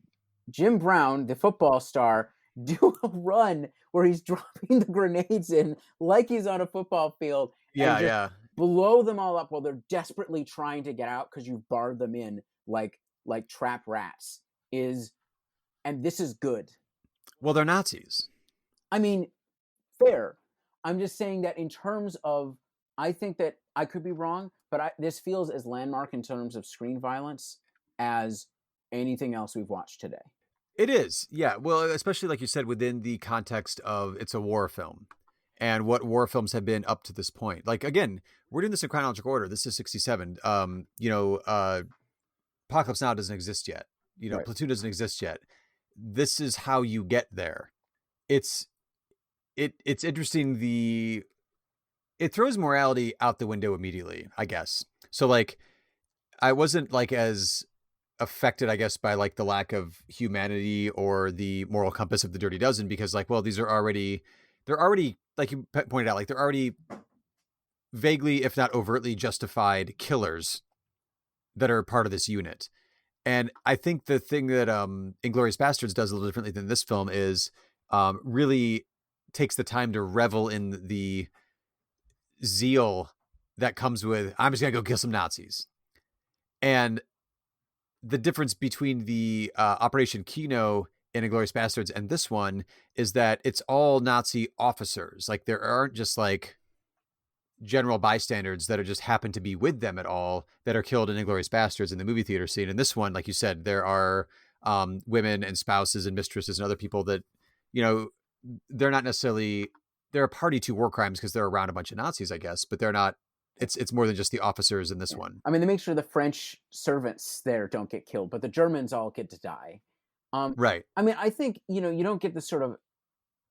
Jim Brown, the football star, do a run where he's dropping the grenades in like he's on a football field, and just blow them all up while they're desperately trying to get out because you've barred them in like trap rats. And this is good. Well, they're Nazis. I mean, fair. I'm just saying that in terms of, I think that I could be wrong, but this feels as landmark in terms of screen violence as anything else we've watched today. It is, yeah. Well, especially like you said, within the context of it's a war film and what war films have been up to this point. Like, again, we're doing this in chronological order. This is 67. Apocalypse Now doesn't exist yet. Right. Platoon doesn't exist yet. This is how you get there. It's interesting. It throws morality out the window immediately, I guess. So like, I wasn't like as affected, I guess, by like the lack of humanity or the moral compass of the Dirty Dozen, because like, well, they're already like you pointed out, like they're already vaguely, if not overtly, justified killers that are part of this unit. And I think the thing that Inglourious Bastards does a little differently than this film is really takes the time to revel in the zeal that comes with, I'm just going to go kill some Nazis. And the difference between the Operation Kino in Inglourious Bastards and this one is that it's all Nazi officers. Like there aren't just like general bystanders that are just happen to be with them at all that are killed in Inglourious Bastards in the movie theater scene. In this one, like you said, there are women and spouses and mistresses and other people that, they're not necessarily, they're a party to war crimes because they're around a bunch of Nazis, I guess, but they're not, it's more than just the officers in this one. I mean, they make sure the French servants there don't get killed, but the Germans all get to die. Right. I mean, I think, you don't get this sort of,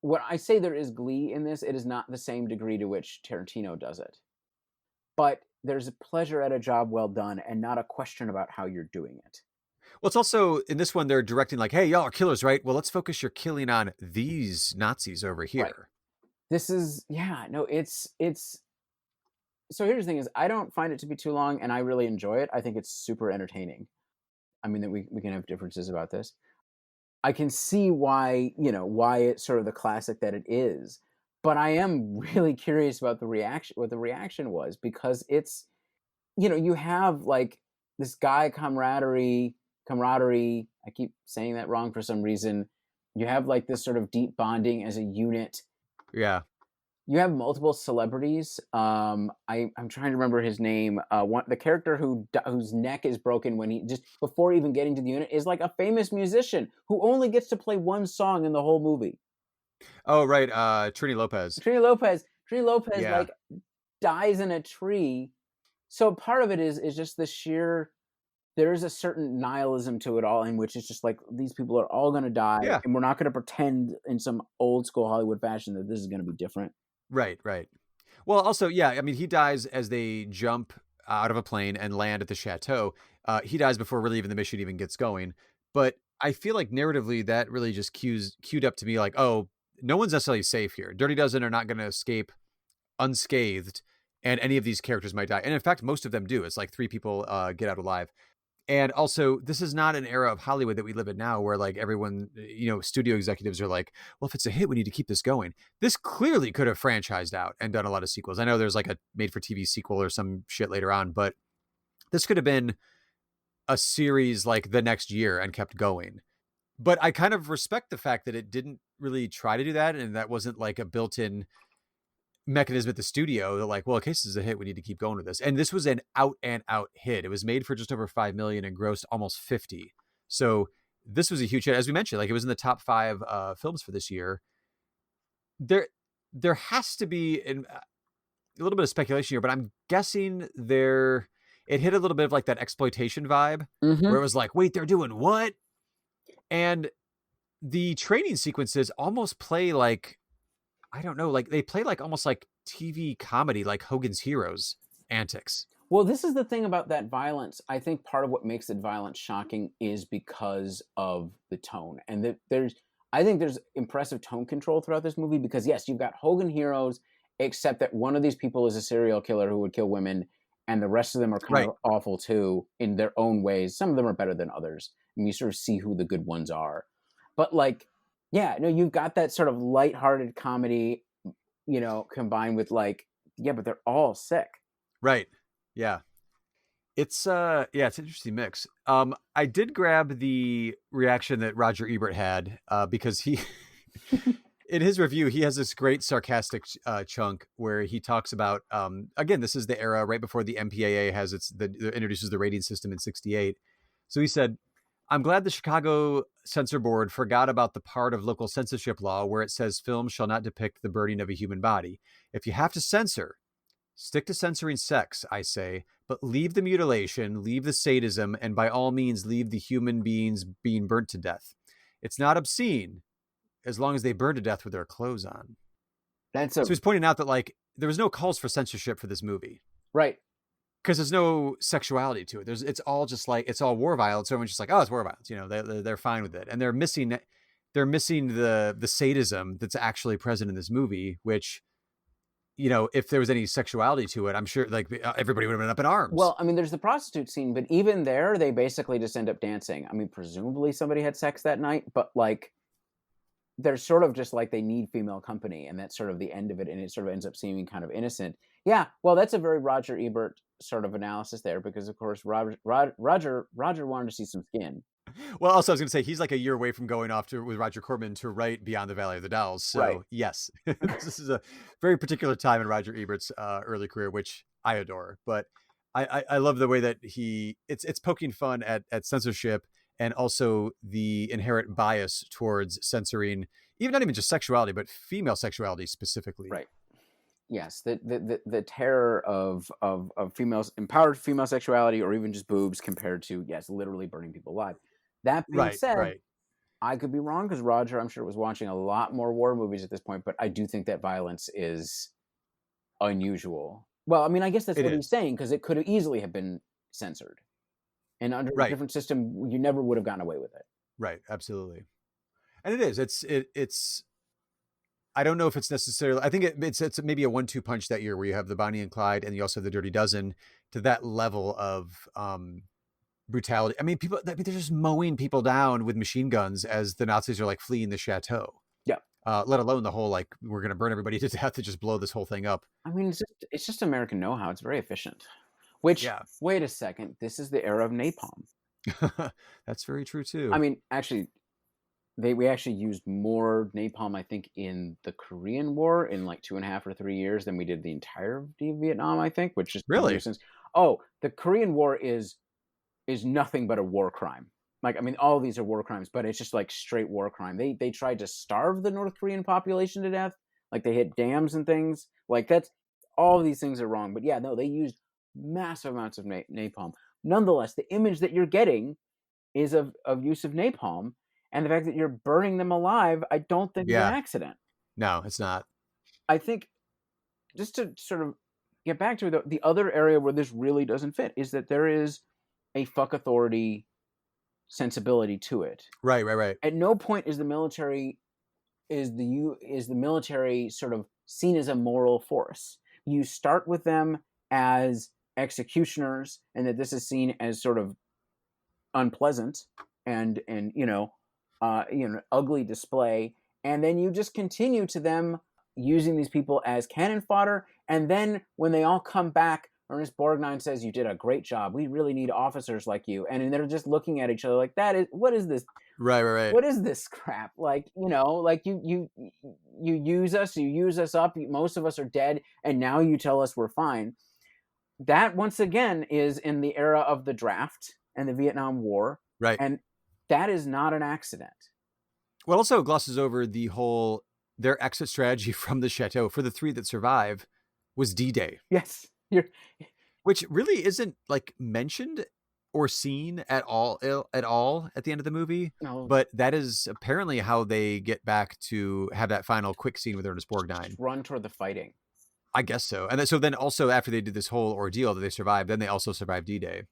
when I say there is glee in this, it is not the same degree to which Tarantino does it. But there's a pleasure at a job well done and not a question about how you're doing it. Well, it's also, in this one, they're directing like, hey, y'all are killers, right? Well, let's focus your killing on these Nazis over here. Right. This is, it's... So here's the thing is, I don't find it to be too long, and I really enjoy it. I think it's super entertaining. I mean, that we can have differences about this. I can see why it's sort of the classic that it is, but I am really curious about what the reaction was, because it's, you have like this guy camaraderie. I keep saying that wrong for some reason. You have like this sort of deep bonding as a unit. Yeah. You have multiple celebrities. I'm trying to remember his name. The character whose neck is broken when he just before even getting to the unit is like a famous musician who only gets to play one song in the whole movie. Oh right, Trini Lopez. Yeah. Like dies in a tree. So part of it is just the sheer. There is a certain nihilism to it all, in which it's just like these people are all going to die, and we're not going to pretend in some old school Hollywood fashion that this is going to be different. Right. Well, also, I mean, he dies as they jump out of a plane and land at the chateau. He dies before really even the mission even gets going. But I feel like narratively that really just queued up to me like, oh, no one's necessarily safe here. Dirty Dozen are not going to escape unscathed, and any of these characters might die. And in fact, most of them do. It's like 3 people get out alive. And also, this is not an era of Hollywood that we live in now where like everyone, studio executives are like, well, if it's a hit, we need to keep this going. This clearly could have franchised out and done a lot of sequels. I know there's like a made for TV sequel or some shit later on, but this could have been a series like the next year and kept going. But I kind of respect the fact that it didn't really try to do that. And that wasn't like a built-in mechanism at the studio. They're like, well, in case this is a hit, we need to keep going with this. And this was an out and out hit. It was made for just over $5 million and grossed almost 50. So this was a huge hit. As we mentioned, like it was in the top 5 films for this year. There has to be a little bit of speculation here, but I'm guessing it hit a little bit of like that exploitation vibe where it was like, wait, they're doing what? And the training sequences almost play like, I don't know, like they play like almost like TV comedy, like Hogan's Heroes antics. Well, this is the thing about that violence. I think part of what makes it violence shocking is because of the tone. And I think there's impressive tone control throughout this movie because, yes, you've got Hogan heroes, except that one of these people is a serial killer who would kill women, and the rest of them are kind of awful too in their own ways. Some of them are better than others. And you sort of see who the good ones are. But, like, yeah, no, you've got that sort of lighthearted comedy, you know, combined with, like, yeah, but they're all sick. Right. Yeah. It's an interesting mix. I did grab the reaction that Roger Ebert had because he in his review he has this great sarcastic chunk where he talks about again, this is the era right before the MPAA has introduces the rating system in 1968. So he said, "I'm glad the Chicago Censor Board forgot about the part of local censorship law where it says films shall not depict the burning of a human body. If you have to censor, stick to censoring sex, I say, but leave the mutilation, leave the sadism, and by all means, leave the human beings being burnt to death. It's not obscene as long as they burn to death with their clothes on." So he's pointing out that, like, there was no calls for censorship for this movie. Right. Because there's no sexuality to it. It's all just like, it's all war violence. Everyone's just like, oh, it's war violence. You know, they're fine with it. And they're missing the sadism that's actually present in this movie, which, you know, if there was any sexuality to it, I'm sure like everybody would have been up in arms. Well, I mean, there's the prostitute scene, but even there, they basically just end up dancing. I mean, presumably somebody had sex that night, but like, they're sort of just like they need female company, and that's sort of the end of it, and it sort of ends up seeming kind of innocent. Yeah, well, that's a very Roger Ebert sort of analysis there, because of course Roger wanted to see some skin. Well, also I was going to say he's like a year away from going off with Roger Corman to write Beyond the Valley of the Dolls. So yes, this is a very particular time in Roger Ebert's early career, which I adore. But I love the way that it's poking fun at censorship and also the inherent bias towards censoring, even not even just sexuality, but female sexuality specifically. Right. Yes, the terror of females, empowered female sexuality, or even just boobs, compared to literally burning people alive. That being said, I could be wrong, because Roger, I'm sure, was watching a lot more war movies at this point, but I do think that violence is unusual. Well, I mean, I guess that's what he's saying, because it could have easily have been censored. And under a different system, you never would have gotten away with it. Right, absolutely. And it is. It's I don't know if it's necessarily, I think it's maybe a 1-2 punch that year where you have the Bonnie and Clyde and you also have the Dirty Dozen to that level of brutality. I mean, they're just mowing people down with machine guns as the Nazis are like fleeing the chateau. Yeah. Let alone the whole, like, we're going to burn everybody to death to just blow this whole thing up. I mean, it's just American know-how. It's very efficient. Which, wait a second, this is the era of napalm. That's very true too. I mean, actually, we actually used more napalm, I think, in the Korean War in like 2.5 or 3 years than we did the entire of Vietnam, I think, which is really. Oh, the Korean War is nothing but a war crime. Like, I mean, all of these are war crimes, but it's just like straight war crime. They tried to starve the North Korean population to death. Like, they hit dams and things. Like, all of these things are wrong. But yeah, no, they used massive amounts of napalm. Nonetheless, the image that you're getting is of use of napalm, and the fact that you're burning them alive, I don't think is an accident. No, it's not. I think, just to sort of get back to the other area where this really doesn't fit, is that there is a fuck authority sensibility to it. Right. At no point is the military sort of seen as a moral force. You start with them as executioners, and that this is seen as sort of unpleasant and ugly display, and then you just continue to them using these people as cannon fodder, and then when they all come back, Ernest Borgnine says, "You did a great job. We really need officers like you," and they're just looking at each other like, what is this? Right. What is this crap? Like, like you use us up. Most of us are dead, and now you tell us we're fine. That, once again, is in the era of the draft and the Vietnam War. Right. And that is not an accident. Well, also glosses over their exit strategy from the chateau for the three that survive was D-Day. Yes. Which really isn't like mentioned or seen at all at the end of the movie. No. But that is apparently how they get back to have that final quick scene with Ernest Borgnine. Run toward the fighting. I guess so. And then also after they did this whole ordeal that they survived, then they also survived D-Day.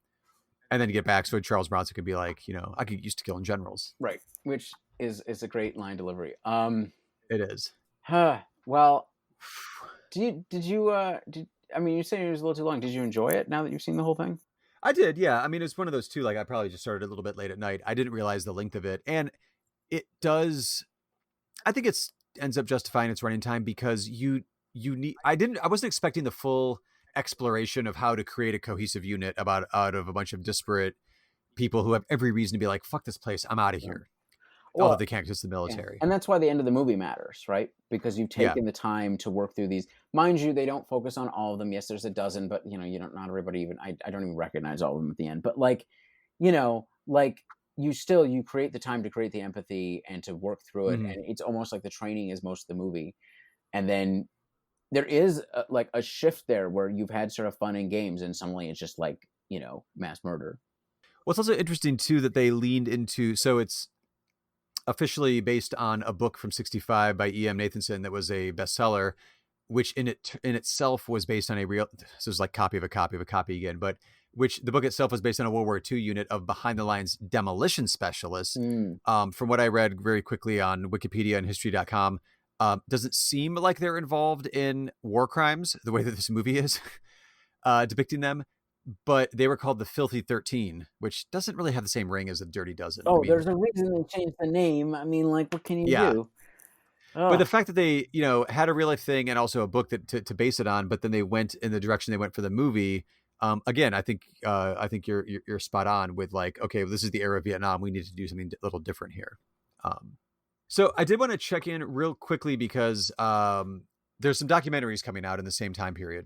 And then to get back so Charles Bronson could be like, I get used to killing generals. Right. Which is a great line delivery. It is. Well, you say it was a little too long. Did you enjoy it now that you've seen the whole thing? I did, yeah. I mean, it's one of those too, like I probably just started a little bit late at night. I didn't realize the length of it. And it does, I think ends up justifying its running time because I wasn't expecting the full exploration of how to create a cohesive unit out of a bunch of disparate people who have every reason to be like, fuck this place, I'm out of here. Well, although they can't because it's the military. And that's why the end of the movie matters, right? Because you've taken the time to work through these. Mind you, they don't focus on all of them. Yes, there's a dozen, but not everybody even, I don't even recognize all of them at the end. But you create the time to create the empathy and to work through it. Mm-hmm. And it's almost like the training is most of the movie. And then there is a shift there where you've had sort of fun and games and suddenly it's just like, mass murder. Well, it's also interesting too that they leaned into, so it's officially based on a book from 1965 by E.M. Nathanson that was a bestseller, which in itself was based on a real, this is like copy of a copy of a copy again, but which the book itself was based on a World War II unit of behind the lines demolition specialists. From what I read very quickly on Wikipedia and history.com, doesn't seem like they're involved in war crimes the way that this movie is depicting them. But they were called the Filthy 13, which doesn't really have the same ring as the Dirty Dozen. Oh, there's a reason they changed the name. I mean, like, what can you do? Oh. But the fact that they, had a real life thing and also a book that to base it on, but then they went in the direction they went for the movie. Again, I think you're spot on with like, okay, well, this is the era of Vietnam. We need to do something a little different here. So I did want to check in real quickly because there's some documentaries coming out in the same time period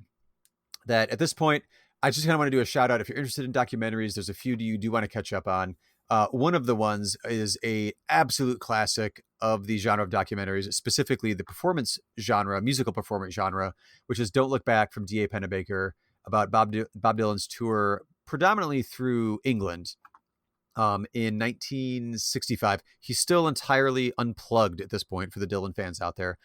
that at this point, I just kind of want to do a shout out. If you're interested in documentaries, there's a few you do want to catch up on. One of the ones is a absolute classic of the genre of documentaries, specifically the performance genre, musical performance genre, which is Don't Look Back from D.A. Pennebaker about Bob Dylan's tour predominantly through England in 1965. He's still entirely unplugged at this point for the Dylan fans out there.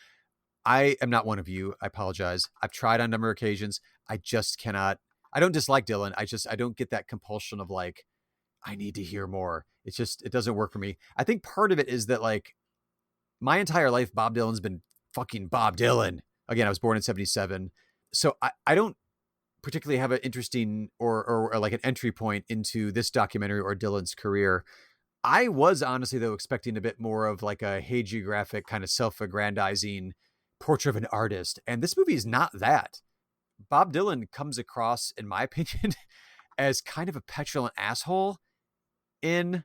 I am not one of you. I apologize. I've tried on a number of occasions. I just cannot. I don't dislike Dylan. I don't get that compulsion of like, I need to hear more. It doesn't work for me. I think part of it is that like my entire life, Bob Dylan's been fucking Bob Dylan. Again, I was born in 1977. So I don't particularly have an interesting or like an entry point into this documentary or Dylan's career. I was honestly though expecting a bit more of like a hagiographic kind of self-aggrandizing portrait of an artist. And this movie is not that. Bob Dylan comes across, in my opinion, as kind of a petulant asshole in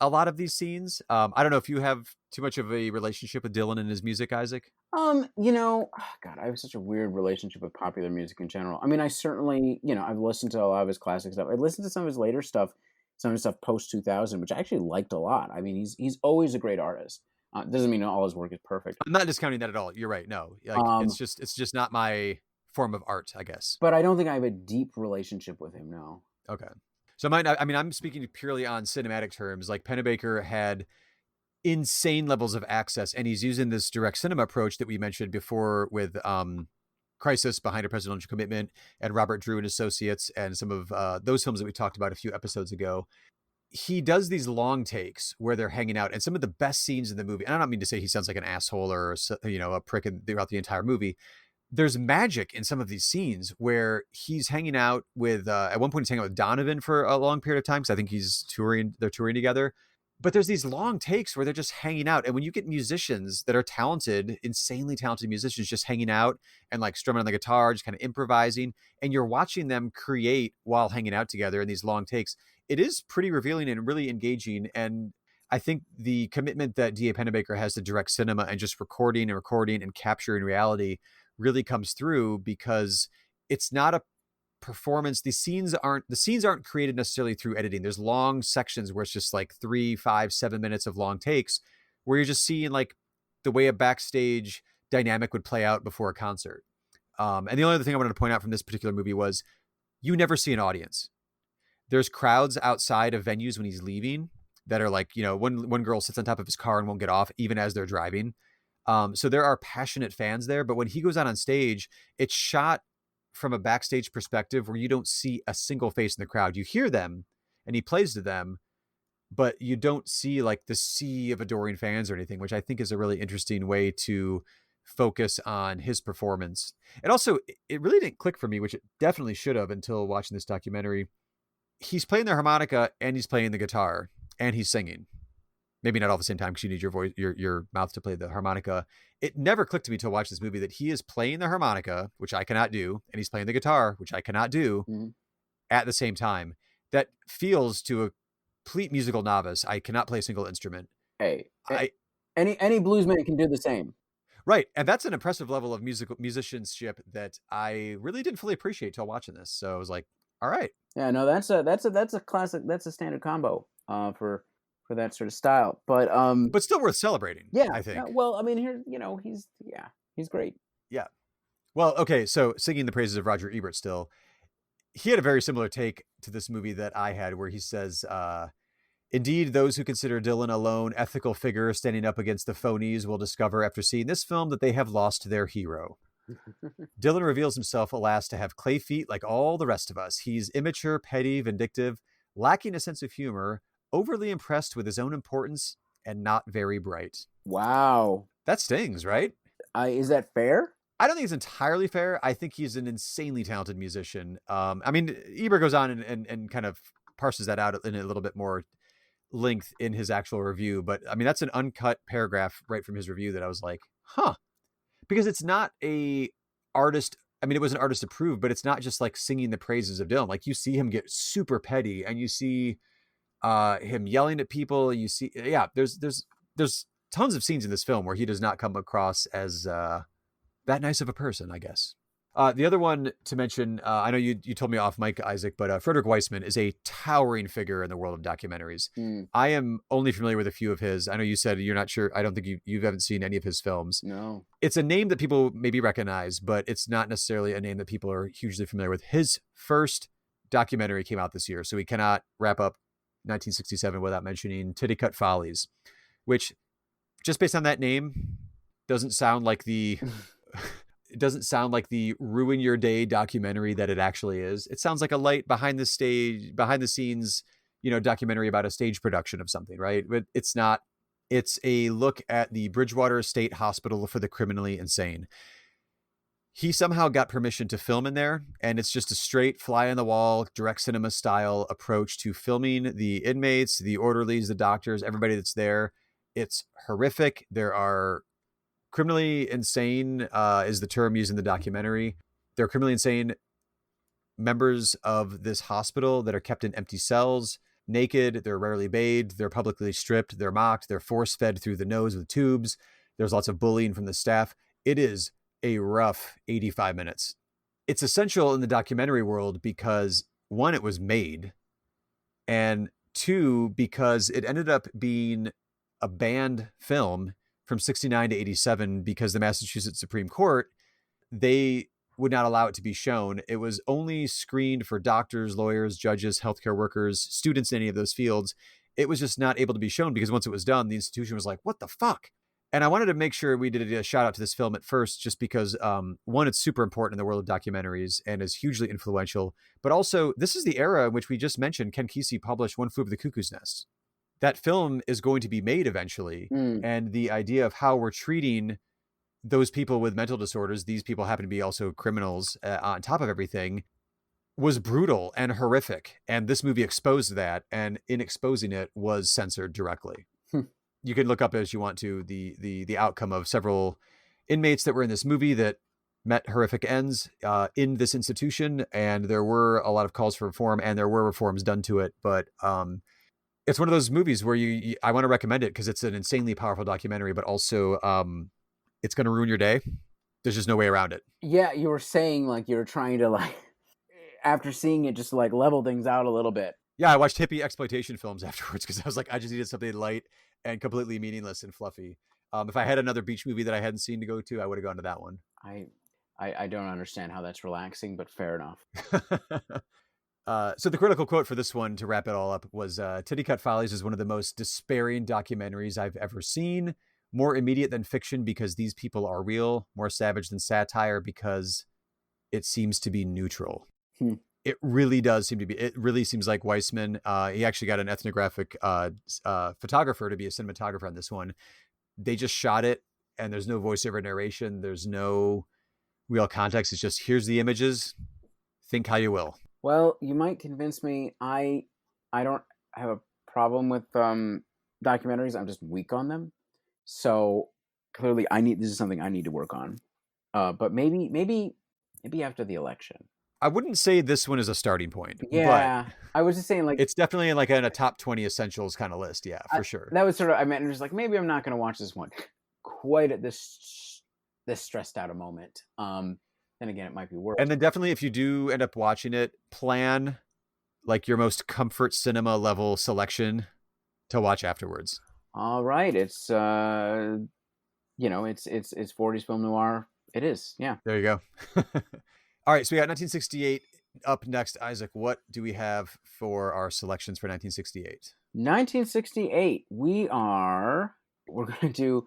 a lot of these scenes. I don't know if you have too much of a relationship with Dylan and his music, Isaac. God, I have such a weird relationship with popular music in general. I mean, I certainly, I've listened to a lot of his classic stuff. I listened to some of his later stuff, some of his stuff post 2000, which I actually liked a lot. I mean, he's always a great artist. Doesn't mean all his work is perfect. I'm not discounting that at all. You're right. No, like, it's just not my form of art, I guess. But I don't think I have a deep relationship with him, no. Okay. So I'm speaking purely on cinematic terms. Like Pennebaker had insane levels of access, and he's using this direct cinema approach that we mentioned before with Crisis, Behind a Presidential Commitment, and Robert Drew and Associates, and some of those films that we talked about a few episodes ago. He does these long takes where they're hanging out, and some of the best scenes in the movie, and I don't mean to say he sounds like an asshole or a prick throughout the entire movie. There's magic in some of these scenes where he's hanging out with, at one point he's hanging out with Donovan for a long period of time, because I think they're touring together. But there's these long takes where they're just hanging out. And when you get musicians that are talented, insanely talented musicians just hanging out and like strumming on the guitar, just kind of improvising, and you're watching them create while hanging out together in these long takes, it is pretty revealing and really engaging. And I think the commitment that D.A. Pennebaker has to direct cinema and just recording and capturing reality really comes through, because it's not a performance. The scenes aren't created necessarily through editing. There's long sections where it's just like 3, 5, 7 minutes of long takes where you're just seeing like the way a backstage dynamic would play out before a concert. And the only other thing I wanted to point out from this particular movie was you never see an audience. There's crowds outside of venues when he's leaving that are like, one girl sits on top of his car and won't get off even as they're driving. So there are passionate fans there, but when he goes out on stage, it's shot from a backstage perspective where you don't see a single face in the crowd. You hear them and he plays to them, but you don't see like the sea of adoring fans or anything, which I think is a really interesting way to focus on his performance. And also, it really didn't click for me, which it definitely should have until watching this documentary. He's playing the harmonica and he's playing the guitar and he's singing. Maybe not all at the same time because you need your voice, your mouth to play the harmonica. It never clicked to me to watch this movie that he is playing the harmonica, which I cannot do, and he's playing the guitar, which I cannot do, at the same time. That feels to a complete musical novice. I cannot play a single instrument. Hey, any bluesman can do the same. Right, and that's an impressive level of musicianship that I really didn't fully appreciate till watching this. So I was like, all right. Yeah, no, that's a classic. That's a standard combo for that sort of style. But still worth celebrating. Yeah, I think. Well, I mean, here, he's great. Yeah. Well, okay. So singing the praises of Roger Ebert still, he had a very similar take to this movie that I had, where he says, indeed, those who consider Dylan a lone ethical figure standing up against the phonies will discover after seeing this film that they have lost their hero. Dylan reveals himself, alas, to have clay feet like all the rest of us. He's immature, petty, vindictive, lacking a sense of humor, overly impressed with his own importance, and not very bright. Wow. That stings, right? Is that fair? I don't think it's entirely fair. I think he's an insanely talented musician. I mean, Ebert goes on and kind of parses that out in a little bit more length in his actual review. But I mean, that's an uncut paragraph right from his review that I was like, huh. Because it's not a artist. I mean, it was an artist approved, but it's not just like singing the praises of Dylan. Like you see him get super petty and you see him yelling at people. You see, there's tons of scenes in this film where he does not come across as that nice of a person, I guess. The other one to mention, I know you told me off mic, Isaac, but Frederick Weissman is a towering figure in the world of documentaries. I am only familiar with a few of his. I know you said you're not sure. I don't think you haven't seen any of his films. No. It's a name that people maybe recognize, but it's not necessarily a name that people are hugely familiar with. His first documentary came out this year, so we cannot wrap up 1967 without mentioning Titicut Follies, which, just based on that name, doesn't sound like the... It doesn't sound like the ruin your day documentary that it actually is. It sounds like a light behind the scenes, documentary about a stage production of something, right? But it's not. It's a look at the Bridgewater State Hospital for the Criminally Insane. He somehow got permission to film in there, and it's just a straight fly on the wall, direct cinema style approach to filming the inmates, the orderlies, the doctors, everybody that's there. It's horrific. There are criminally insane is the term used in the documentary. They're criminally insane members of this hospital that are kept in empty cells, naked. They're rarely bathed. They're publicly stripped. They're mocked. They're force-fed through the nose with tubes. There's lots of bullying from the staff. It is a rough 85 minutes. It's essential in the documentary world because, one, it was made, and two, because it ended up being a banned film from 69 to 87 because the Massachusetts Supreme Court, they would not allow it to be shown. It was only screened for doctors, lawyers, judges, healthcare workers, students in any of those fields. It was just not able to be shown because once it was done, the institution was like, what the fuck? And I wanted to make sure we did a shout out to this film at first, just because one, it's super important in the world of documentaries and is hugely influential. But also, this is the era in which we just mentioned Ken Kesey published One Flew Over the Cuckoo's Nest. That film is going to be made eventually. And the idea of how we're treating those people with mental disorders, these people happen to be also criminals on top of everything, was brutal and horrific. And this movie exposed that, and in exposing it was censored directly. You can look up as you want to the outcome of several inmates that were in this movie that met horrific ends in this institution. And there were a lot of calls for reform, and there were reforms done to it. But it's one of those movies where I want to recommend it because it's an insanely powerful documentary, but also it's going to ruin your day. There's just no way around it. Yeah, you were saying like you were trying to after seeing it, just level things out a little bit. Yeah, I watched hippie exploitation films afterwards because I was like, I just needed something light and completely meaningless and fluffy. If I had another beach movie that I hadn't seen to go to, I would have gone to that one. I don't understand how that's relaxing, but fair enough. So the critical quote for this one, to wrap it all up, was Titicut Follies is one of the most despairing documentaries I've ever seen. more immediate than fiction because these people are real, more savage than satire because it seems to be neutral. It really does seem to be. It really seems like Weissman. He actually got an ethnographic photographer to be a cinematographer on this one. They just shot it, and there's no voiceover narration. There's no real context. It's just, here's the images. Think how you will. Well, you might convince me. I don't have a problem with documentaries. I'm just weak on them. So clearly, this is something I need to work on. But maybe after the election. I wouldn't say this one is a starting point. Yeah, I was just saying, like, it's definitely in a top 20 essentials kind of list. Yeah, for sure. That was sort of, I meant, just like, maybe I'm not going to watch this one quite at this stressed out a moment. Then again, it might be worse. And then definitely, if you do end up watching it, plan like your most comfort cinema level selection to watch afterwards. All right, it's it's 40s film noir. It is, yeah. There you go. All right, so we got 1968 up next. Isaac, what do we have for our selections for 1968? 1968, we're going to do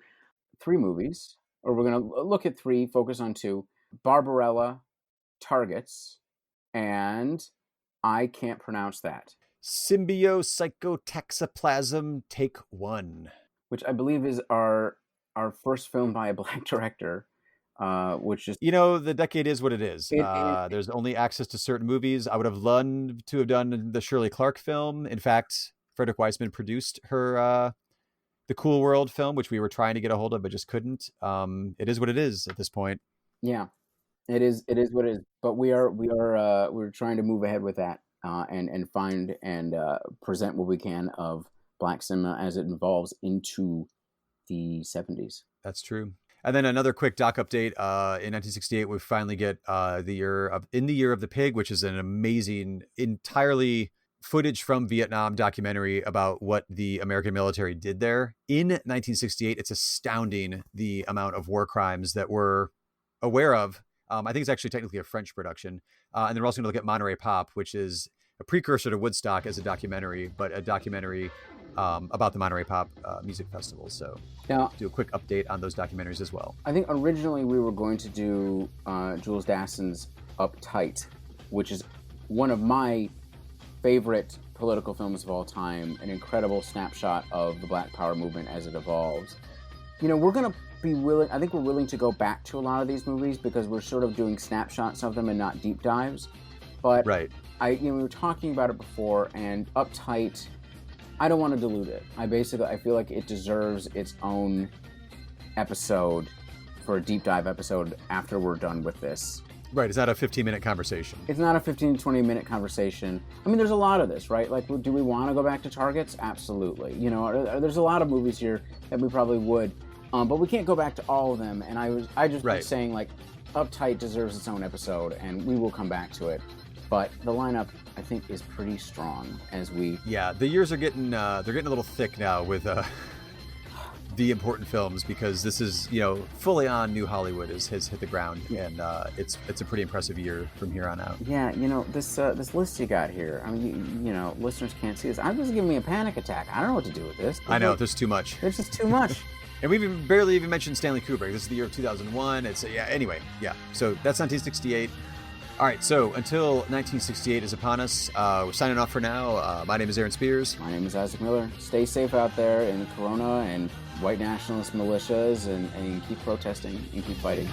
3 movies, or we're going to look at 3, focus on 2. Barbarella, Targets, and I can't pronounce that. Symbiocytotoxoplasm Take 1. Which I believe is our first film by a black director. Which is, the decade is what it is. There's only access to certain movies. I would have loved to have done the Shirley Clark film. In fact, Frederick Weissman produced her the Cool World film, which we were trying to get a hold of but just couldn't. It is what it is at this point. Yeah, it is what it is. But we're trying to move ahead with that and find and present what we can of black cinema as it evolves into the 70s. That's true. And then another quick doc update. In 1968, we finally get In the Year of the Pig, which is an amazing, entirely footage from Vietnam documentary about what the American military did there. In 1968, it's astounding the amount of war crimes that we're aware of. I think it's actually technically a French production. And then we're also going to look at Monterey Pop, which is a precursor to Woodstock as a documentary, but a documentary about the Monterey Pop Music Festival. So now, do a quick update on those documentaries as well. I think originally we were going to do Jules Dassin's Uptight, which is one of my favorite political films of all time, an incredible snapshot of the Black Power movement as it evolves. We're going to be willing, I think we're willing to go back to a lot of these movies because we're sort of doing snapshots of them and not deep dives. But right. We were talking about it before, and Uptight, I don't want to dilute it. I feel like it deserves its own episode for a deep dive episode after we're done with this. Right, it's not a 15-minute conversation. It's not a 15 to 20-minute conversation. I mean, there's a lot of this, right? Like, do we want to go back to Targets? Absolutely. There's a lot of movies here that we probably would, but we can't go back to all of them. And I just was saying, like, Uptight deserves its own episode, and we will come back to it. But the lineup, I think, is pretty strong as we... Yeah, the years are getting a little thick now with the important films because this is, fully on New Hollywood has hit the ground, and it's a pretty impressive year from here on out. Yeah, this list you got here, I mean, listeners can't see this. I'm just giving me a panic attack. I don't know what to do with this. I know, there's too much. There's just too much. And we've barely even mentioned Stanley Kubrick. This is the year of 2001. Anyway, so that's 1968. All right, so until 1968 is upon us, we're signing off for now. My name is Aaron Spears. My name is Isaac Miller. Stay safe out there in the Corona and white nationalist militias, and keep protesting and keep fighting.